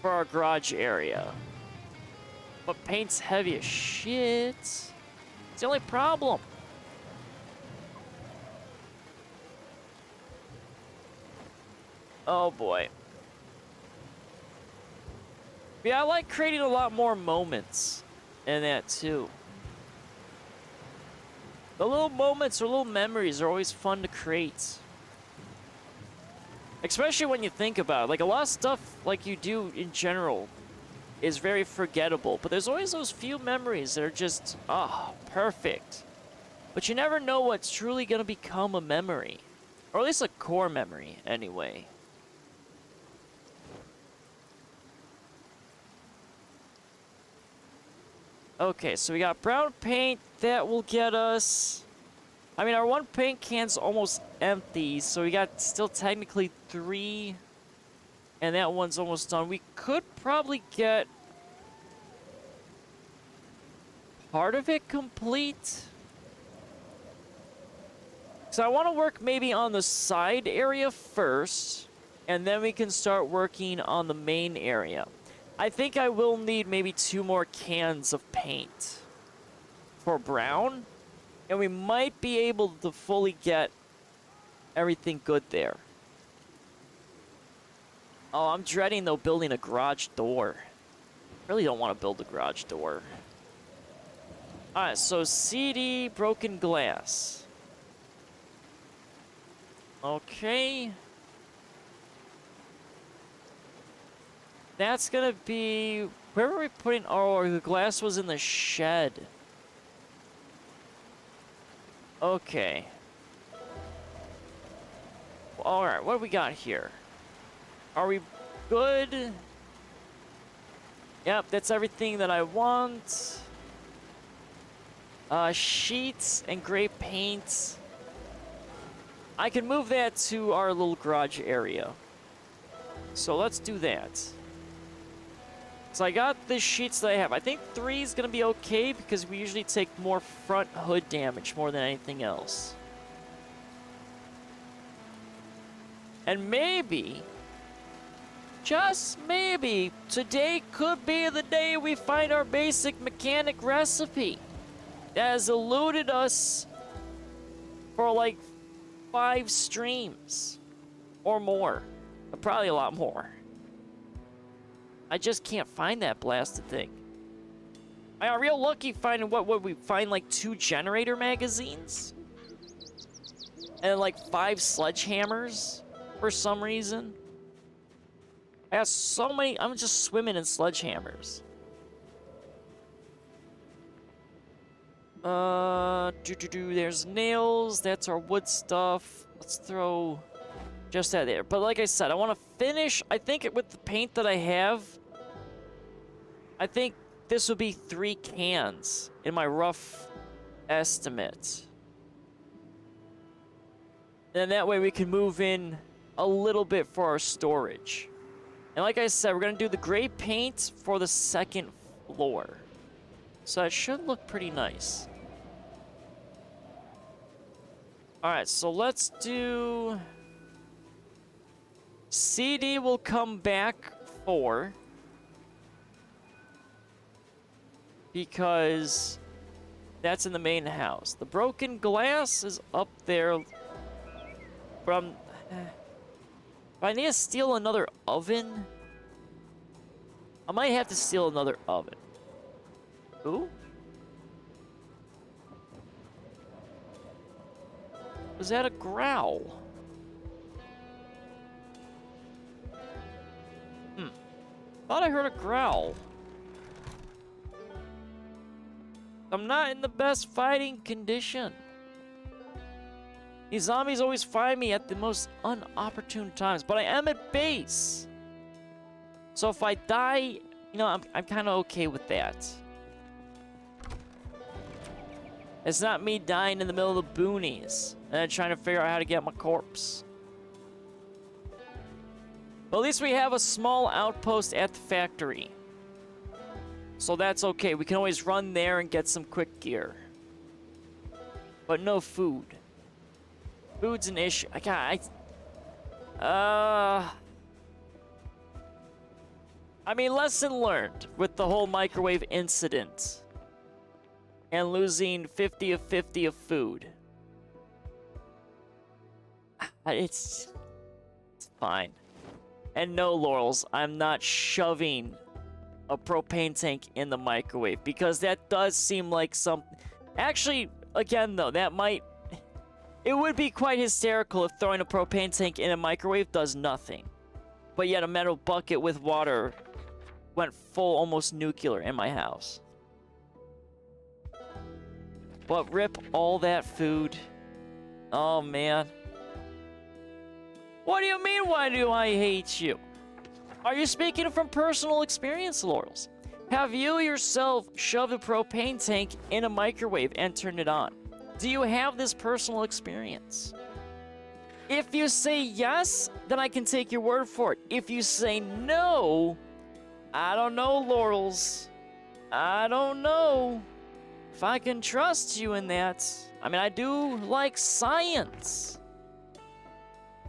for our garage area. But paint's heavy as shit. It's the only problem. Oh boy. Yeah, I like creating a lot more moments in that too. The little moments or little memories are always fun to create. Especially when you think about it. Like, a lot of stuff like you do in general is very forgettable, but there's always those few memories that are just, perfect. But you never know what's truly gonna become a memory. Or at least a core memory, anyway. Okay, so we got brown paint. That will get us... I mean, our one paint can's almost empty, so we got still technically 3. And that one's almost done. We could probably get part of it complete. So I want to work maybe on the side area first, and then we can start working on the main area. I think I will need maybe 2 more cans of paint for brown, and we might be able to fully get everything good there. Oh, I'm dreading, though, building a garage door. Really don't want to build a garage door. Alright, so CD, broken glass. Okay. That's gonna be... Where were we putting... Oh, the glass was in the shed. Okay. Alright, what do we got here? Are we good? Yep, that's everything that I want. Sheets and gray paint. I can move that to our little garage area. So let's do that. So I got the sheets that I have. I think 3 is going to be okay because we usually take more front hood damage more than anything else. And maybe just maybe, today could be the day we find our basic mechanic recipe that has eluded us for like 5 streams or more. Probably a lot more. I just can't find that blasted thing. I got real lucky finding what would we find, like 2 generator magazines and like 5 sledgehammers for some reason. I got so many. I'm just swimming in sledgehammers. There's nails. That's our wood stuff. Let's throw just that there. But like I said, I want to finish. I think with the paint that I have, I think this would be 3 cans in my rough estimate. And that way we can move in a little bit for our storage. And like I said, we're going to do the gray paint for the 2nd floor. So that should look pretty nice. Alright, so let's do... CD will come back for... because that's in the main house. The broken glass is up there. But if I need to steal another oven, I might have to steal another oven. Ooh? Was that a growl? Thought I heard a growl. I'm not in the best fighting condition. These zombies always find me at the most unopportune times, but I am at base. So if I die, you know, I'm kind of okay with that. It's not me dying in the middle of the boonies and then trying to figure out how to get my corpse. But at least we have a small outpost at the factory. So that's okay. We can always run there and get some quick gear. But no food. Food's an issue. I mean, lesson learned with the whole microwave incident. And losing 50 of 50 of food. It's fine. And no, Laurels, I'm not shoving a propane tank in the microwave, because that does seem like something. Actually, again though, that might... It would be quite hysterical if throwing a propane tank in a microwave does nothing. But yet a metal bucket with water went full almost nuclear in my house. But rip all that food. Oh, man. What do you mean, why do I hate you? Are you speaking from personal experience, Laurels? Have you yourself shoved a propane tank in a microwave and turned it on? Do you have this personal experience? If you say yes, then I can take your word for it. If you say no, I don't know, Laurels. I don't know if I can trust you in that. I mean, I do like science.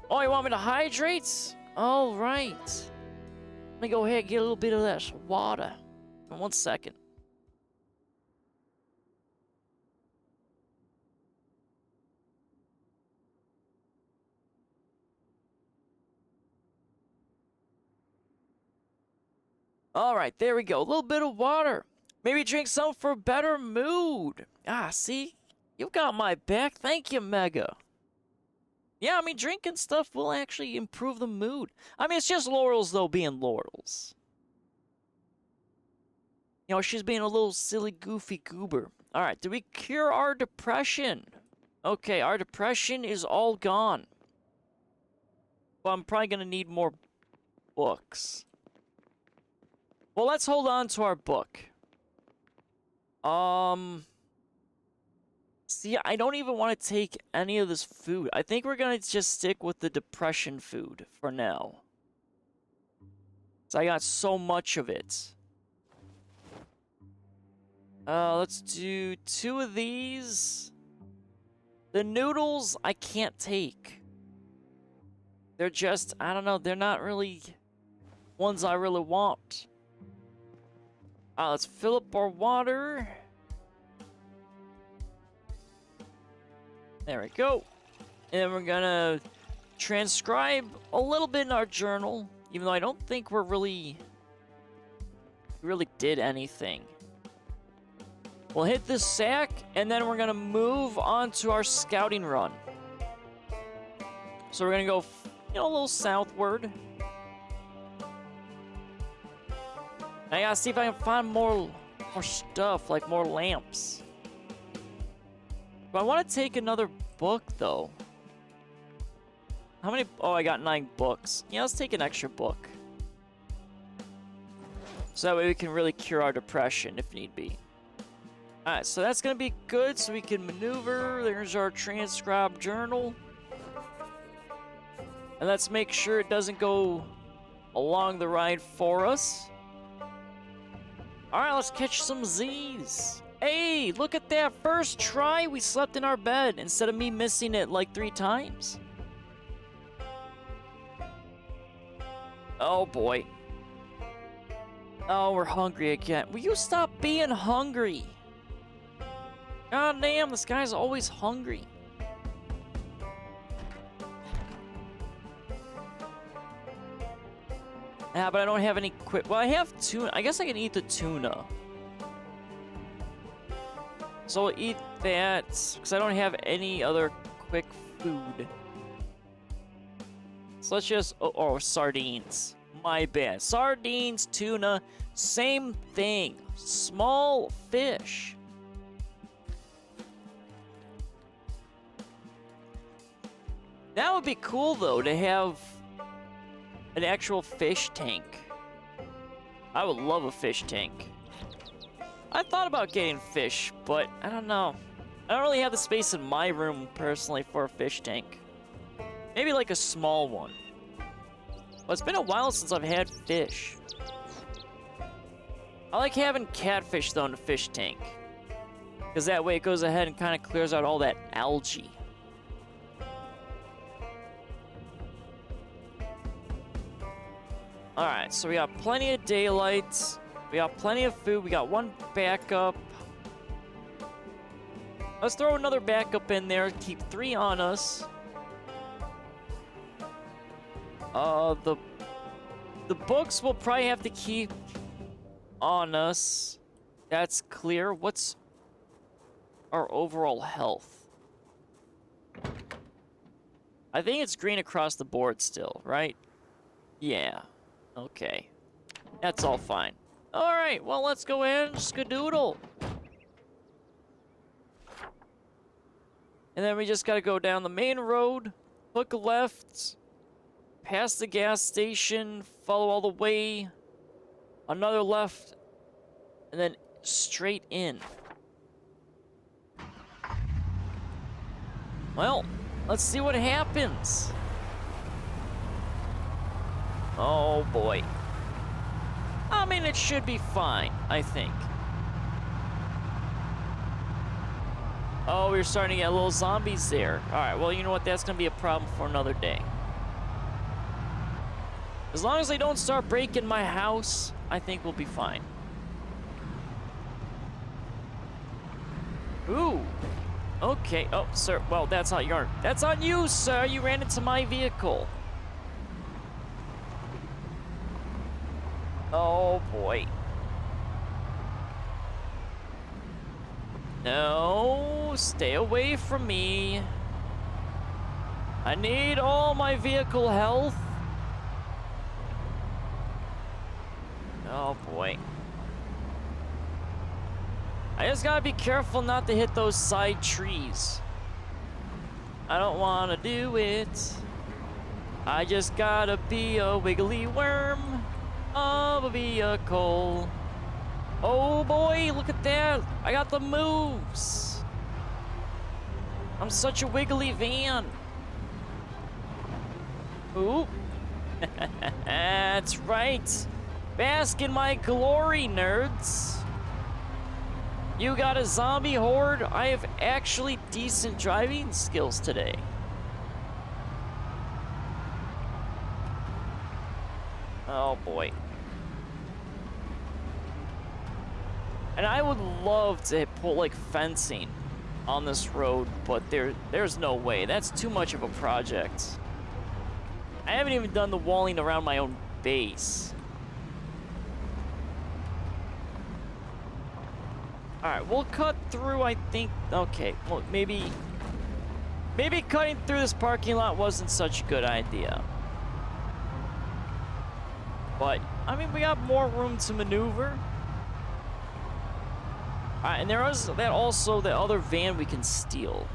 Oh, you want me to hydrate? All right. Let me go ahead and get a little bit of that water. In 1 second. All right, there we go. A little bit of water. Maybe drink some for a better mood. Ah, see? You've got my back. Thank you, Mega. Yeah, I mean, drinking stuff will actually improve the mood. I mean, it's just Laurels, though, being Laurels. You know, she's being a little silly, goofy goober. All right, did we cure our depression? Okay, our depression is all gone. Well, I'm probably going to need more books. Well, let's hold on to our book. See, I don't even want to take any of this food. I think we're going to just stick with the depression food for now. So I got so much of it. Let's do 2 of these. The noodles I can't take. They're just, I don't know, they're not really ones I really want. Let's fill up our water. There we go. And then we're gonna transcribe a little bit in our journal, even though I don't think we really did anything. We'll hit this sack, and then we're gonna move on to our scouting run. So we're gonna go, a little southward. I gotta see if I can find more stuff, like more lamps. But I want to take another book, though. How many? Oh, I got 9 books. Yeah, let's take an extra book. So that way we can really cure our depression if need be. Alright, so that's gonna be good, so we can maneuver. There's our transcribe journal. And let's make sure it doesn't go along the ride for us. Alright, let's catch some Z's. Hey, look at that. First try, we slept in our bed instead of me missing it like 3 times. Oh boy. Oh, we're hungry again. Will you stop being hungry? God damn, this guy's always hungry. Yeah, but I don't have any quick. Well, I have tuna. I guess I can eat the tuna. So I'll eat that because I don't have any other quick food. So let's just. Oh, sardines. My bad. Sardines, tuna, same thing. Small fish. That would be cool, though, to have an actual fish tank. I would love a fish tank. I thought about getting fish, but I don't know. I don't really have the space in my room, personally, for a fish tank. Maybe like a small one. Well, it's been a while since I've had fish. I like having catfish, though, in a fish tank. Because that way it goes ahead and kind of clears out all that algae. Alright, so we got plenty of daylight. We got plenty of food. We got 1 backup. Let's throw another backup in there. Keep 3 on us. The books we'll probably have to keep on us. That's clear. What's our overall health? I think it's green across the board still, right? Yeah. Okay. That's all fine. Alright, well, let's go in. Skadoodle. And then we just gotta go down the main road, hook left, past the gas station, follow all the way, another left, and then straight in. Well, let's see what happens. Oh boy. I mean, it should be fine, I think. Oh, we're starting to get little zombies there. Alright, well, you know what? That's gonna be a problem for another day. As long as they don't start breaking my house, I think we'll be fine. Ooh. Okay. Oh, sir. Well, that's on your. That's on you, sir. You ran into my vehicle. Oh, boy. No, stay away from me. I need all my vehicle health. Oh, boy. I just gotta be careful not to hit those side trees. I don't want to do it. I just gotta be a wiggly worm of a vehicle. Oh boy, look at that. I got the moves. I'm such a wiggly van. Ooh. That's right. Bask in my glory, nerds. You got a zombie horde? I have actually decent driving skills today. Oh boy. And I would love to put like fencing on this road, but there's no way. That's too much of a project. I haven't even done the walling around my own base. Alright, we'll cut through, I think. Okay, well, maybe cutting through this parking lot wasn't such a good idea. But, I mean, we got more room to maneuver. Alright, and there is that also the other van we can steal.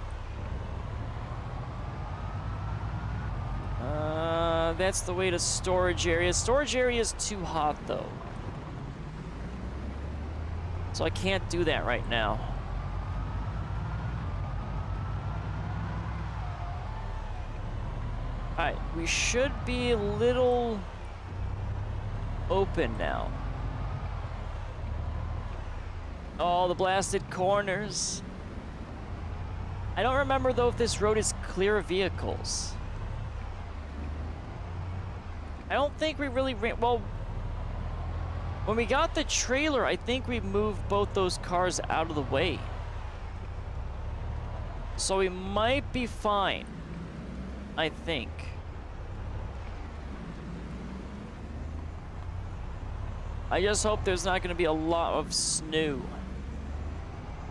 That's the way to storage area. Storage area is too hot, though. So I can't do that right now. Alright, we should be a little open now. Oh, the blasted corners. I don't remember, though, if this road is clear of vehicles. I don't think we really ran... Well, when we got the trailer, I think we moved both those cars out of the way. So we might be fine. I think. I just hope there's not going to be a lot of snow.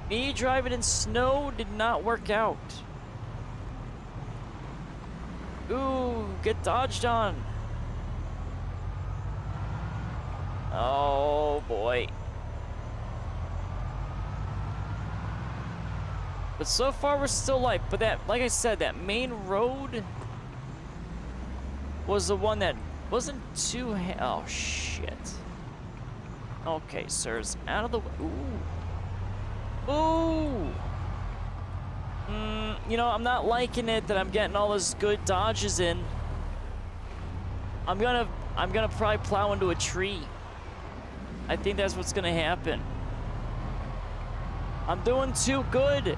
Me driving in snow did not work out. Ooh, get dodged on. Oh boy. But so far we're still light. But that, like I said, that main road was the one that wasn't too... Oh shit. Okay, sirs, out of the way. Ooh. Ooh. You know, I'm not liking it that I'm getting all those good dodges in. I'm gonna probably plow into a tree. I think that's what's gonna happen. I'm doing too good.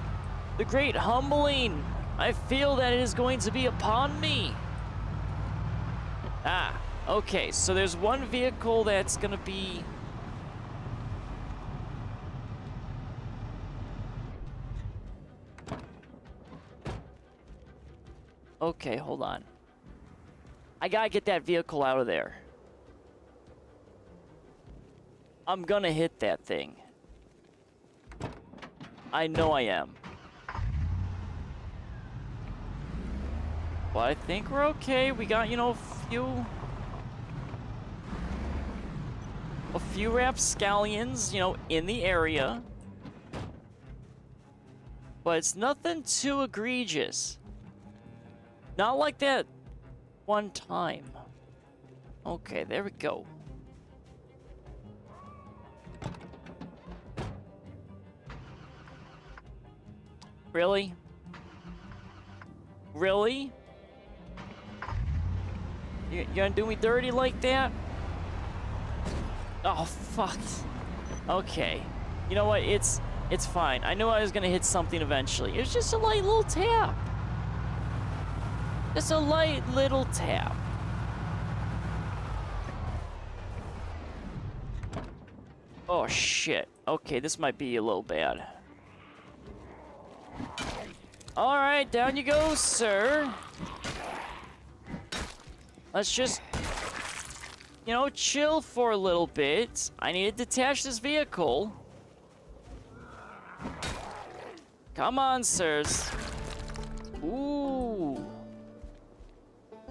The great humbling. I feel that it is going to be upon me. Ah, okay, so there's one vehicle that's gonna be... Okay, hold on. I gotta get that vehicle out of there. I'm gonna hit that thing. I know I am. But I think we're okay. We got, you know, a few rapscallions, you know, in the area. But it's nothing too egregious. Not like that one time. Okay, there we go. Really? Really? You're gonna do me dirty like that? Oh, fuck. Okay. You know what? It's fine. I knew I was gonna hit something eventually. It was just a light little tap. Just a light little tap. Oh, shit. Okay, this might be a little bad. Alright, down you go, sir. Let's just, you know, chill for a little bit. I need to detach this vehicle. Come on, sirs. Ooh.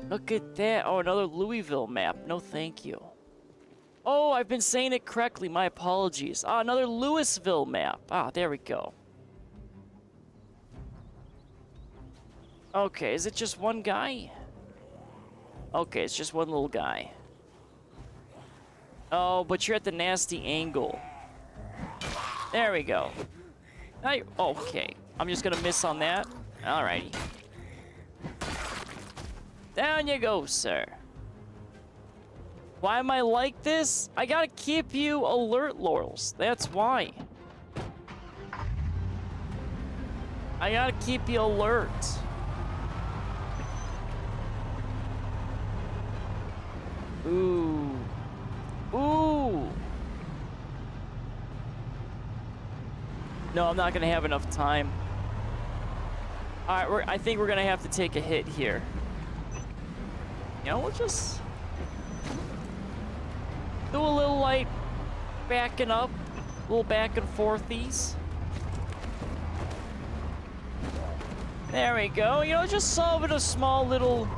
Look at that. Oh, another Louisville map. No, thank you. Oh, I've been saying it correctly. My apologies. Ah, another Louisville map. Ah, there we go. Okay, is it just one guy? Okay, it's just one little guy. Oh, but you're at the nasty angle. There we go. Okay, I'm just gonna miss on that. Alrighty. Down you go, sir. Why am I like this? I gotta keep you alert, Laurels. That's why. I gotta keep you alert. Ooh. Ooh. No, I'm not gonna have enough time. All right, I think we're gonna have to take a hit here. You know, we'll just do a little light backing up, a little back and forthies. There we go. You know, just solving a small little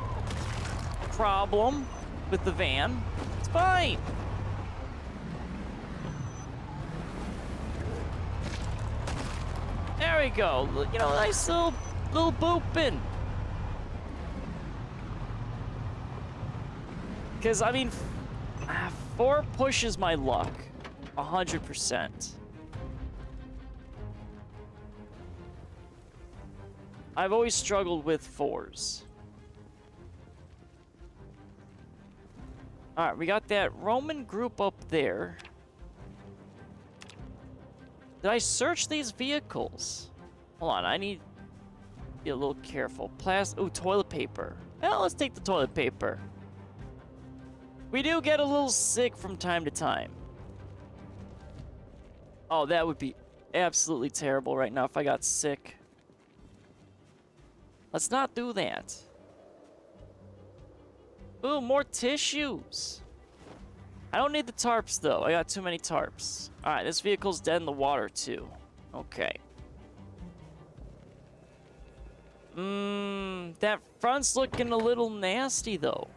problem with the van. It's fine. There we go. You know, nice little booping. Because, I mean, 4 pushes my luck. 100%. I've always struggled with 4s. Alright, we got that Roman group up there. Did I search these vehicles? Hold on, I need to be a little careful. Ooh, toilet paper. Well, let's take the toilet paper. We do get a little sick from time to time. Oh, that would be absolutely terrible right now if I got sick. Let's not do that. Ooh, more tissues. I don't need the tarps, though. I got too many tarps. All right, this vehicle's dead in the water, too. Okay. That front's looking a little nasty, though.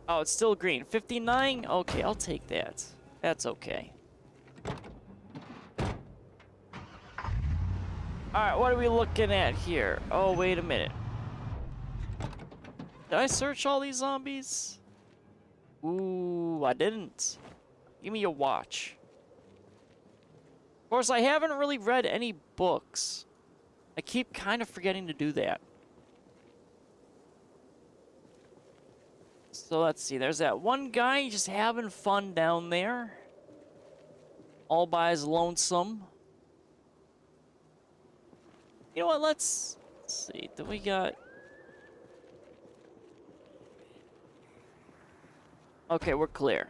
Oh, it's still green. 59? Okay, I'll take that. That's okay. Alright, what are we looking at here? Oh, wait a minute. Did I search all these zombies? Ooh, I didn't. Give me your watch. Of course, I haven't really read any books. I keep kind of forgetting to do that. So let's see, there's that one guy just having fun down there. All by his lonesome. You know what, let's see, do we got... Okay, we're clear.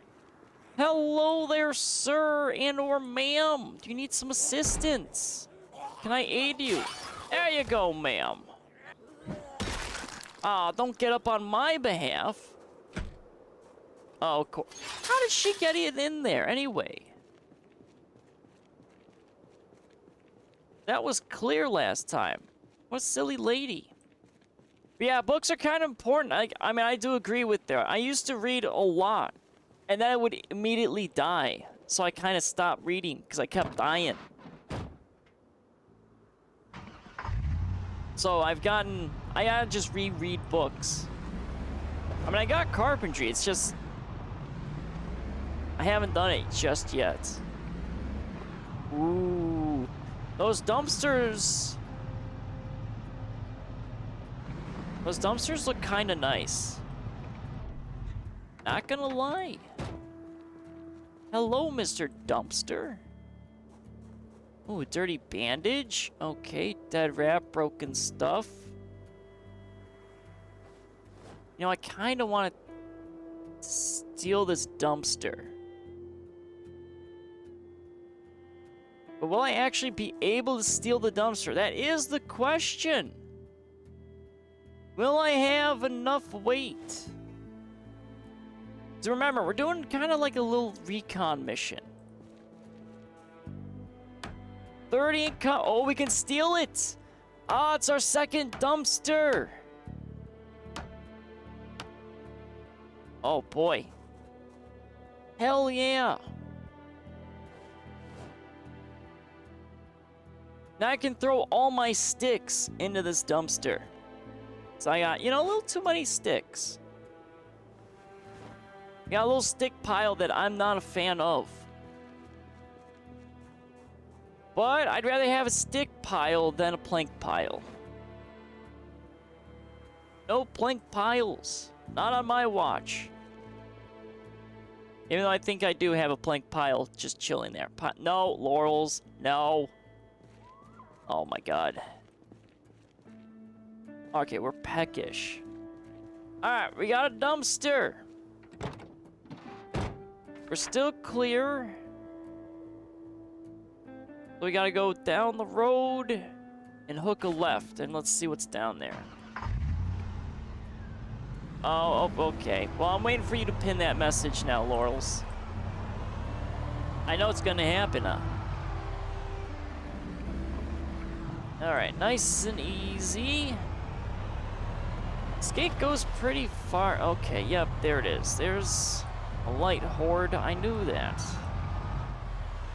Hello there, sir and or ma'am. Do you need some assistance? Can I aid you? There you go, ma'am. Ah, don't get up on my behalf. Oh, of course. How did she get it in there anyway? That was clear last time. What a silly lady. But yeah, books are kind of important. I mean, I do agree with that. I used to read a lot, and then I would immediately die. So I kind of stopped reading because I kept dying. So I gotta just reread books. I mean, I got carpentry. It's just, I haven't done it just yet. Ooh, those dumpsters. Those dumpsters look kind of nice. Not gonna lie. Hello, Mr. Dumpster. Ooh, a dirty bandage. Okay, dead rat, broken stuff. You know, I kind of want to steal this dumpster. But will I actually be able to steal the dumpster? That is the question. Will I have enough weight? So remember, we're doing kind of like a little recon mission. 30 income. Oh, we can steal it. Ah, it's our second dumpster. Oh, boy. Hell yeah. Now I can throw all my sticks into this dumpster. So I got, you know, a little too many sticks. Got a little stick pile that I'm not a fan of. But I'd rather have a stick pile than a plank pile. No plank piles. Not on my watch. Even though I think I do have a plank pile just chilling there. No, laurels. No. Oh my god. Okay, we're peckish. Alright, we got a dumpster. We're still clear. So we gotta go down the road and hook a left, and let's see what's down there. Oh, okay. Well, I'm waiting for you to pin that message now, Laurels. I know it's gonna happen, huh? Alright, nice and easy. This gate goes pretty far. Okay, yep, there it is. There's a light horde. I knew that.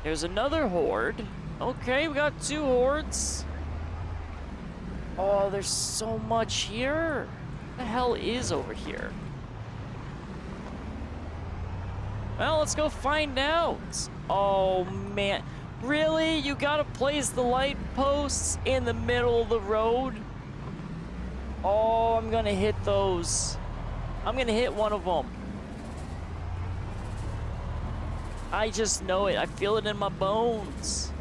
There's another horde. Okay, we got 2 hordes. Oh, there's so much here. What the hell is over here? Well, let's go find out. Oh, man. Really? You gotta place the light posts in the middle of the road? Oh, I'm gonna hit those. I'm gonna hit one of them. I just know it. I feel it in my bones.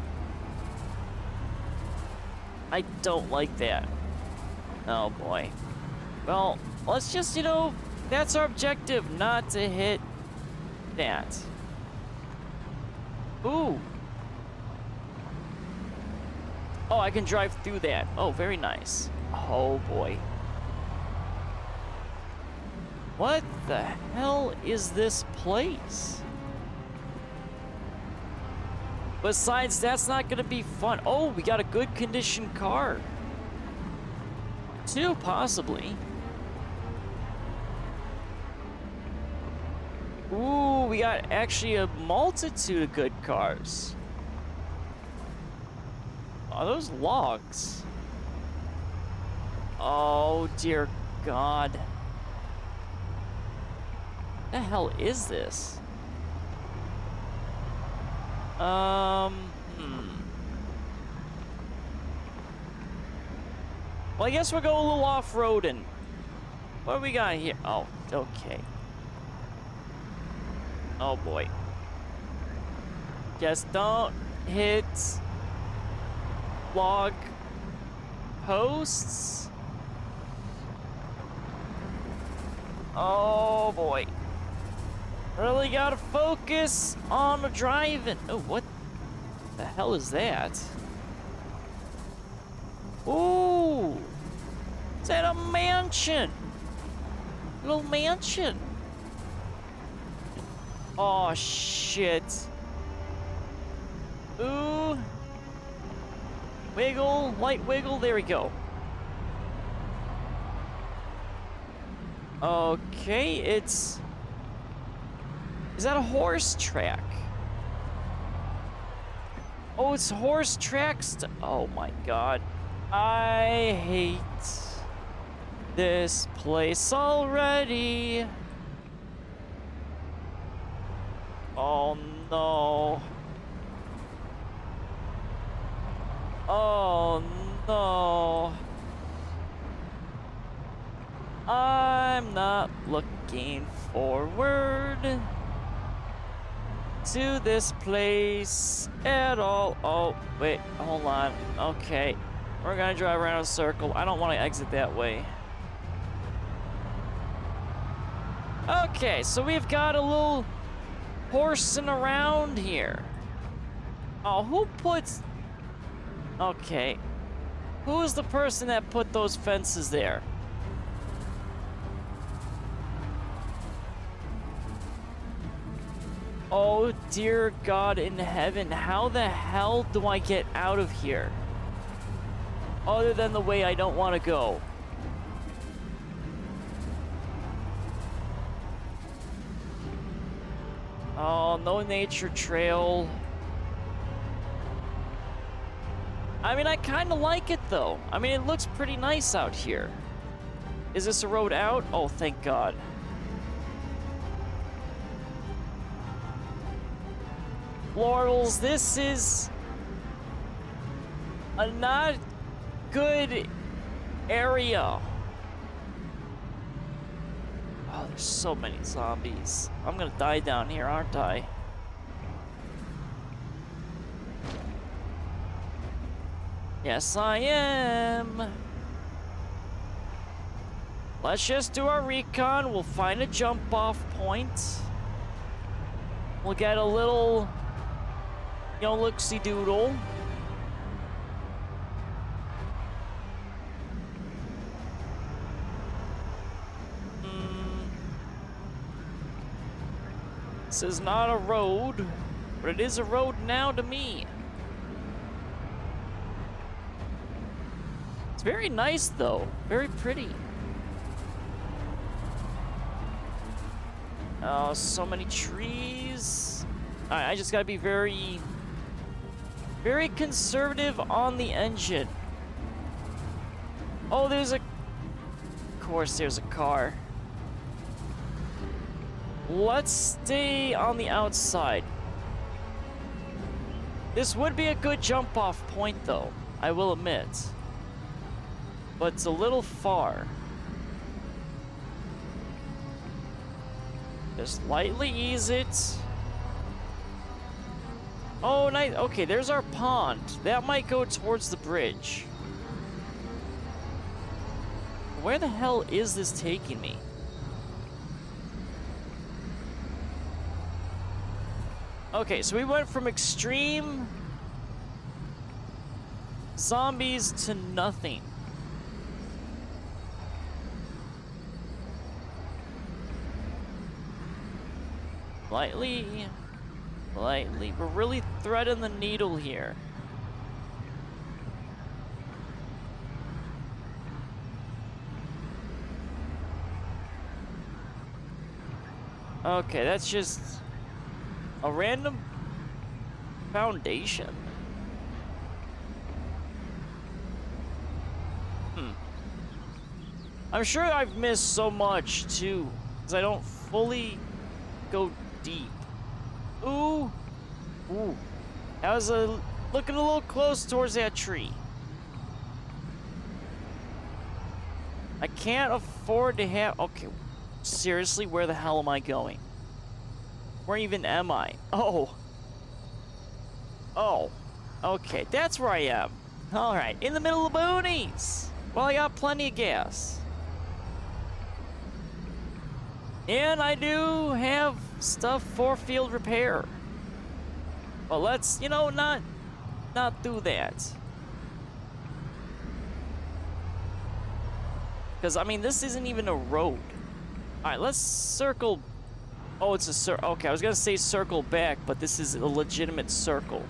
I don't like that. Oh, boy. Well, let's just, you know, that's our objective, not to hit that. Ooh. Oh, I can drive through that. Oh, very nice. Oh, boy. What the hell is this place? Besides, that's not gonna be fun. Oh, we got a good condition car. 2, possibly. Ooh, we got actually a multitude of good cars. Are those logs? Oh, dear God. What the hell is this? Well, I guess we'll go a little off-roading. What do we got here? Oh, okay. Oh, boy. Just don't hit log posts. Oh, boy. Really gotta focus on the driving. Oh, what the hell is that? Ooh! Is that a mansion? Little mansion. Oh, shit. Ooh. Wiggle, light wiggle, there we go. Okay, it's... Is that a horse track? Oh, it's horse tracks. Oh my God. I hate this place already. Oh no. Oh no. I'm not looking forward to this place at all. Oh, wait, hold on. Okay, we're gonna drive around a circle. I don't want to exit that way. Okay, so we've got a little horsing around here. Oh, who puts... Okay. Who is the person that put those fences there? Oh, dear God in heaven. How the hell do I get out of here? Other than the way I don't want to go. Oh, no nature trail. I mean, I kind of like it, though. I mean, it looks pretty nice out here. Is this a road out? Oh, thank God. Laurels, this is a not good area. Oh, there's so many zombies. I'm gonna die down here, aren't I? Yes, I am. Let's just do our recon. We'll find a jump-off point. We'll get a little, you know, look-see-doodle. This is not a road, but it is a road now to me. It's very nice, though. Very pretty. Oh, so many trees. All right, I just gotta be very, very conservative on the engine. Oh, there's a... Of course, there's a car. Let's stay on the outside. This would be a good jump-off point, though, I will admit. But it's a little far. Just lightly ease it. Oh, nice. Okay, there's our pond. That might go towards the bridge. Where the hell is this taking me? Okay, so we went from extreme zombies to nothing. Lightly, we're really threading the needle here. Okay, that's just a random foundation. I'm sure I've missed so much too, because I don't fully go deep. Ooh. Ooh. That was looking a little close towards that tree. I can't afford to have... Okay, seriously, where the hell am I going? Where even am I? Oh. Oh. Okay, that's where I am. Alright, in the middle of the boonies. Well, I got plenty of gas. And I do have stuff for field repair. But let's, you know, not do that. Because, I mean, this isn't even a road. Alright, let's circle. Oh, it's a circle. Okay, I was going to say circle back, but this is a legitimate circle.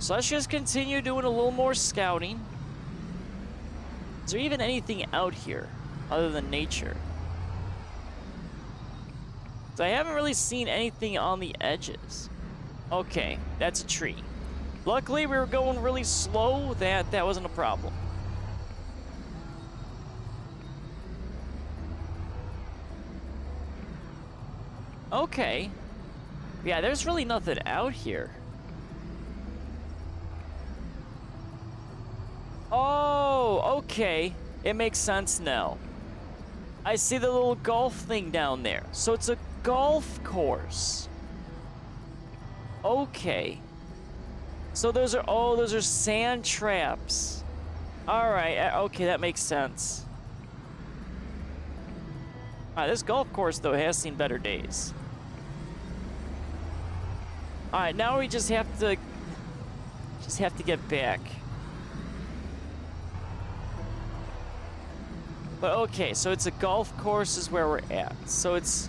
So let's just continue doing a little more scouting. Is there even anything out here other than nature? So I haven't really seen anything on the edges. Okay, that's a tree. Luckily, we were going really slow. That wasn't a problem. Okay. Yeah, there's really nothing out here. Oh, okay. It makes sense now. I see the little golf thing down there. So it's a golf course. Okay. So those are sand traps. All right. Okay, that makes sense. All right, this golf course though has seen better days. All right, now we just have to get back. But okay, so it's a golf course is where we're at. So it's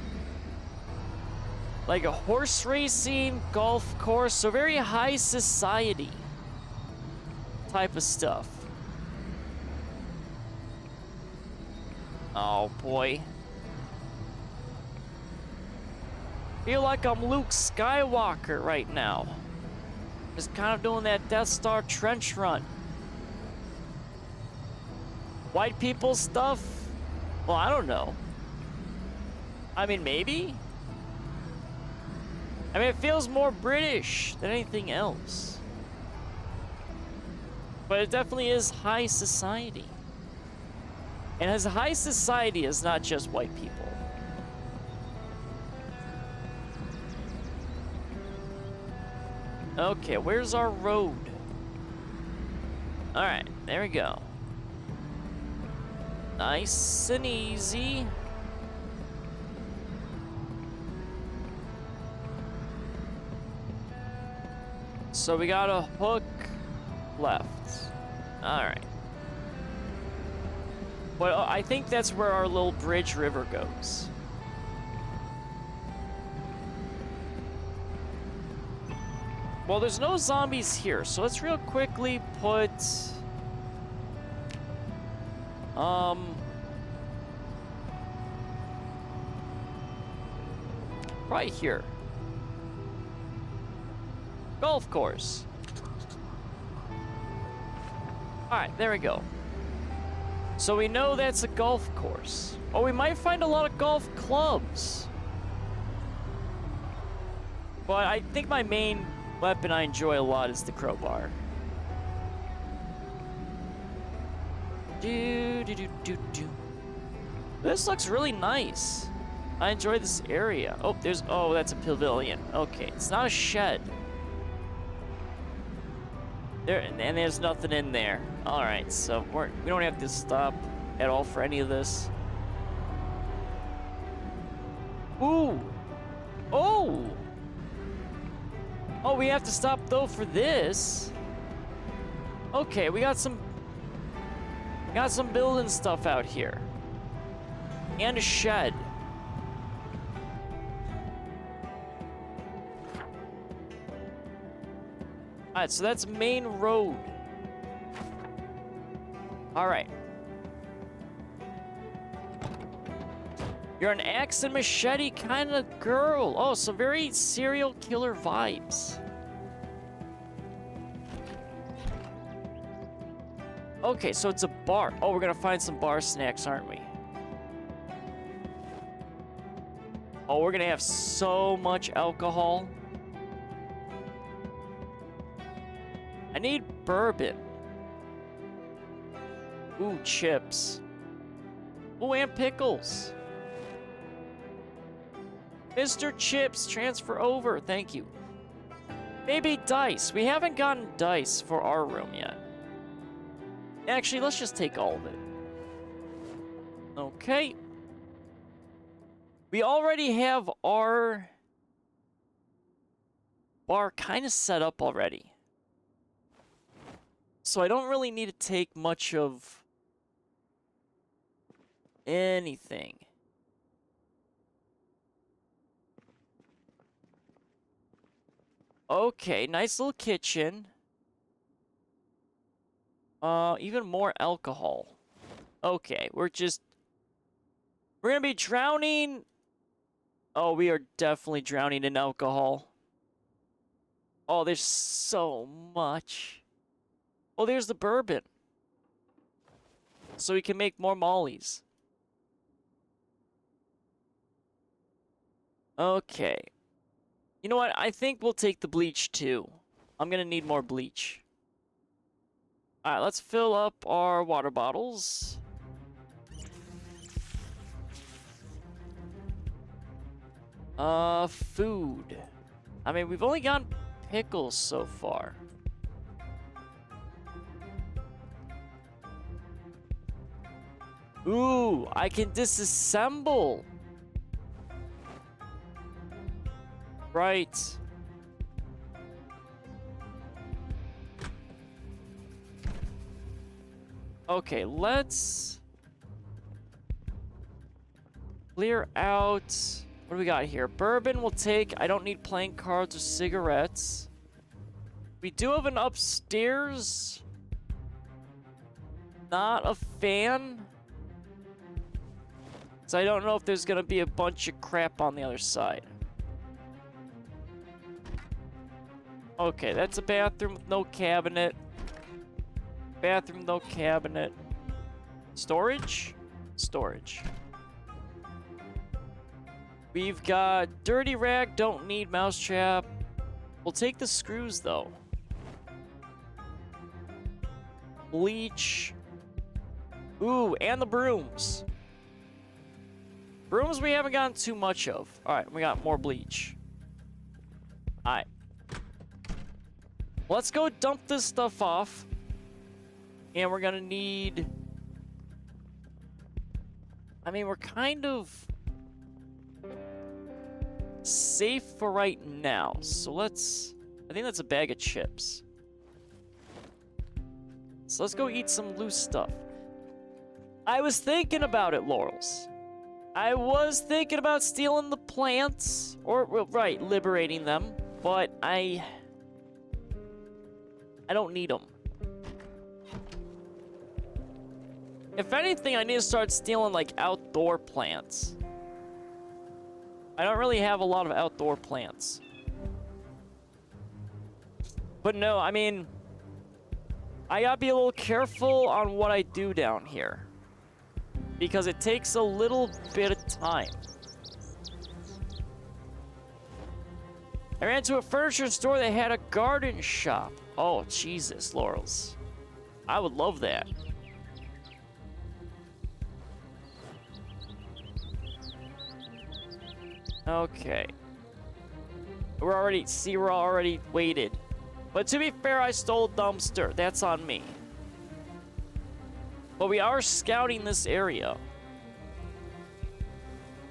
like a horse racing golf course, so very high society type of stuff. Oh boy. Feel like I'm Luke Skywalker right now. Just kind of doing that Death Star trench run. White people stuff? Well, I don't know. I mean, maybe? I mean, it feels more British than anything else. But it definitely is high society. And as high society is not just white people. Okay, where's our road? Alright, there we go. Nice and easy. So we got a hook left. Alright. Well, I think that's where our little bridge river goes. Well, there's no zombies here, so let's real quickly put... right here. Golf course. Alright, there we go. So we know that's a golf course. Oh, we might find a lot of golf clubs. But I think my main weapon I enjoy a lot is the crowbar. Do. This looks really nice. I enjoy this area. Oh, that's a pavilion. Okay, it's not a shed. And there's nothing in there. All right, so we don't have to stop at all for any of this. Ooh. Oh. Oh, we have to stop though for this. Okay, we got some building stuff out here. And a shed. Alright, so that's main road. Alright. You're an axe and machete kind of girl. Oh, so very serial killer vibes. Okay, so it's a bar. Oh, we're gonna find some bar snacks, aren't we? Oh, we're gonna have so much alcohol. I need bourbon. Ooh, chips. Ooh, and pickles. Mr. Chips, transfer over. Thank you. Maybe dice. We haven't gotten dice for our room yet. Actually, let's just take all of it. Okay. We already have our bar kind of set up already. So I don't really need to take much of anything. Okay, nice little kitchen. Even more alcohol. Okay, we're gonna be drowning. Oh, we are definitely drowning in alcohol. Oh, there's so much. Oh, there's the bourbon. So we can make more mollies. Okay. You know what? I think we'll take the bleach too. I'm gonna need more bleach. Alright, let's fill up our water bottles. Food. I mean, we've only gotten pickles so far. Ooh, I can disassemble. Right. Okay, let's clear out. What do we got here? Bourbon we'll take. I don't need playing cards or cigarettes. We do have an upstairs. Not a fan. So I don't know if there's gonna be a bunch of crap on the other side. Okay, that's a bathroom with no cabinet. Bathroom, no cabinet. Storage? Storage. We've got dirty rag, don't need mousetrap. We'll take the screws though. Bleach. Ooh, and the brooms. Brooms we haven't gotten too much of. Alright, we got more bleach. Alright. Let's go dump this stuff off. And we're gonna need... I mean, we're kind of safe for right now. So let's I think that's a bag of chips. So let's go eat some loose stuff. I was thinking about it, Laurels. I was thinking about stealing the plants. Or, well, right, liberating them. But I don't need them. If anything, I need to start stealing, like, outdoor plants. I don't really have a lot of outdoor plants. But no, I mean, I gotta be a little careful on what I do down here. Because it takes a little bit of time. I ran to a furniture store that had a garden shop. Oh, Jesus, Laurels. I would love that. Okay. We're already waited. But to be fair, I stole a dumpster. That's on me. But we are scouting this area.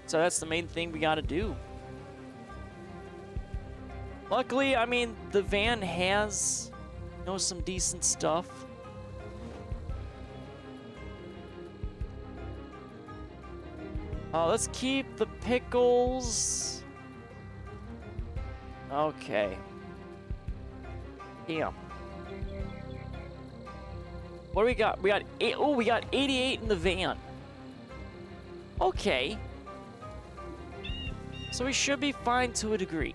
So that's the main thing we gotta do. Luckily, I mean, the van has, you know, some decent stuff. Let's keep the pickles. Okay. Damn. What do we got? We got we got 88 in the van. Okay. So we should be fine to a degree.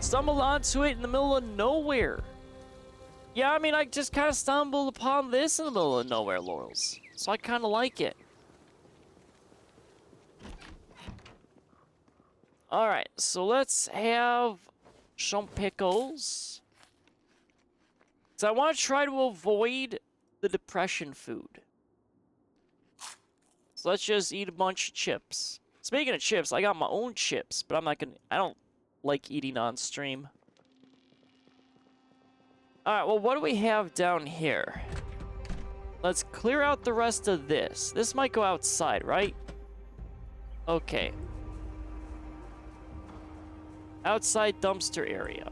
Stumbled onto it in the middle of nowhere. Yeah, I mean, I just kind of stumbled upon this in the middle of nowhere, Laurels. So I kind of like it. Alright, so let's have some pickles. So I want to try to avoid the depression food. So let's just eat a bunch of chips. Speaking of chips, I got my own chips, but I don't like eating on stream. Alright, well, what do we have down here? Let's clear out the rest of this. This might go outside, right? Okay. Outside dumpster area.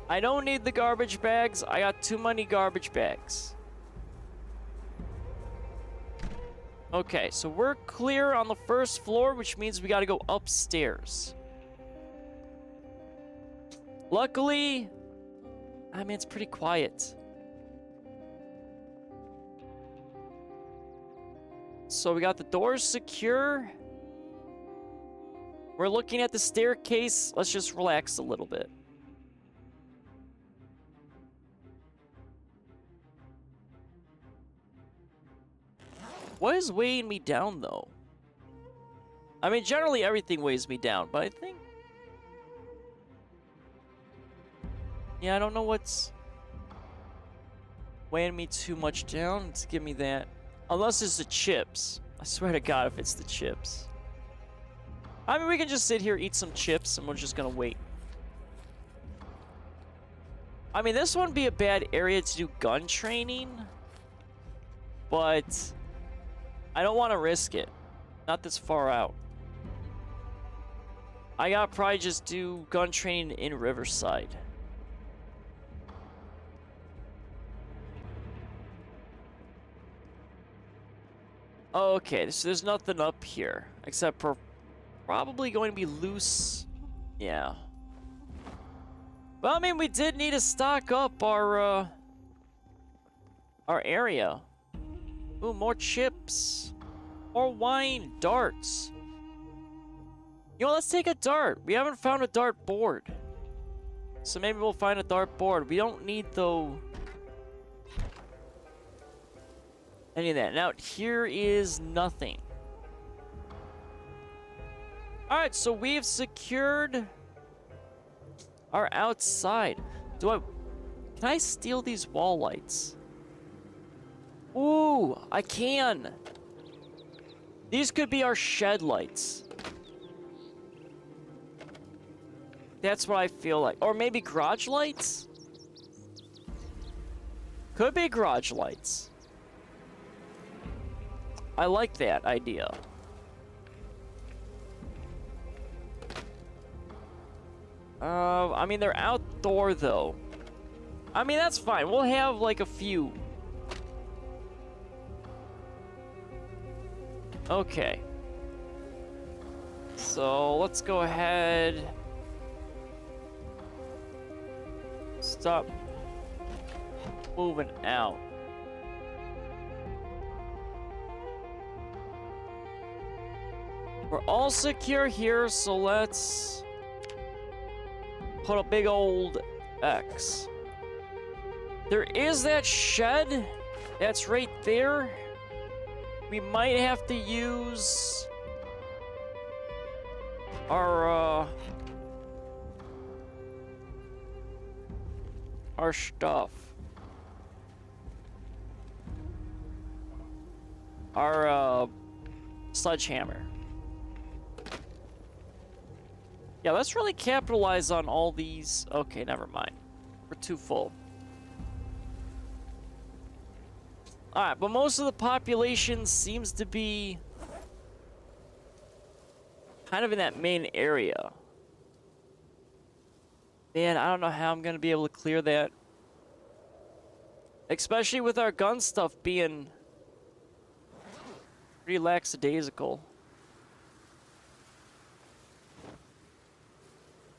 I don't need the garbage bags. I got too many garbage bags. Okay, so we're clear on the first floor, which means we gotta go upstairs. Luckily, I mean, it's pretty quiet. So we got the doors secure. We're looking at the staircase. Let's just relax a little bit. What is weighing me down, though? I mean, generally everything weighs me down, but I think... Yeah, I don't know what's weighing me too much down. Let's give me that. Unless it's the chips. I swear to God if it's the chips. I mean, we can just sit here, eat some chips, and we're just gonna wait. I mean, this wouldn't be a bad area to do gun training, but I don't want to risk it. Not this far out. I gotta probably just do gun training in Riverside. Okay, so there's nothing up here, except for probably going to be loose. Yeah. Well, I mean, we did need to stock up our area. Ooh, more chips. More wine. Darts. You know, let's take a dart. We haven't found a dart board. So maybe we'll find a dart board. We don't need, though, any of that. Now, here is nothing. Alright, so we've secured our outside. Can I steal these wall lights? Ooh, I can. These could be our shed lights. That's what I feel like. Or maybe garage lights? Could be garage lights. I like that idea. I mean, they're outdoor, though. I mean, that's fine. We'll have, like, a few. Okay. So, let's go ahead. Stop moving out. We're all secure here, so let's put a big old X. There is that shed that's right there. We might have to use our stuff. Our sledgehammer. Yeah, let's really capitalize on all these. Okay, never mind. We're too full. Alright, but most of the population seems to be kind of in that main area. Man, I don't know how I'm gonna be able to clear that. Especially with our gun stuff being pretty lackadaisical.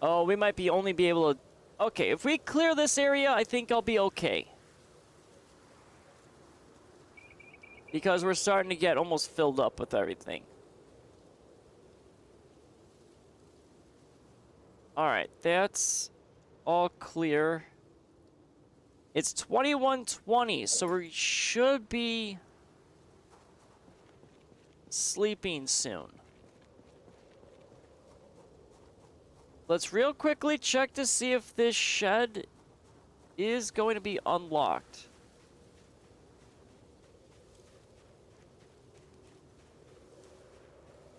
Oh, we might be only be able to... Okay, if we clear this area, I think I'll be okay. Because we're starting to get almost filled up with everything. Alright, that's all clear. It's 21:20, so we should be sleeping soon. Let's real quickly check to see if this shed is going to be unlocked.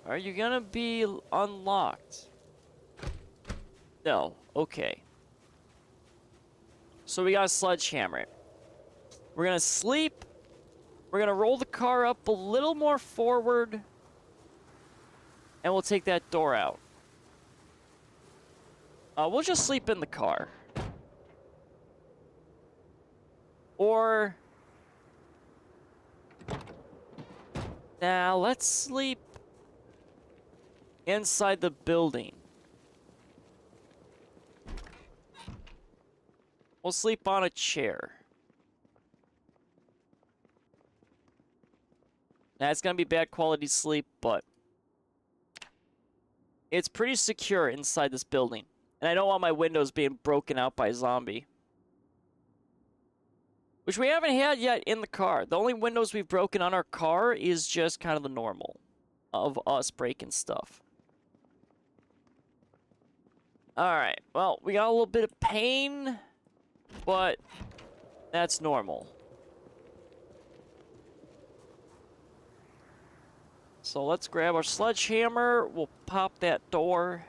Are you gonna be unlocked? No. Okay. So we gotta sledgehammer it. We're gonna sleep. We're gonna roll the car up a little more forward. And we'll take that door out. We'll just sleep in the car. Or... Now, let's sleep inside the building. We'll sleep on a chair. Now, it's gonna be bad quality sleep, but it's pretty secure inside this building. And I don't want my windows being broken out by a zombie. Which we haven't had yet in the car. The only windows we've broken on our car is just kind of the normal of us breaking stuff. Alright, well, we got a little bit of pain, but that's normal. So let's grab our sledgehammer, we'll pop that door.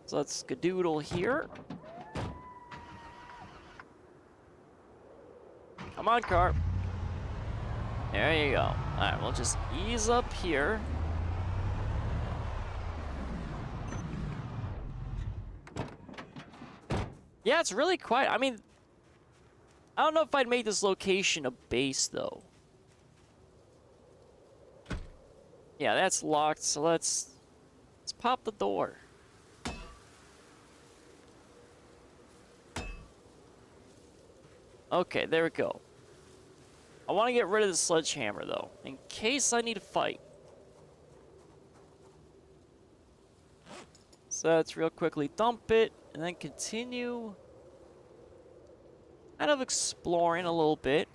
So let's skadoodle here. Come on, car. There you go. Alright, we'll just ease up here. Yeah, it's really quiet. I mean, I don't know if I'd make this location a base, though. Yeah, that's locked, so let's pop the door. Okay, there we go. I want to get rid of the sledgehammer, though, in case I need to fight. So let's real quickly dump it, and then continue kind of exploring a little bit.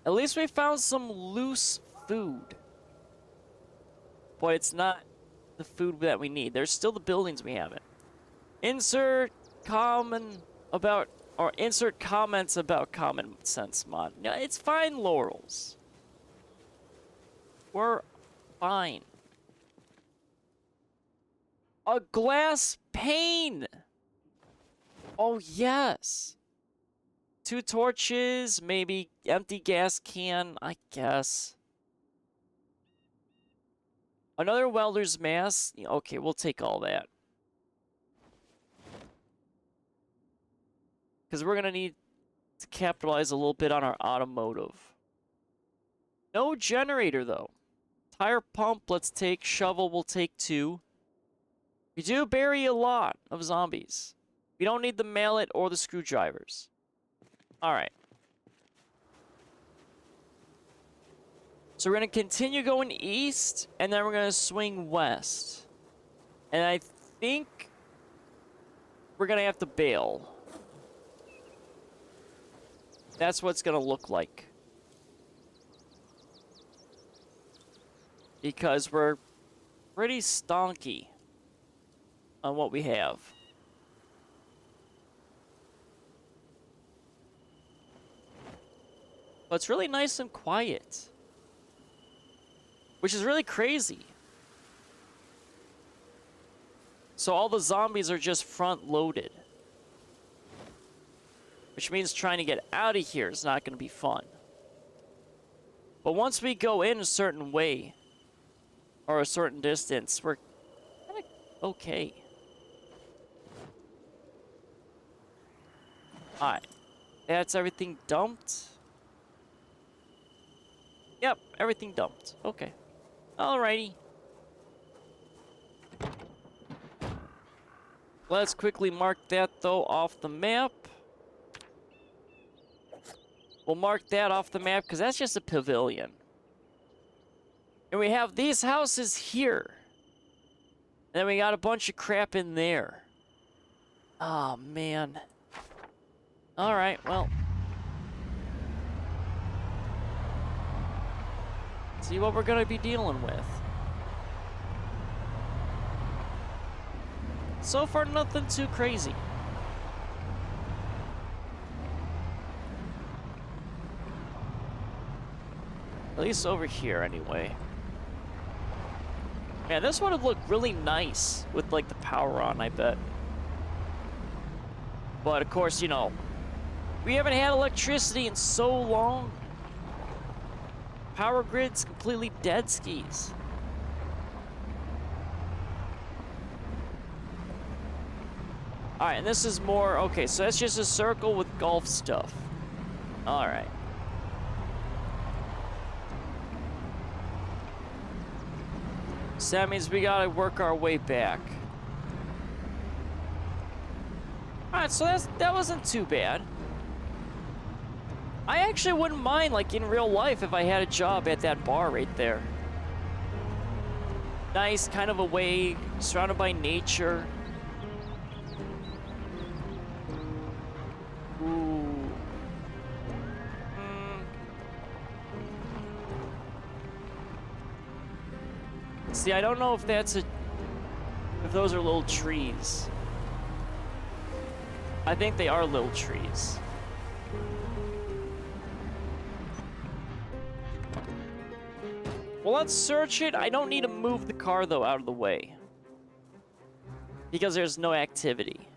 At least we found some loose food. But it's not the food that we need. There's still the buildings we haven't. Insert comments about common sense mod. No, it's fine, Laurels. We're fine. A glass pane! Oh, yes. 2 torches, maybe empty gas can, I guess. Another welder's mask. Okay, we'll take all that. Because we're going to need to capitalize a little bit on our automotive. No generator, though. Tire pump, let's take. Shovel, we'll take 2. We do bury a lot of zombies. We don't need the mallet or the screwdrivers. Alright. So we're going to continue going east, and then we're going to swing west. And I think we're going to have to bail. That's what it's going to look like. Because we're pretty stonky on what we have. But it's really nice and quiet. Which is really crazy. So all the zombies are just front loaded. Which means trying to get out of here is not going to be fun. But once we go in a certain way, or a certain distance, we're kind of okay. Alright. That's everything dumped. Yep, everything dumped. Okay. Alrighty. Let's quickly mark that, though, off the map. We'll mark that off the map, because that's just a pavilion. And we have these houses here. And then we got a bunch of crap in there. Oh, man. Alright, well. See what we're going to be dealing with. So far, nothing too crazy. At least over here, anyway. Man, this would have looked really nice with, like, the power on, I bet. But, of course, you know, we haven't had electricity in so long. Power grid's completely dead skis. Alright, and this is more... Okay, so that's just a circle with golf stuff. Alright. So that means we gotta work our way back. Alright, so that wasn't too bad. I actually wouldn't mind, like, in real life if I had a job at that bar right there. Nice, kind of away, surrounded by nature. Ooh. See, I don't know if that's if those are little trees. I think they are little trees. Well, let's search it. I don't need to move the car, though, out of the way. Because there's no activity.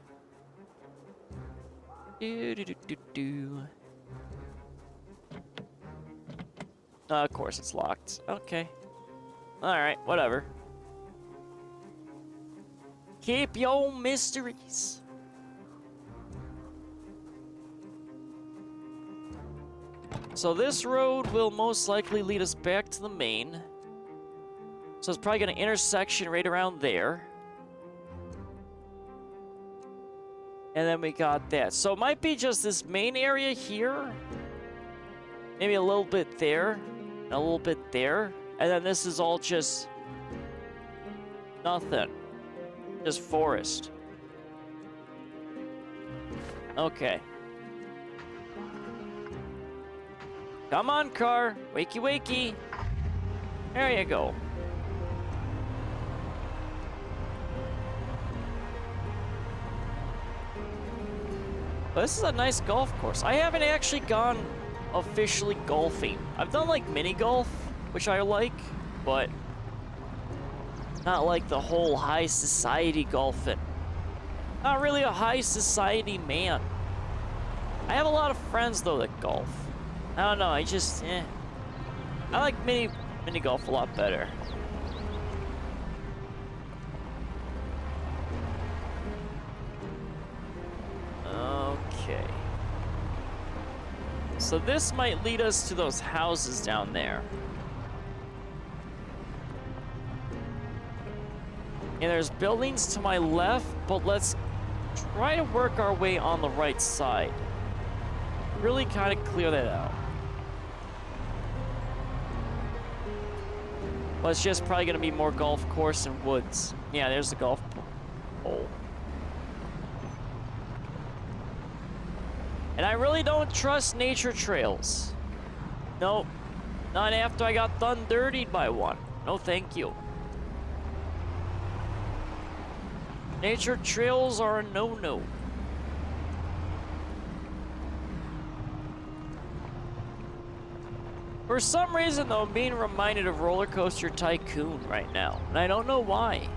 Of course it's locked. Okay. Alright, whatever. Keep your mysteries. So this road will most likely lead us back to the main. So it's probably going to intersection right around there. And then we got that. So it might be just this main area here. Maybe a little bit there. And a little bit there. And then this is all just nothing. Just forest. Okay. Come on, car. Wakey, wakey. There you go. But this is a nice golf course. I haven't actually gone officially golfing. I've done, like, mini golf, which I like, but not like the whole high society golfing. Not really a high society man. I have a lot of friends, though, that golf. I don't know, I just, I like mini golf a lot better. So this might lead us to those houses down there. And there's buildings to my left, but let's try to work our way on the right side. Really kind of clear that out. Well, it's just probably going to be more golf course and woods. Yeah, there's the golf hole. And I really don't trust nature trails. Nope. Not after I got done dirtied by one. No, thank you. Nature trails are a no-no. For some reason, though, I'm being reminded of Roller Coaster Tycoon right now, and I don't know why.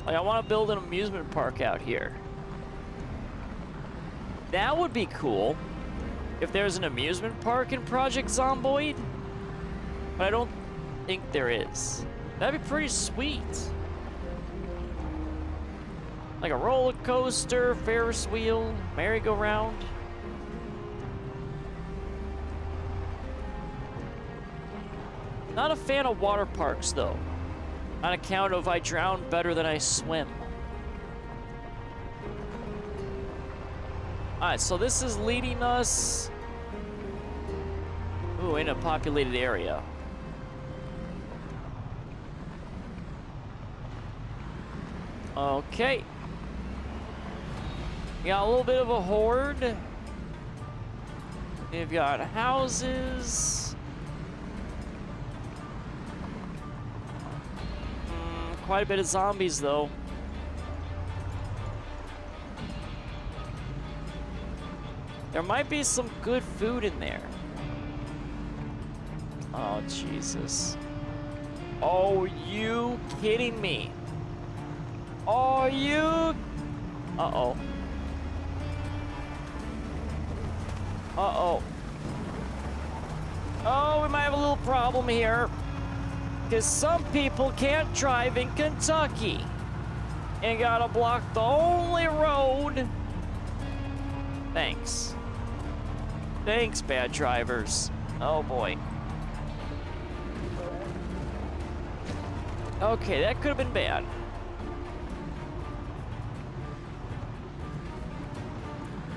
Like, I want to build an amusement park out here. That would be cool if there's an amusement park in Project Zomboid, but I don't think there is. That'd be pretty sweet. Like a roller coaster, Ferris wheel, merry-go-round. Not a fan of water parks, though, on account of I drown better than I swim. Alright, so this is leading us... Ooh, in a populated area. Okay. We got a little bit of a horde. We've got houses. Quite a bit of zombies, though. There might be some good food in there. Oh, Jesus. Oh, you kidding me? Are you? Uh-oh. Uh-oh. Oh, we might have a little problem here. Because some people can't drive in Kentucky. And gotta block the only road. Thanks. Thanks, bad drivers. Oh, boy. Okay, that could have been bad.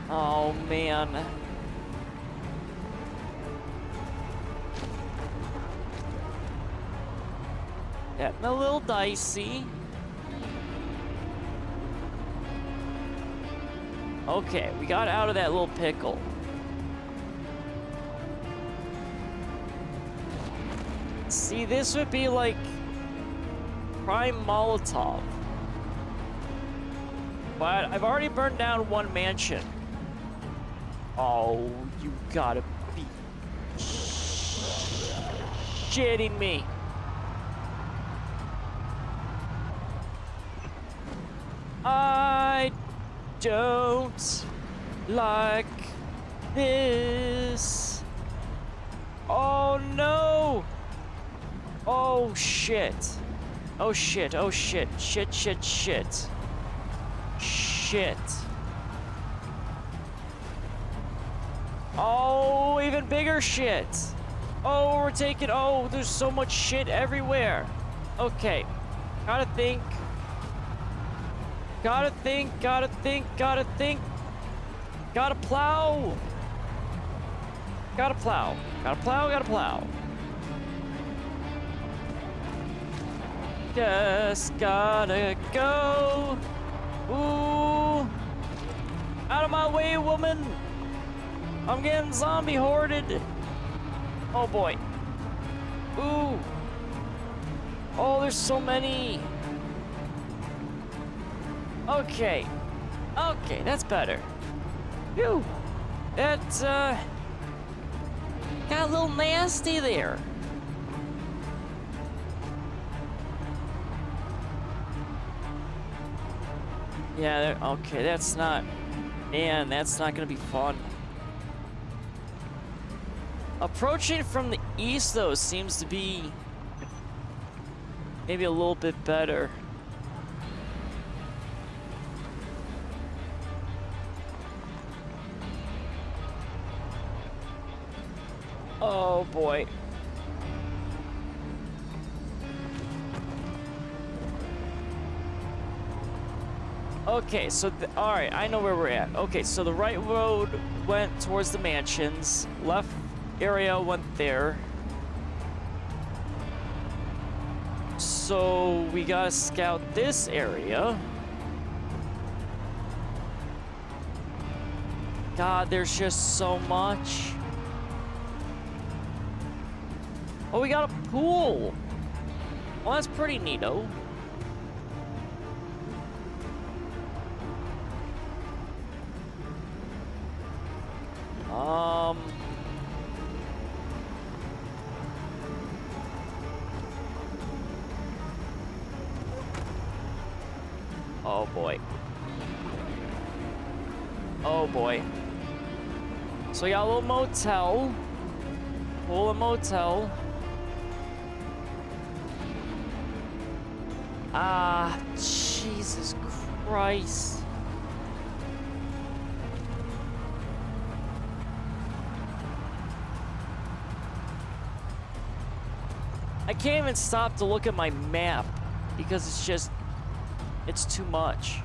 Oh, man. Getting a little dicey. Okay, we got out of that little pickle. See, this would be like prime Molotov. But I've already burned down one mansion. Oh, you gotta be shitting me. I don't like this. Oh no. Oh shit. Oh shit. Oh shit. Shit, shit, shit. Shit. Oh, even bigger shit. Oh, we're taking... Oh, there's so much shit everywhere. Okay. Gotta think. Gotta think, gotta think, gotta think. Gotta plow. Gotta plow. Gotta plow, gotta plow. Just gotta go. Ooh. Out of my way, woman. I'm getting zombie hoarded. Oh boy. Ooh. Oh, there's so many. Okay. Okay, that's better. Phew. That, got a little nasty there. Yeah, okay, that's not... Man, that's not gonna be fun. Approaching from the east, though, seems to be... maybe a little bit better. Oh boy. Okay, so all right, I know where we're at. Okay, so the right road went towards the mansions. Left area went there. So we gotta scout this area. God, there's just so much. Oh, we got a pool. Well, that's pretty neato. Oh boy. Oh boy. So we got a little motel. Pool and motel. Ah, Jesus Christ. I can't even stop to look at my map because it's just, it's too much.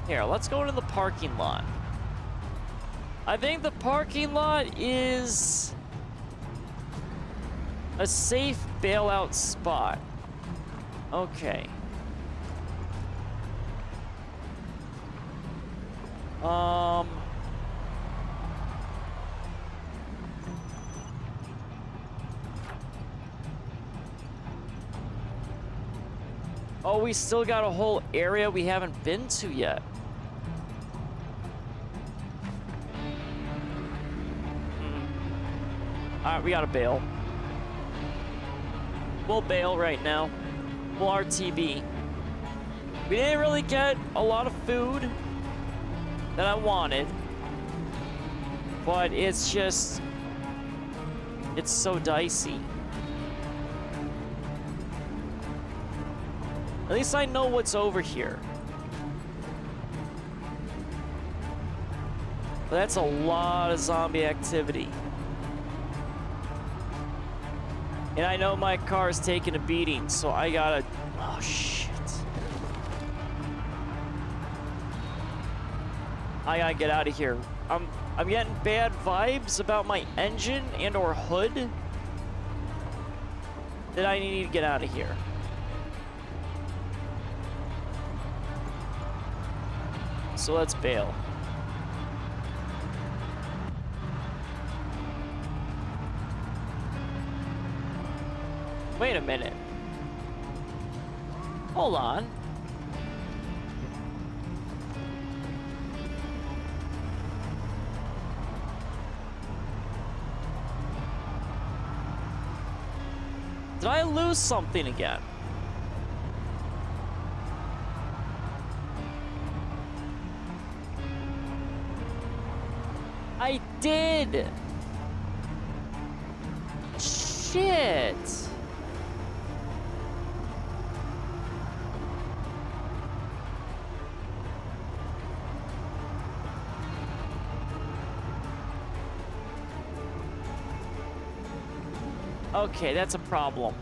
Here, let's go into the parking lot. I think the parking lot is a safe bailout spot. Okay. Oh, we still got a whole area we haven't been to yet. Alright, we gotta bail. We'll bail right now. We'll RTB. We didn't really get a lot of food that I wanted. But it's just... it's so dicey. At least I know what's over here. But that's a lot of zombie activity. And I know my car is taking a beating, so I gotta... oh, shit. I gotta get out of here. I'm getting bad vibes about my engine and or hood that I need to get out of here. So let's bail. Wait a minute. Hold on. Did I lose something again? I did! Shit! Okay, that's a problem.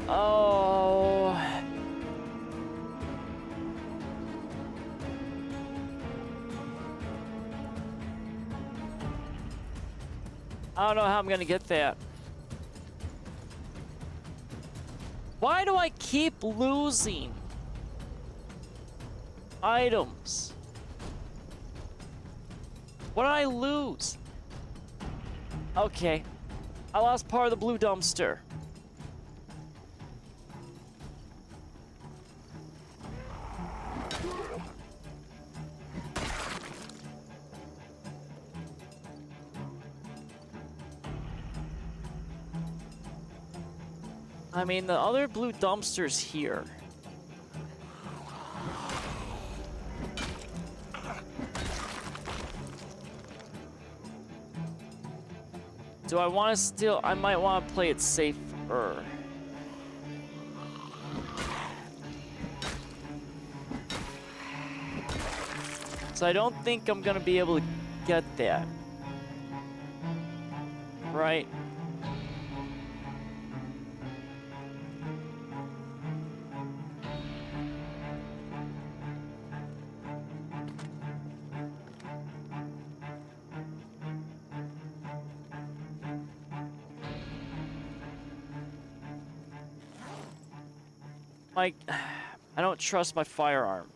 Oh. I don't know how I'm gonna get that. Why do I keep losing items? What did I lose? Okay. I lost part of the blue dumpster. I mean, the other blue dumpster's here. Do I want to still... I might want to play it safer. So I don't think I'm gonna be able to get that. Right? Like, I don't trust my firearm.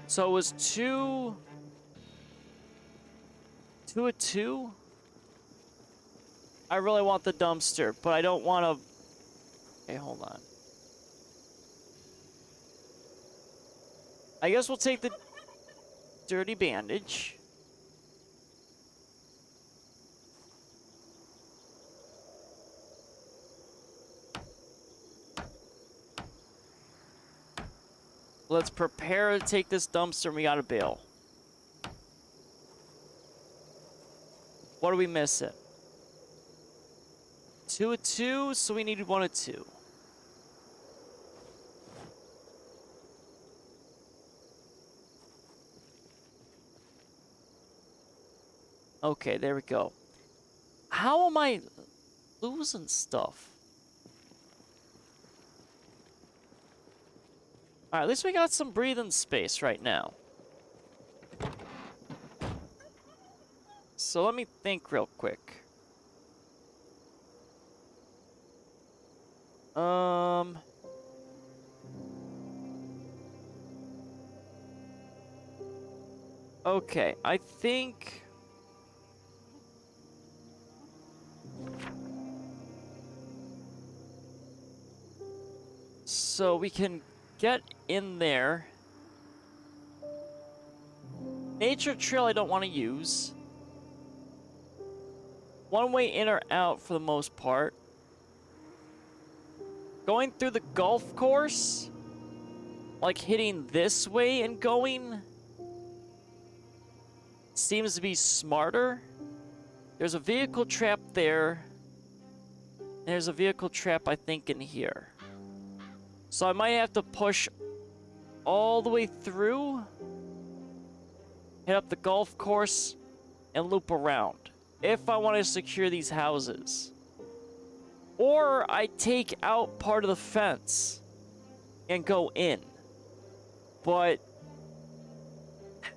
So it was 2 a 2? I really want the dumpster, but I don't want to... Okay, hold on. I guess we'll take the dirty bandage. Let's prepare to take this dumpster and we gotta bail. What are we missing? 2 a 2, so we needed 1 a 2. Okay, there we go. How am I losing stuff? Alright, at least we got some breathing space right now. So let me think real quick. Okay, I think... So we can get in there. Nature trail I don't want to use. One way in or out for the most part. Going through the golf course, like hitting this way and going, seems to be smarter. There's a vehicle trap there. There's a vehicle trap, I think, in here. So I might have to push all the way through, hit up the golf course, and loop around if I want to secure these houses. Or I take out part of the fence and go in. But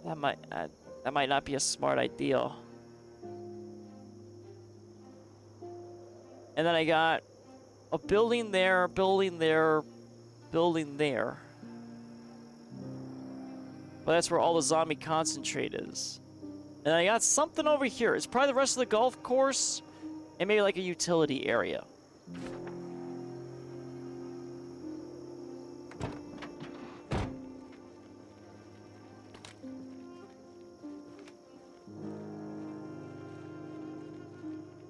that might not be a smart idea. And then I got a building there, building there, building there. Well, that's where all the zombie concentrate is. And I got something over here. It's probably the rest of the golf course and maybe like a utility area.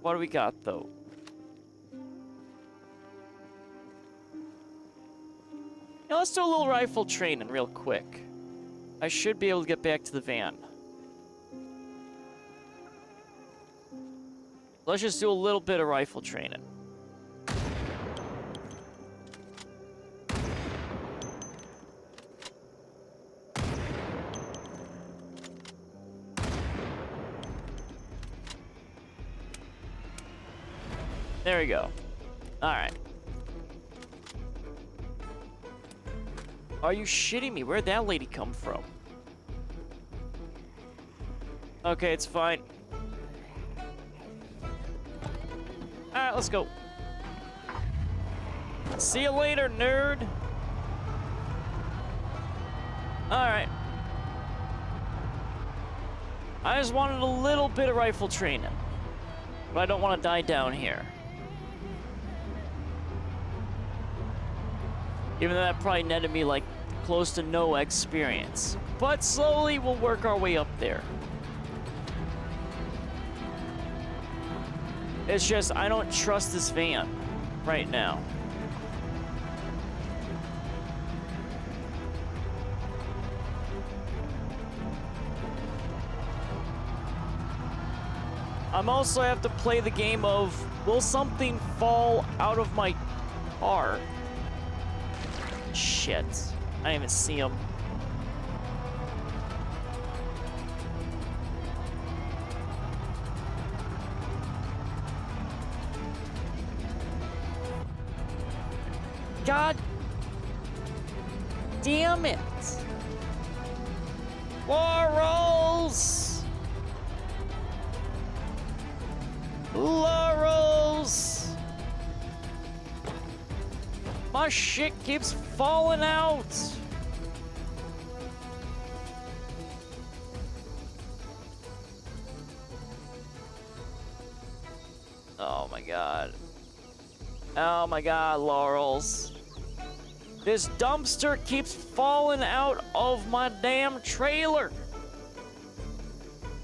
What do we got, though? Now let's do a little rifle training real quick. I should be able to get back to the van. Let's just do a little bit of rifle training. There we go. Alright. Are you shitting me? Where'd that lady come from? Okay, it's fine. Alright, let's go. See you later, nerd. Alright. I just wanted a little bit of rifle training. But I don't want to die down here. Even though that probably netted me like close to no experience. But slowly we'll work our way up there. It's just, I don't trust this van right now. I'm also have to play the game of, will something fall out of my car? Shit. I didn't even see him. God damn it. Laurels! Laurels! My shit keeps falling out. Oh my god. Oh my god, Laurels. This dumpster keeps falling out of my damn trailer.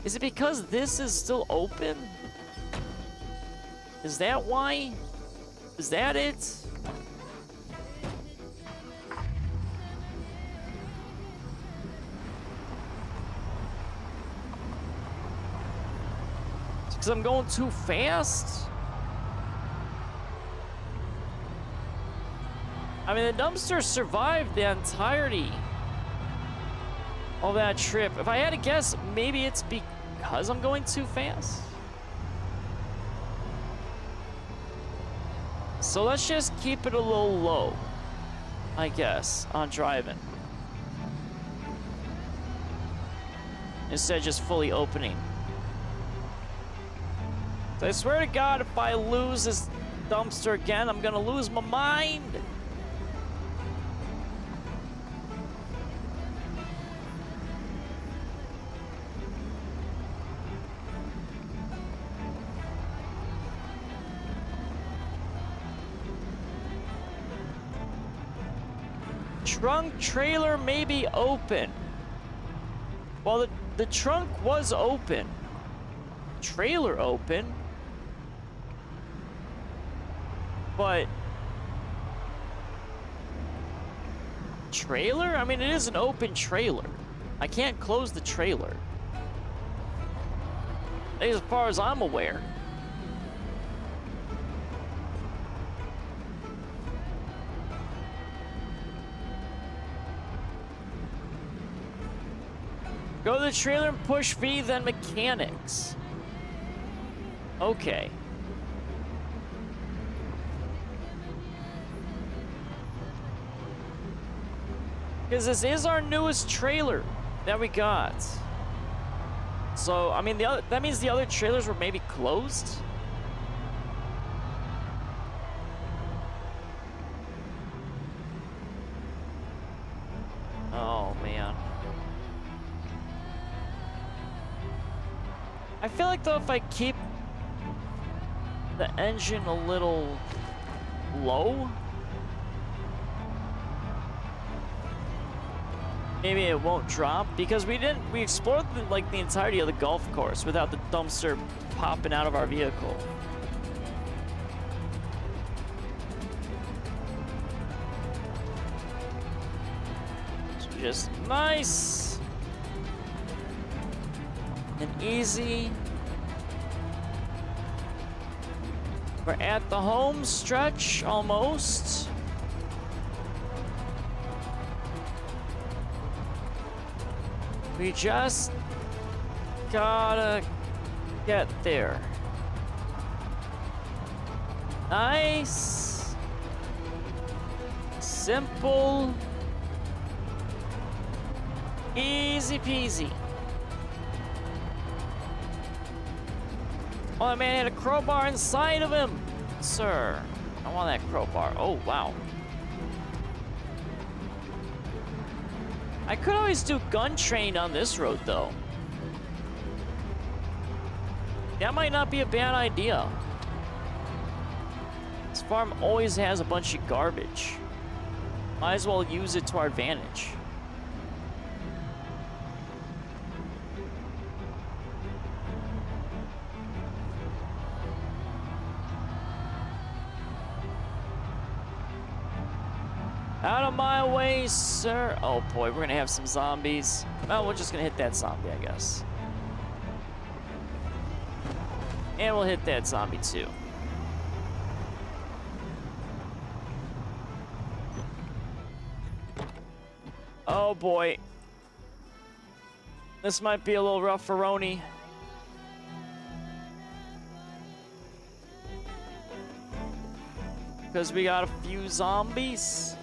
Is it because this is still open? Is that why? Is that it? Because I'm going too fast? I mean, the dumpster survived the entirety of that trip. If I had to guess, maybe it's because I'm going too fast. So let's just keep it a little low, I guess, on driving. Instead of just fully opening. So I swear to God, if I lose this dumpster again, I'm gonna lose my mind. Trunk trailer may be open. Well, the trunk was open. Trailer open. But trailer? I mean, it is an open trailer. I can't close the trailer. As far as I'm aware. Go to the trailer and push V, then mechanics. Okay. Because this is our newest trailer that we got. So, I mean, that means the other trailers were maybe closed? Oh, man. I feel like, though, if I keep the engine a little low, maybe it won't drop, because we explored the entirety of the golf course without the dumpster popping out of our vehicle. So just nice and easy. We're at the home stretch almost. We just gotta get there. Nice. Simple. Easy peasy. Oh, that man had a crowbar inside of him. Sir, I want that crowbar. Oh, wow. I could always do gun training on this road, though. That might not be a bad idea. This farm always has a bunch of garbage. Might as well use it to our advantage. Out of my way, sir. Oh boy, we're gonna have some zombies. Well, we're just gonna hit that zombie, I guess. And we'll hit that zombie too. Oh boy. This might be a little rough for Roni. Because we got a few zombies.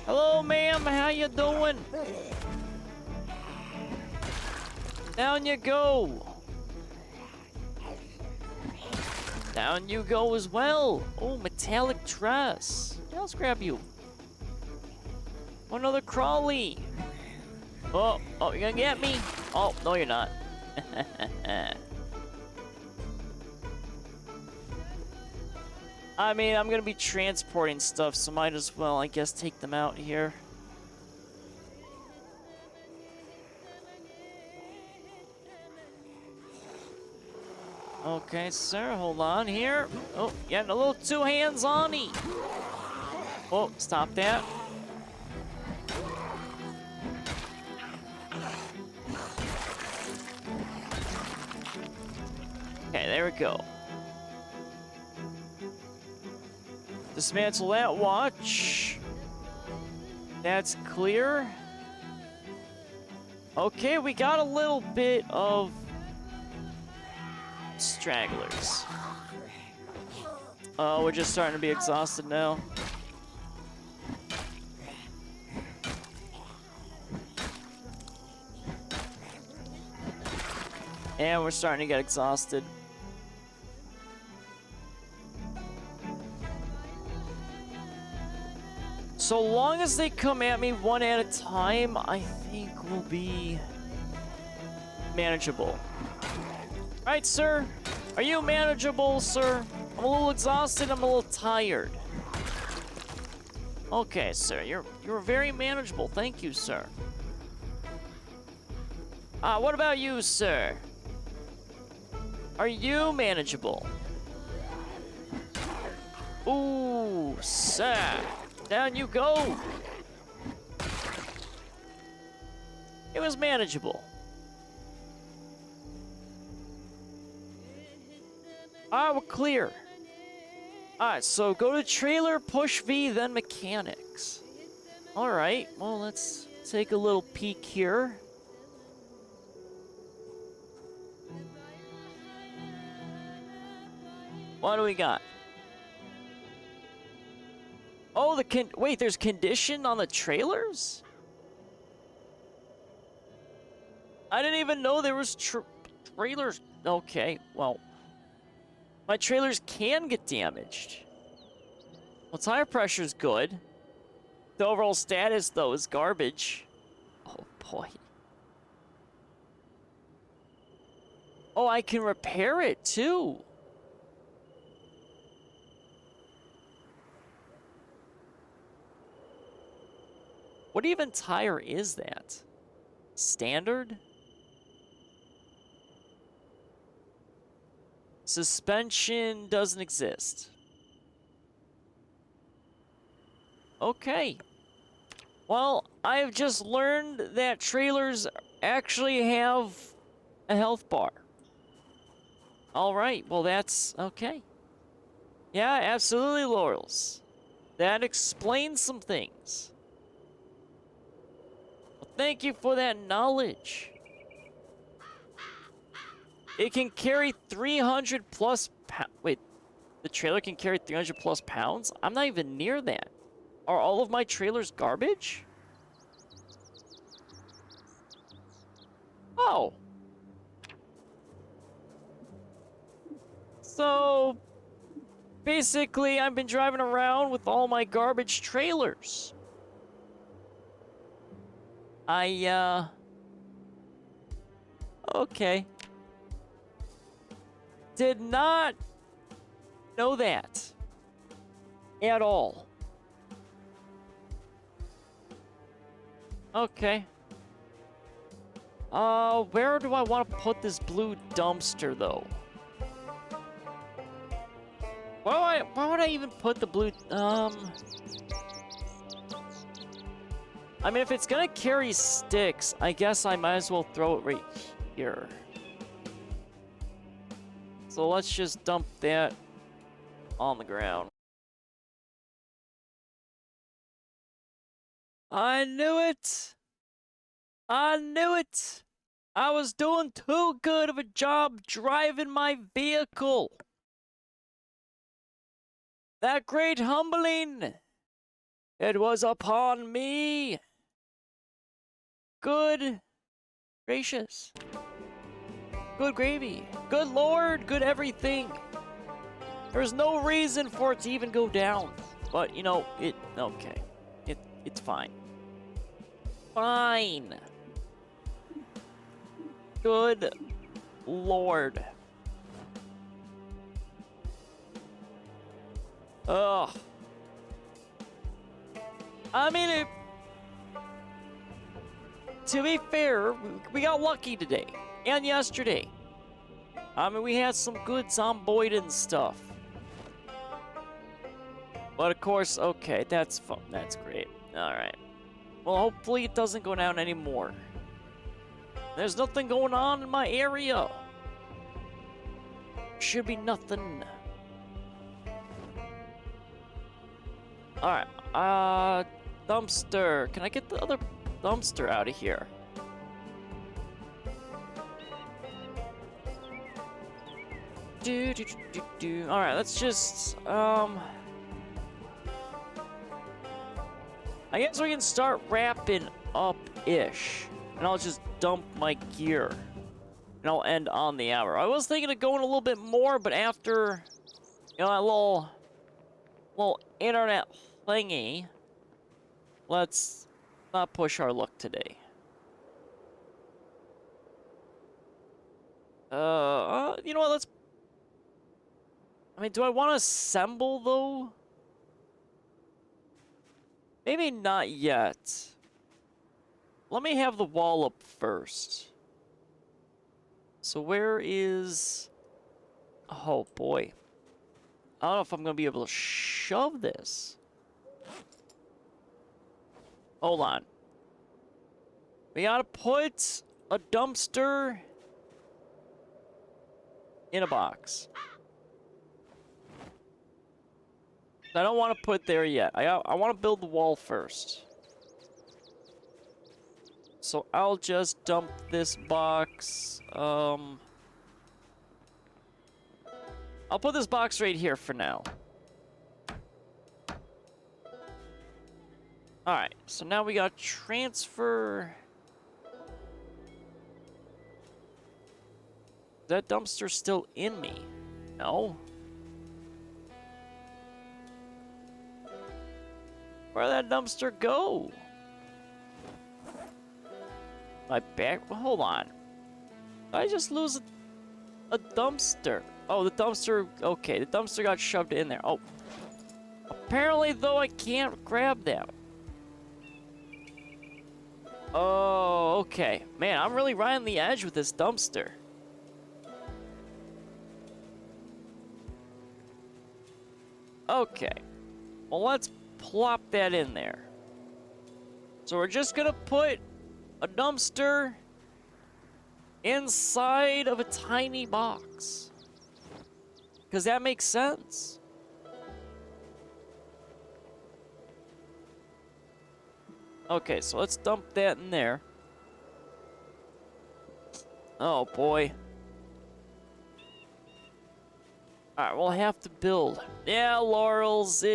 Hello, ma'am. How you doing? Down you go. Down you go as well. Oh, metallic dress. Yeah, let's grab you. Another crawly. Oh, you're gonna get me? Oh, no, you're not. I mean, I'm gonna be transporting stuff, so might as well, I guess, take them out here. Okay, sir, hold on here. Oh, getting a little too hands-on-y. Oh, stop that. Okay, there we go. Dismantle that watch. That's clear. Okay, we got a little bit of stragglers. Oh, we're just starting to be exhausted now. And we're starting to get exhausted. So long as they come at me one at a time, I think we'll be manageable. Right, sir? Are you manageable, sir? I'm a little exhausted, I'm a little tired. Okay, sir, you're very manageable. Thank you, sir. What about you, sir? Are you manageable? Ooh, sir. Down you go. It was manageable. Alright, we're clear. Alright, so go to trailer, push V, then mechanics. Alright, well, let's take a little peek here. What do we got? Oh, wait, there's condition on the trailers? I didn't even know there was trailers. Okay, well, my trailers can get damaged. Well, tire pressure's good. The overall status, though, is garbage. Oh, boy. Oh, I can repair it, too. What even tire is that? Standard? Suspension doesn't exist. Okay. Well, I've just learned that trailers actually have a health bar. Alright, well that's okay. Yeah, absolutely, Laurels. That explains some things. Thank you for that knowledge. It can carry 300 plus pounds. Wait, the trailer can carry 300 plus pounds? I'm not even near that. Are all of my trailers garbage? Oh. So, basically, I've been driving around with all my garbage trailers. Okay. Did not know that at all. Okay. Where do I want to put this blue dumpster, though? Why would I even put the blue, I mean, if it's gonna carry sticks, I guess I might as well throw it right here. So let's just dump that on the ground. I knew it! I knew it! I was doing too good of a job driving my vehicle. That great humbling, it was upon me. Good gracious. Good gravy. Good Lord, good everything. There's no reason for it to even go down. But, you know, okay. It's fine. Fine. Good Lord. Ugh. I mean, to be fair, we got lucky today. And yesterday. I mean, we had some good Zomboid and stuff. But of course, okay, that's fun. That's great. Alright. Well, hopefully it doesn't go down anymore. There's nothing going on in my area. Should be nothing. Alright, dumpster. Can I get the other dumpster out of here? Alright, let's just, I guess we can start wrapping up-ish. And I'll just dump my gear. And I'll end on the hour. I was thinking of going a little bit more, but after, you know, that little internet thingy, let's not push our luck today. You know what, let's... I mean, do I want to assemble, though? Maybe not yet. Let me have the wall up first. So where is... Oh, boy. I don't know if I'm going to be able to shove this. Hold on. We gotta put a dumpster in a box. I don't want to put there yet. I want to build the wall first. So I'll just dump this box. I'll put this box right here for now. Alright, so now we got transfer. Is that dumpster still in me? No. Where'd that dumpster go? My back? Well, hold on. Did I just lose a dumpster? Oh, the dumpster... Okay, the dumpster got shoved in there. Oh. Apparently, though, I can't grab that. Oh, okay. Man, I'm really right on the edge with this dumpster. Okay. Well, let's plop that in there. So we're just gonna put a dumpster inside of a tiny box. Because that makes sense. Okay, so let's dump that in there. Oh, boy. Alright, we'll have to build. Yeah, Laurels,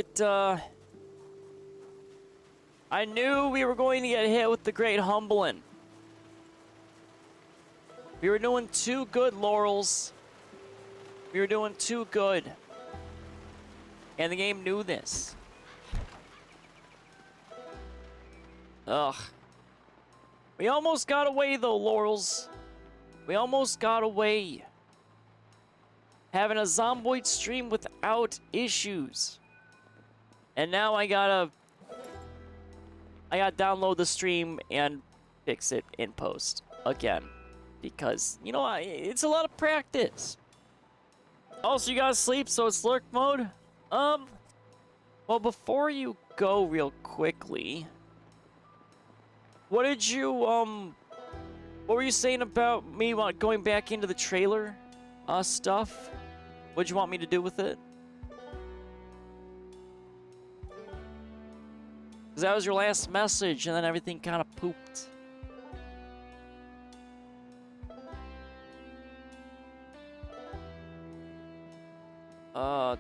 I knew we were going to get hit with the Great Humbling. We were doing too good, Laurels. We were doing too good. And the game knew this. Ugh. We almost got away, though, Laurels. We almost got away. Having a Zomboid stream without issues. And now I gotta download the stream and fix it in post again. Because, you know, it's a lot of practice. Also, you gotta sleep, so it's lurk mode. Well, before you go real quickly, what did you, what were you saying about me going back into the trailer, stuff? What'd you want me to do with it? Because that was your last message, and then everything kind of pooped.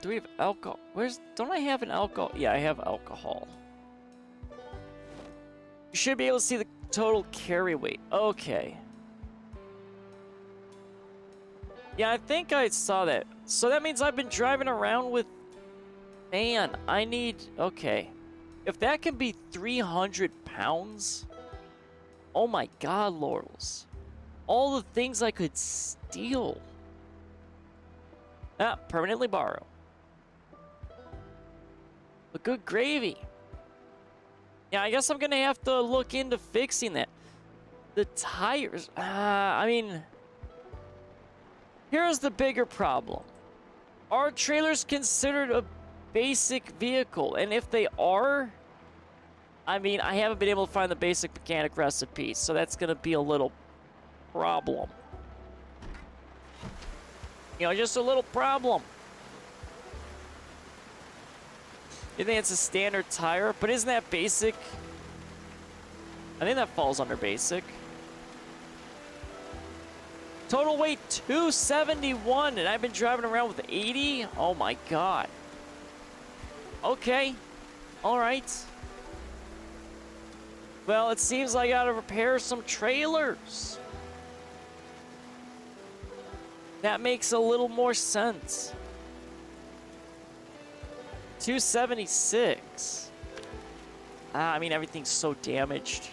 Do we have alcohol? Don't I have an alcohol? Yeah, I have alcohol. You should be able to see the total carry weight. Okay. Yeah, I think I saw that. So that means I've been driving around with... Man, I need... Okay. If that can be 300 pounds... Oh my god, Laurels. All the things I could steal. Ah, permanently borrow. But good gravy. Yeah, I guess I'm gonna have to look into fixing that. The tires... I mean... Here's the bigger problem. Are trailers considered a basic vehicle? And if they are, I mean, I haven't been able to find the basic mechanic recipe, so that's going to be a little problem. You know, just a little problem. You think it's a standard tire? But isn't that basic? I think that falls under basic. Total weight 271, and I've been driving around with 80? Oh my god. Okay. Alright. Well, it seems like I gotta repair some trailers. That makes a little more sense. 276. I mean, everything's so damaged.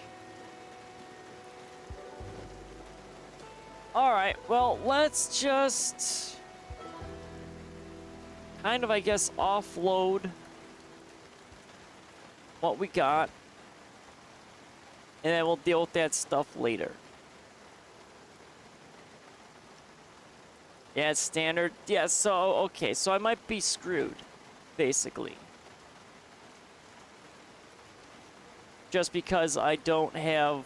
Alright, well, let's just kind of, I guess, offload what we got. And then we'll deal with that stuff later. Yeah, it's standard. Yeah, so, okay, so I might be screwed, basically. Just because I don't have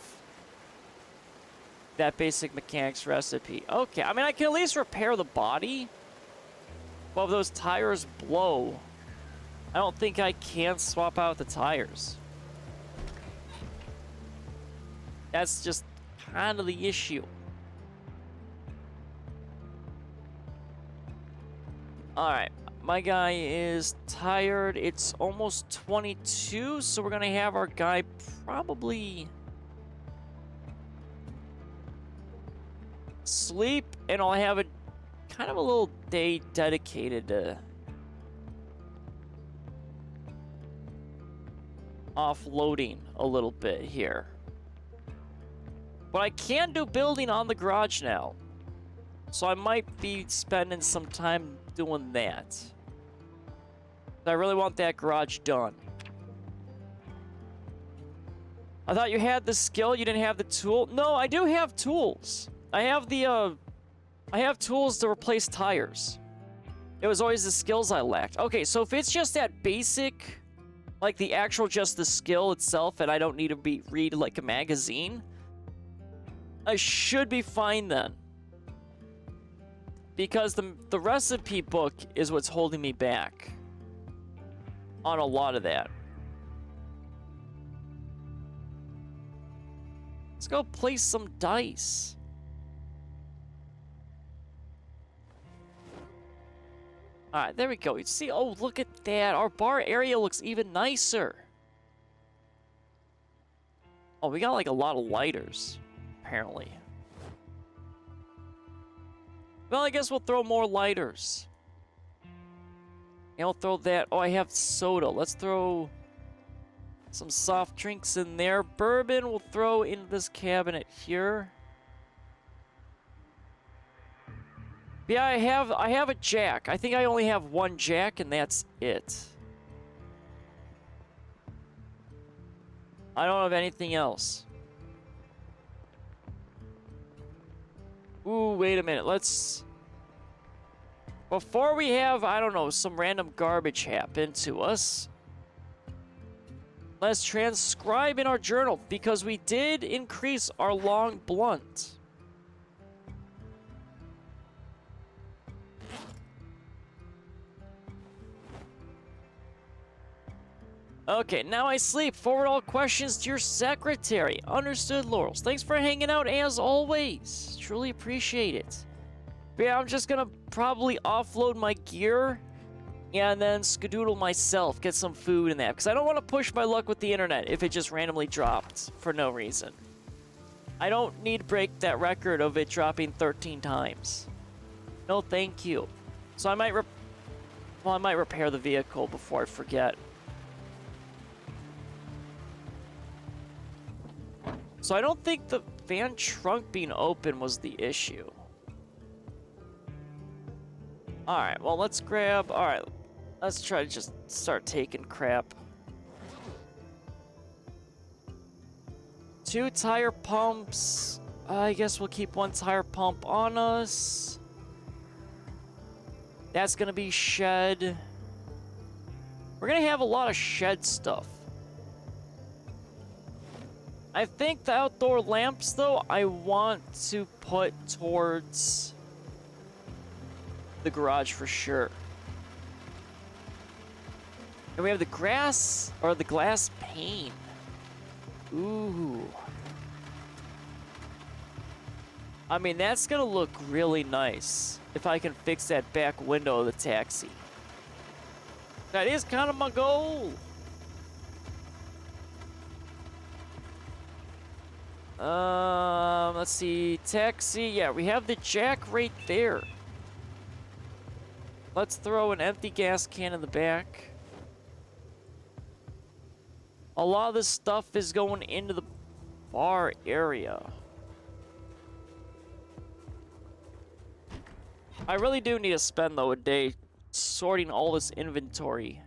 that basic mechanics recipe. Okay, I mean, I can at least repair the body. Well, if those tires blow, I don't think I can swap out the tires. That's just kind of the issue. Alright, my guy is tired. It's almost 22, so we're gonna have our guy probably sleep, and I'll have a kind of a little day dedicated to offloading a little bit here. But I can do building on the garage now, so I might be spending some time doing that. I really want that garage done. I thought you had the skill, you didn't have the tool. No, I do have tools. I have the, I have tools to replace tires. It was always the skills I lacked. Okay, so if it's just that basic, like the actual just the skill itself, and I don't need to read like a magazine, I should be fine then. Because the recipe book is what's holding me back on a lot of that. Let's go place some dice. Alright, there we go. You see, oh, look at that. Our bar area looks even nicer. Oh, we got like a lot of lighters, apparently. Well, I guess we'll throw more lighters. And I'll throw that. Oh, I have soda. Let's throw some soft drinks in there. Bourbon we'll throw into this cabinet here. Yeah, I have a jack. I think I only have one jack, and that's it. I don't have anything else. Ooh, wait a minute. Let's... Before we have, I don't know, some random garbage happen to us, let's transcribe in our journal, because we did increase our long blunt. Okay, now I sleep. Forward all questions to your secretary. Understood, Laurels. Thanks for hanging out as always. Truly appreciate it. But yeah, I'm just gonna probably offload my gear and then skedoodle myself, get some food in that. Because I don't want to push my luck with the internet if it just randomly dropped for no reason. I don't need to break that record of it dropping 13 times. No, thank you. So I might I might repair the vehicle before I forget. So I don't think the van trunk being open was the issue. Alright, well, let's grab... Alright, let's try to just start taking crap. 2 tire pumps. I guess we'll keep 1 tire pump on us. That's gonna be shed. We're gonna have a lot of shed stuff. I think the outdoor lamps, though, I want to put towards the garage for sure. And we have the grass, or the glass pane. Ooh. I mean, that's gonna look really nice if I can fix that back window of the taxi. That is kind of my goal. Let's see, taxi. Yeah, we have the jack right there. Let's throw an empty gas can in the back. A lot of this stuff is going into the bar area. I really do need to spend, though, a day sorting all this inventory.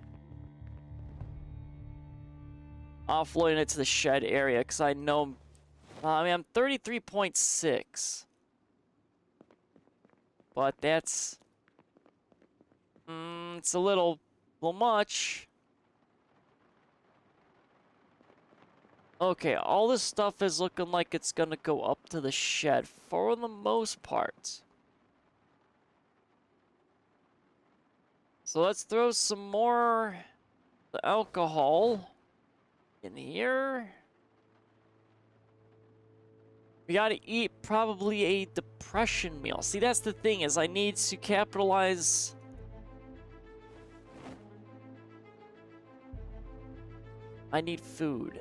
Offloading it to the shed area, because I know... I mean, I'm 33.6. But that's... it's a little much. Okay, all this stuff is looking like it's gonna go up to the shed for the most part. So let's throw some more alcohol in here. We gotta eat probably a depression meal. See, that's the thing, is I need to capitalize... I need food.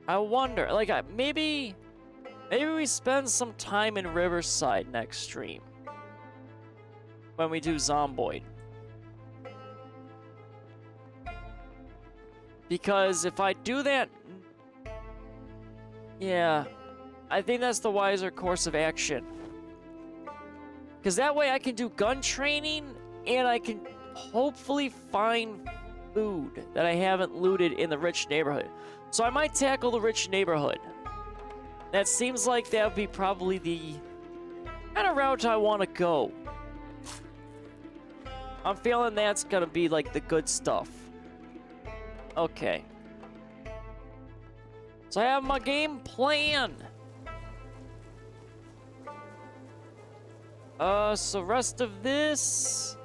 I wonder, like, maybe we spend some time in Riverside next stream. When we do Zomboid. Because if I do that... Yeah. I think that's the wiser course of action. Because that way I can do gun training, and I can hopefully find food that I haven't looted in the rich neighborhood. So I might tackle the rich neighborhood. That seems like that would be probably the kind of route I want to go. I'm feeling that's going to be like the good stuff. Okay. So I have my game plan. So rest of this...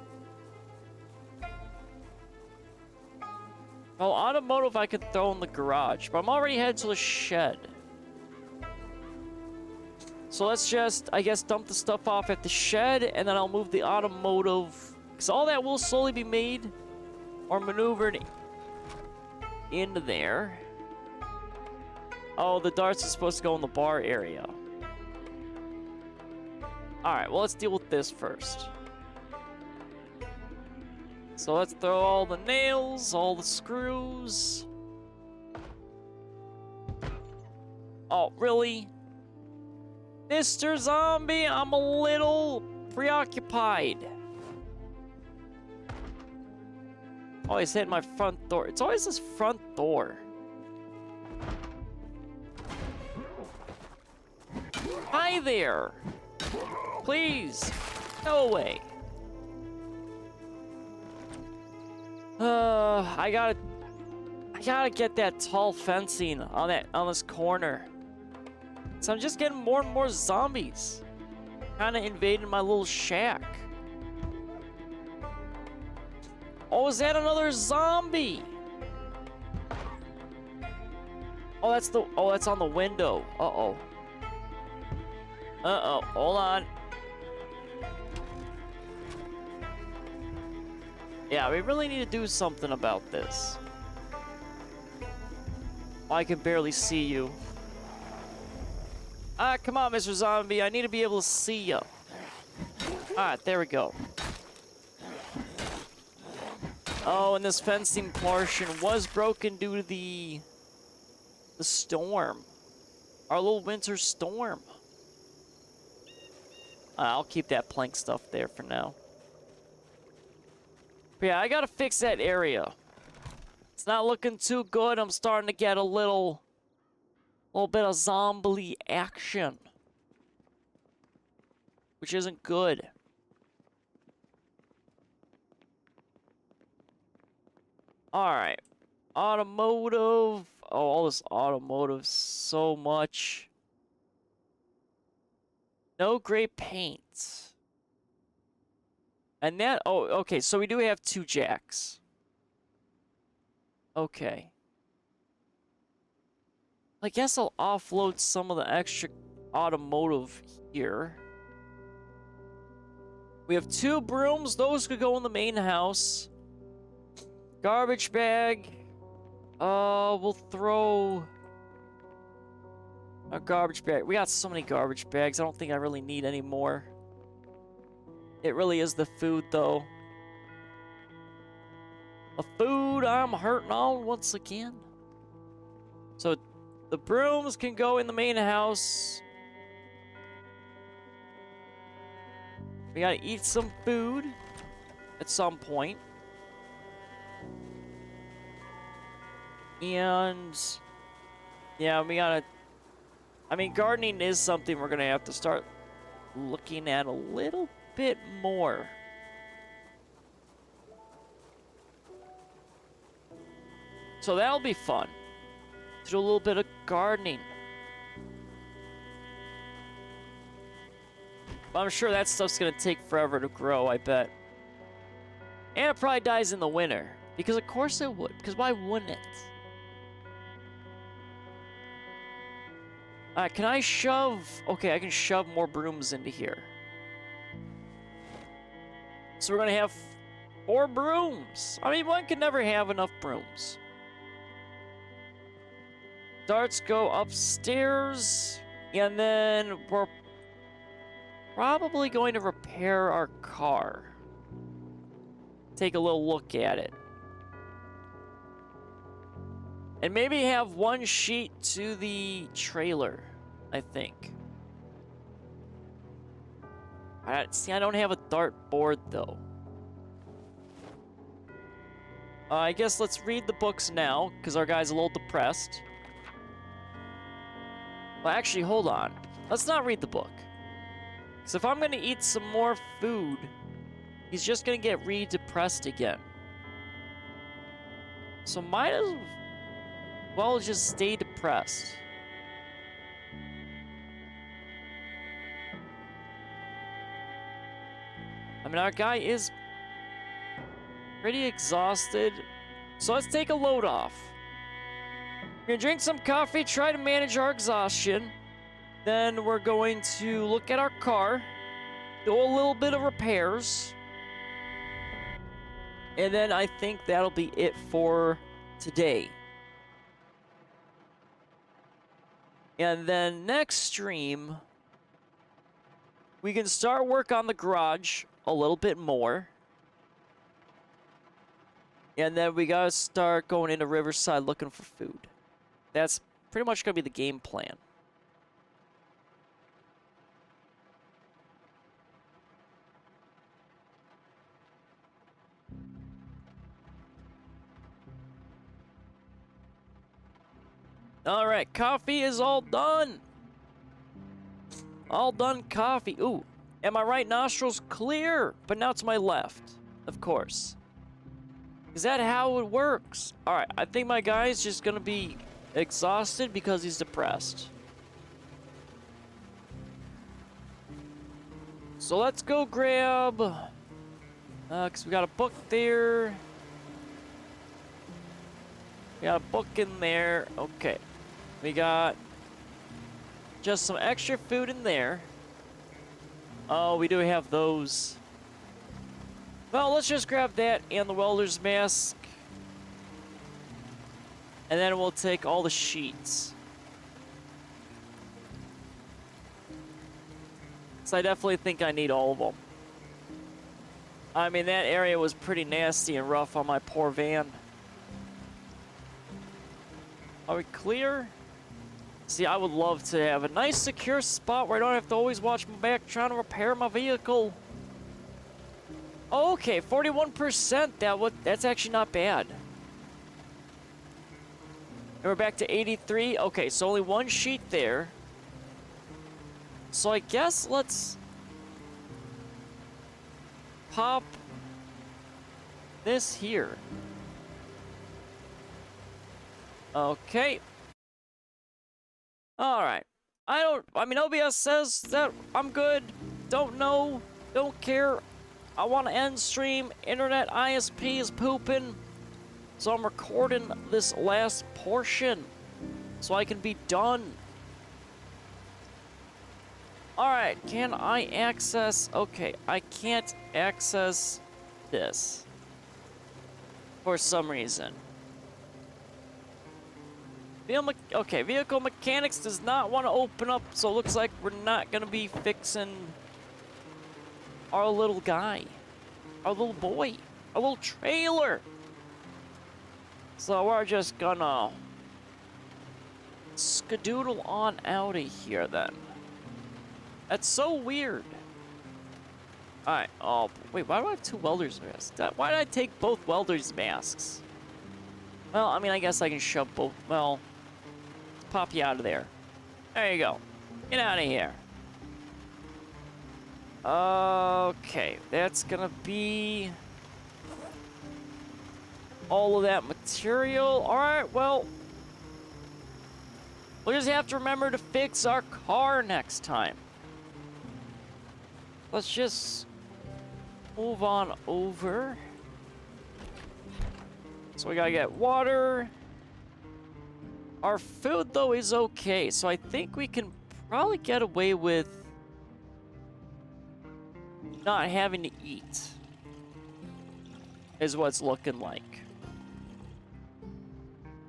Well, automotive I could throw in the garage, but I'm already headed to the shed. So let's just, I guess, dump the stuff off at the shed, and then I'll move the automotive, because all that will slowly be made or maneuvered into there. Oh, the darts are supposed to go in the bar area. Alright, well, let's deal with this first. So let's throw all the nails, all the screws. Oh, really? Mr. Zombie, I'm a little preoccupied. Always hit my front door. It's always this front door. Hi there. Please, go away. I gotta get that tall fencing on this corner. So I'm just getting more and more zombies kind of invading my little shack. Oh, is that another zombie? Oh, that's on the window. Uh-oh. Uh-oh, hold on. Yeah, we really need to do something about this. I can barely see you. Ah, come on, Mr. Zombie. I need to be able to see you. Alright, there we go. Oh, and this fencing portion was broken due to the storm. Our little winter storm. I'll keep that plank stuff there for now. But yeah, I gotta fix that area. It's not looking too good. I'm starting to get a little bit of zombie action, which isn't good. Alright. Automotive. Oh, all this automotive, so much. No gray paint. And that, oh, okay, so we do have 2 jacks. Okay. I guess I'll offload some of the extra automotive here. We have 2 brooms. Those could go in the main house. Garbage bag. We'll throw a garbage bag. We got so many garbage bags. I don't think I really need any more. It really is the food, though. The food I'm hurting on once again. So the brooms can go in the main house. We gotta eat some food at some point. And yeah, we gotta, I mean, gardening is something we're gonna have to start looking at a little bit more. So that'll be fun. To do a little bit of gardening. But I'm sure that stuff's gonna take forever to grow, I bet. And it probably dies in the winter. Because of course it would. Because why wouldn't it? Alright, can I shove... Okay, I can shove more brooms into here. So we're gonna have 4 brooms. I mean, one can never have enough brooms. Darts go upstairs. And then we're probably going to repair our car. Take a little look at it. And maybe have 1 sheet to the trailer, I think. See, I don't have a dart board, though. I guess let's read the books now, because our guy's a little depressed. Well, actually, hold on. Let's not read the book. Because if I'm going to eat some more food, he's just going to get re-depressed again. So might as well just stay depressed. I mean, our guy is pretty exhausted. So let's take a load off. We're gonna drink some coffee, try to manage our exhaustion. Then we're going to look at our car, do a little bit of repairs. And then I think that'll be it for today. And then next stream, we can start work on the garage a little bit more. And then we gotta start going into Riverside looking for food. That's pretty much gonna be the game plan. Alright, coffee is all done. All done coffee. Ooh, and my right nostril's clear, but now it's my left, of course. Is that how it works? Alright, I think my guy's just gonna be exhausted because he's depressed. So let's go grab... because we got a book there. We got a book in there. Okay. We got just some extra food in there. Oh, we do have those. Well, let's just grab that and the welder's mask. And then we'll take all the sheets. So I definitely think I need all of them. I mean, that area was pretty nasty and rough on my poor van. Are we clear? See, I would love to have a nice secure spot where I don't have to always watch my back trying to repair my vehicle. Okay, 41%. That's actually not bad. And we're back to 83. Okay, so only one sheet there. So I guess let's pop this here. Okay. Alright. I mean, OBS says that I'm good. Don't know. Don't care. I want to end stream. Internet ISP is pooping. So I'm recording this last portion so I can be done. Alright, can I access... Okay, I can't access this for some reason. Okay, vehicle mechanics does not want to open up, so it looks like we're not going to be fixing our little guy, our little boy, our little trailer. So we're just gonna skedoodle on out of here then. That's so weird. Alright, oh, wait, why do I have two welder's masks? Why did I take both welder's masks? Well, I mean, I guess I can shove both, well, pop you out of there. There you go. Get out of here. Okay, that's gonna be all of that material. Alright, well, we'll just have to remember to fix our car next time. Let's just move on over. So we gotta get water. Our food, though, is okay. So I think we can probably get away with not having to eat. Is what it's looking like.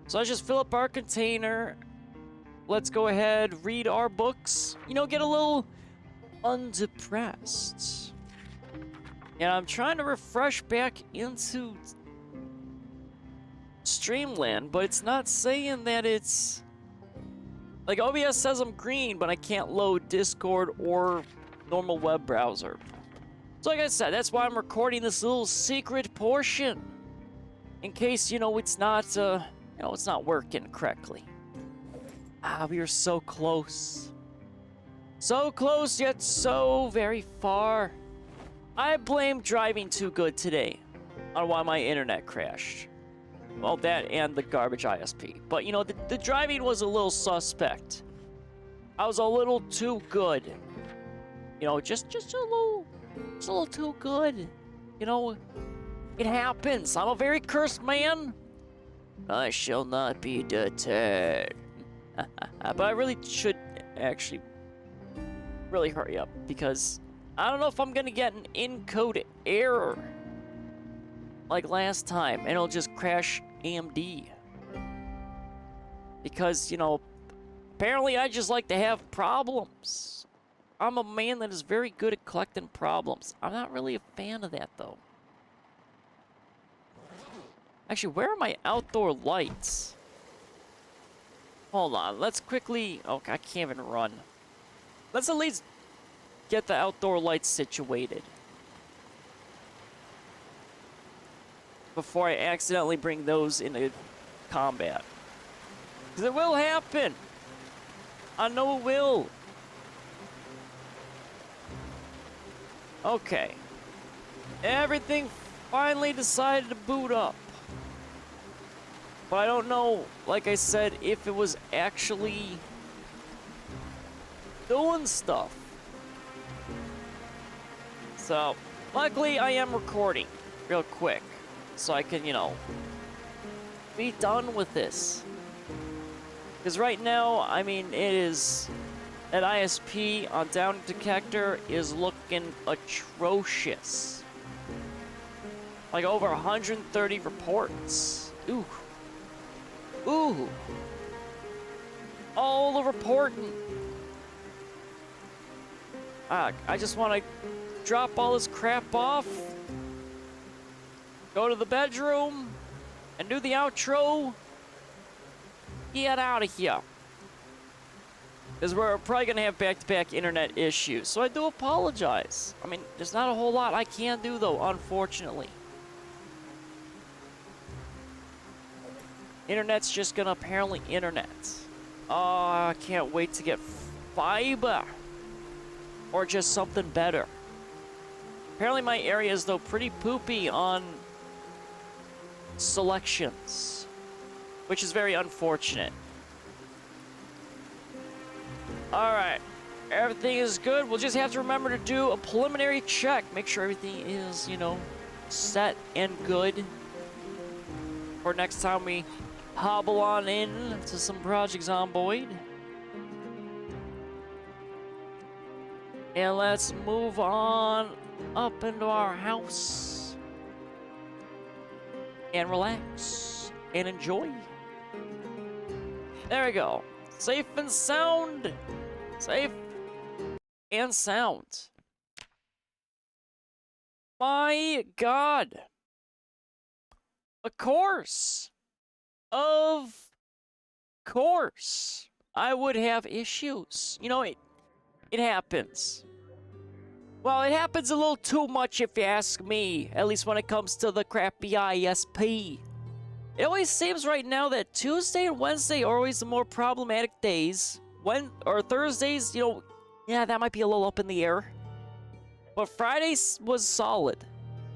So let's just fill up our container. Let's go ahead, read our books. You know, get a little undepressed. And I'm trying to refresh back into Streamland, but it's not saying that it's... Like, OBS says I'm green, but I can't load Discord or normal web browser. So like I said, that's why I'm recording this little secret portion. In case, you know, it's not, it's not working correctly. Ah, we were so close. So close, yet so very far. I blame driving too good today on why my internet crashed. Well, that and the garbage ISP. But, you know, the driving was a little suspect. I was a little too good. You know, just a little too good. You know, it happens. I'm a very cursed man. I shall not be deterred. But I really should actually really hurry up, because I don't know if I'm gonna get an encode error like last time and it'll just crash AMD. Because, you know, apparently I just like to have problems. I'm a man that is very good at collecting problems. I'm not really a fan of that, though. Actually, where are my outdoor lights? Hold on, let's quickly... Okay, I can't even run. Let's at least get the outdoor lights situated before I accidentally bring those into combat. Because it will happen. I know it will. Okay. Everything finally decided to boot up. But I don't know, like I said, if it was actually doing stuff. So, luckily I am recording real quick. So I can, you know, be done with this. Because right now, I mean, it is... That ISP on Down Detector is looking atrocious. Like over 130 reports. Ooh. Ooh. All the reporting. I just want to drop all this crap off. Go to the bedroom. And do the outro. Get out of here. Because we're probably going to have back-to-back internet issues. So I do apologize. I mean, there's not a whole lot I can do, though, unfortunately. Internet's just going to apparently internet. Oh, I can't wait to get fiber. Or just something better. Apparently my area is, though, pretty poopy on selections. Which is very unfortunate. Alright, everything is good. We'll just have to remember to do a preliminary check. Make sure everything is, you know, set and good. For next time we hobble on in to some Project Zomboid. And let's move on up into our house. And relax. And enjoy. There we go. Safe and sound. Safe and sound. My God. Of course. Of course. I would have issues. You know, it happens. Well, it happens a little too much if you ask me. At least when it comes to the crappy ISP. It always seems right now that Tuesday and Wednesday are always the more problematic days. Thursdays, you know, yeah, that might be a little up in the air. But Friday was solid.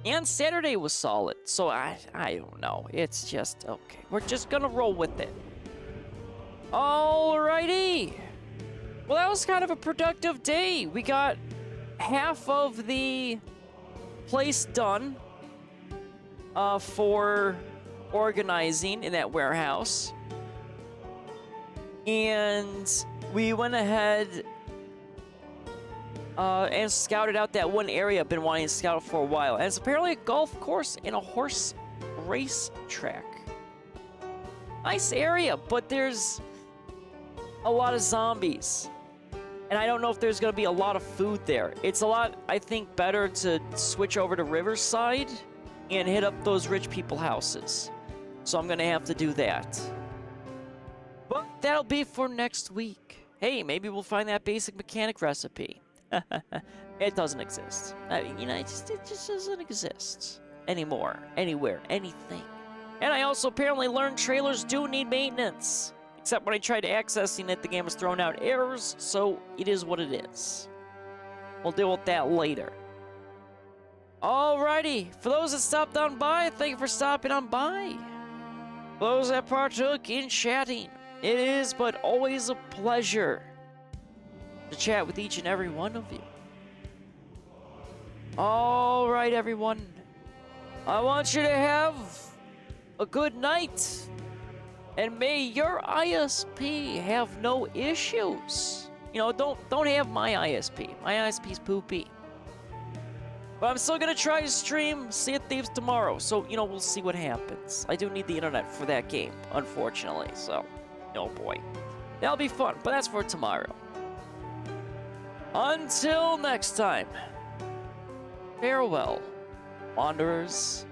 And Saturday was solid. So I don't know. It's just, okay. We're just gonna roll with it. Alrighty. Well, that was kind of a productive day. We got half of the place done for organizing in that warehouse. And we went ahead and scouted out that one area I've been wanting to scout for a while. And it's apparently a golf course and a horse race track. Nice area, but there's a lot of zombies. And I don't know if there's going to be a lot of food there. It's a lot, I think, better to switch over to Riverside and hit up those rich people houses. So I'm going to have to do that. But that'll be for next week. Hey, maybe we'll find that basic mechanic recipe. It doesn't exist. I mean, you know, it just doesn't exist anymore, anywhere, anything. And I also apparently learned trailers do need maintenance. Except when I tried accessing it, the game was throwing out errors, so it is what it is. We'll deal with that later. Alrighty, for those that stopped on by, thank you for stopping on by. For those that partook in chatting, it is but always a pleasure to chat with each and every one of you. Alright, everyone. I want you to have a good night. And may your ISP have no issues. You know, don't have my ISP. My ISP's poopy. But I'm still gonna try to stream Sea of Thieves tomorrow. So, you know, we'll see what happens. I do need the internet for that game, unfortunately. So, oh boy. That'll be fun, but that's for tomorrow. Until next time. Farewell, wanderers.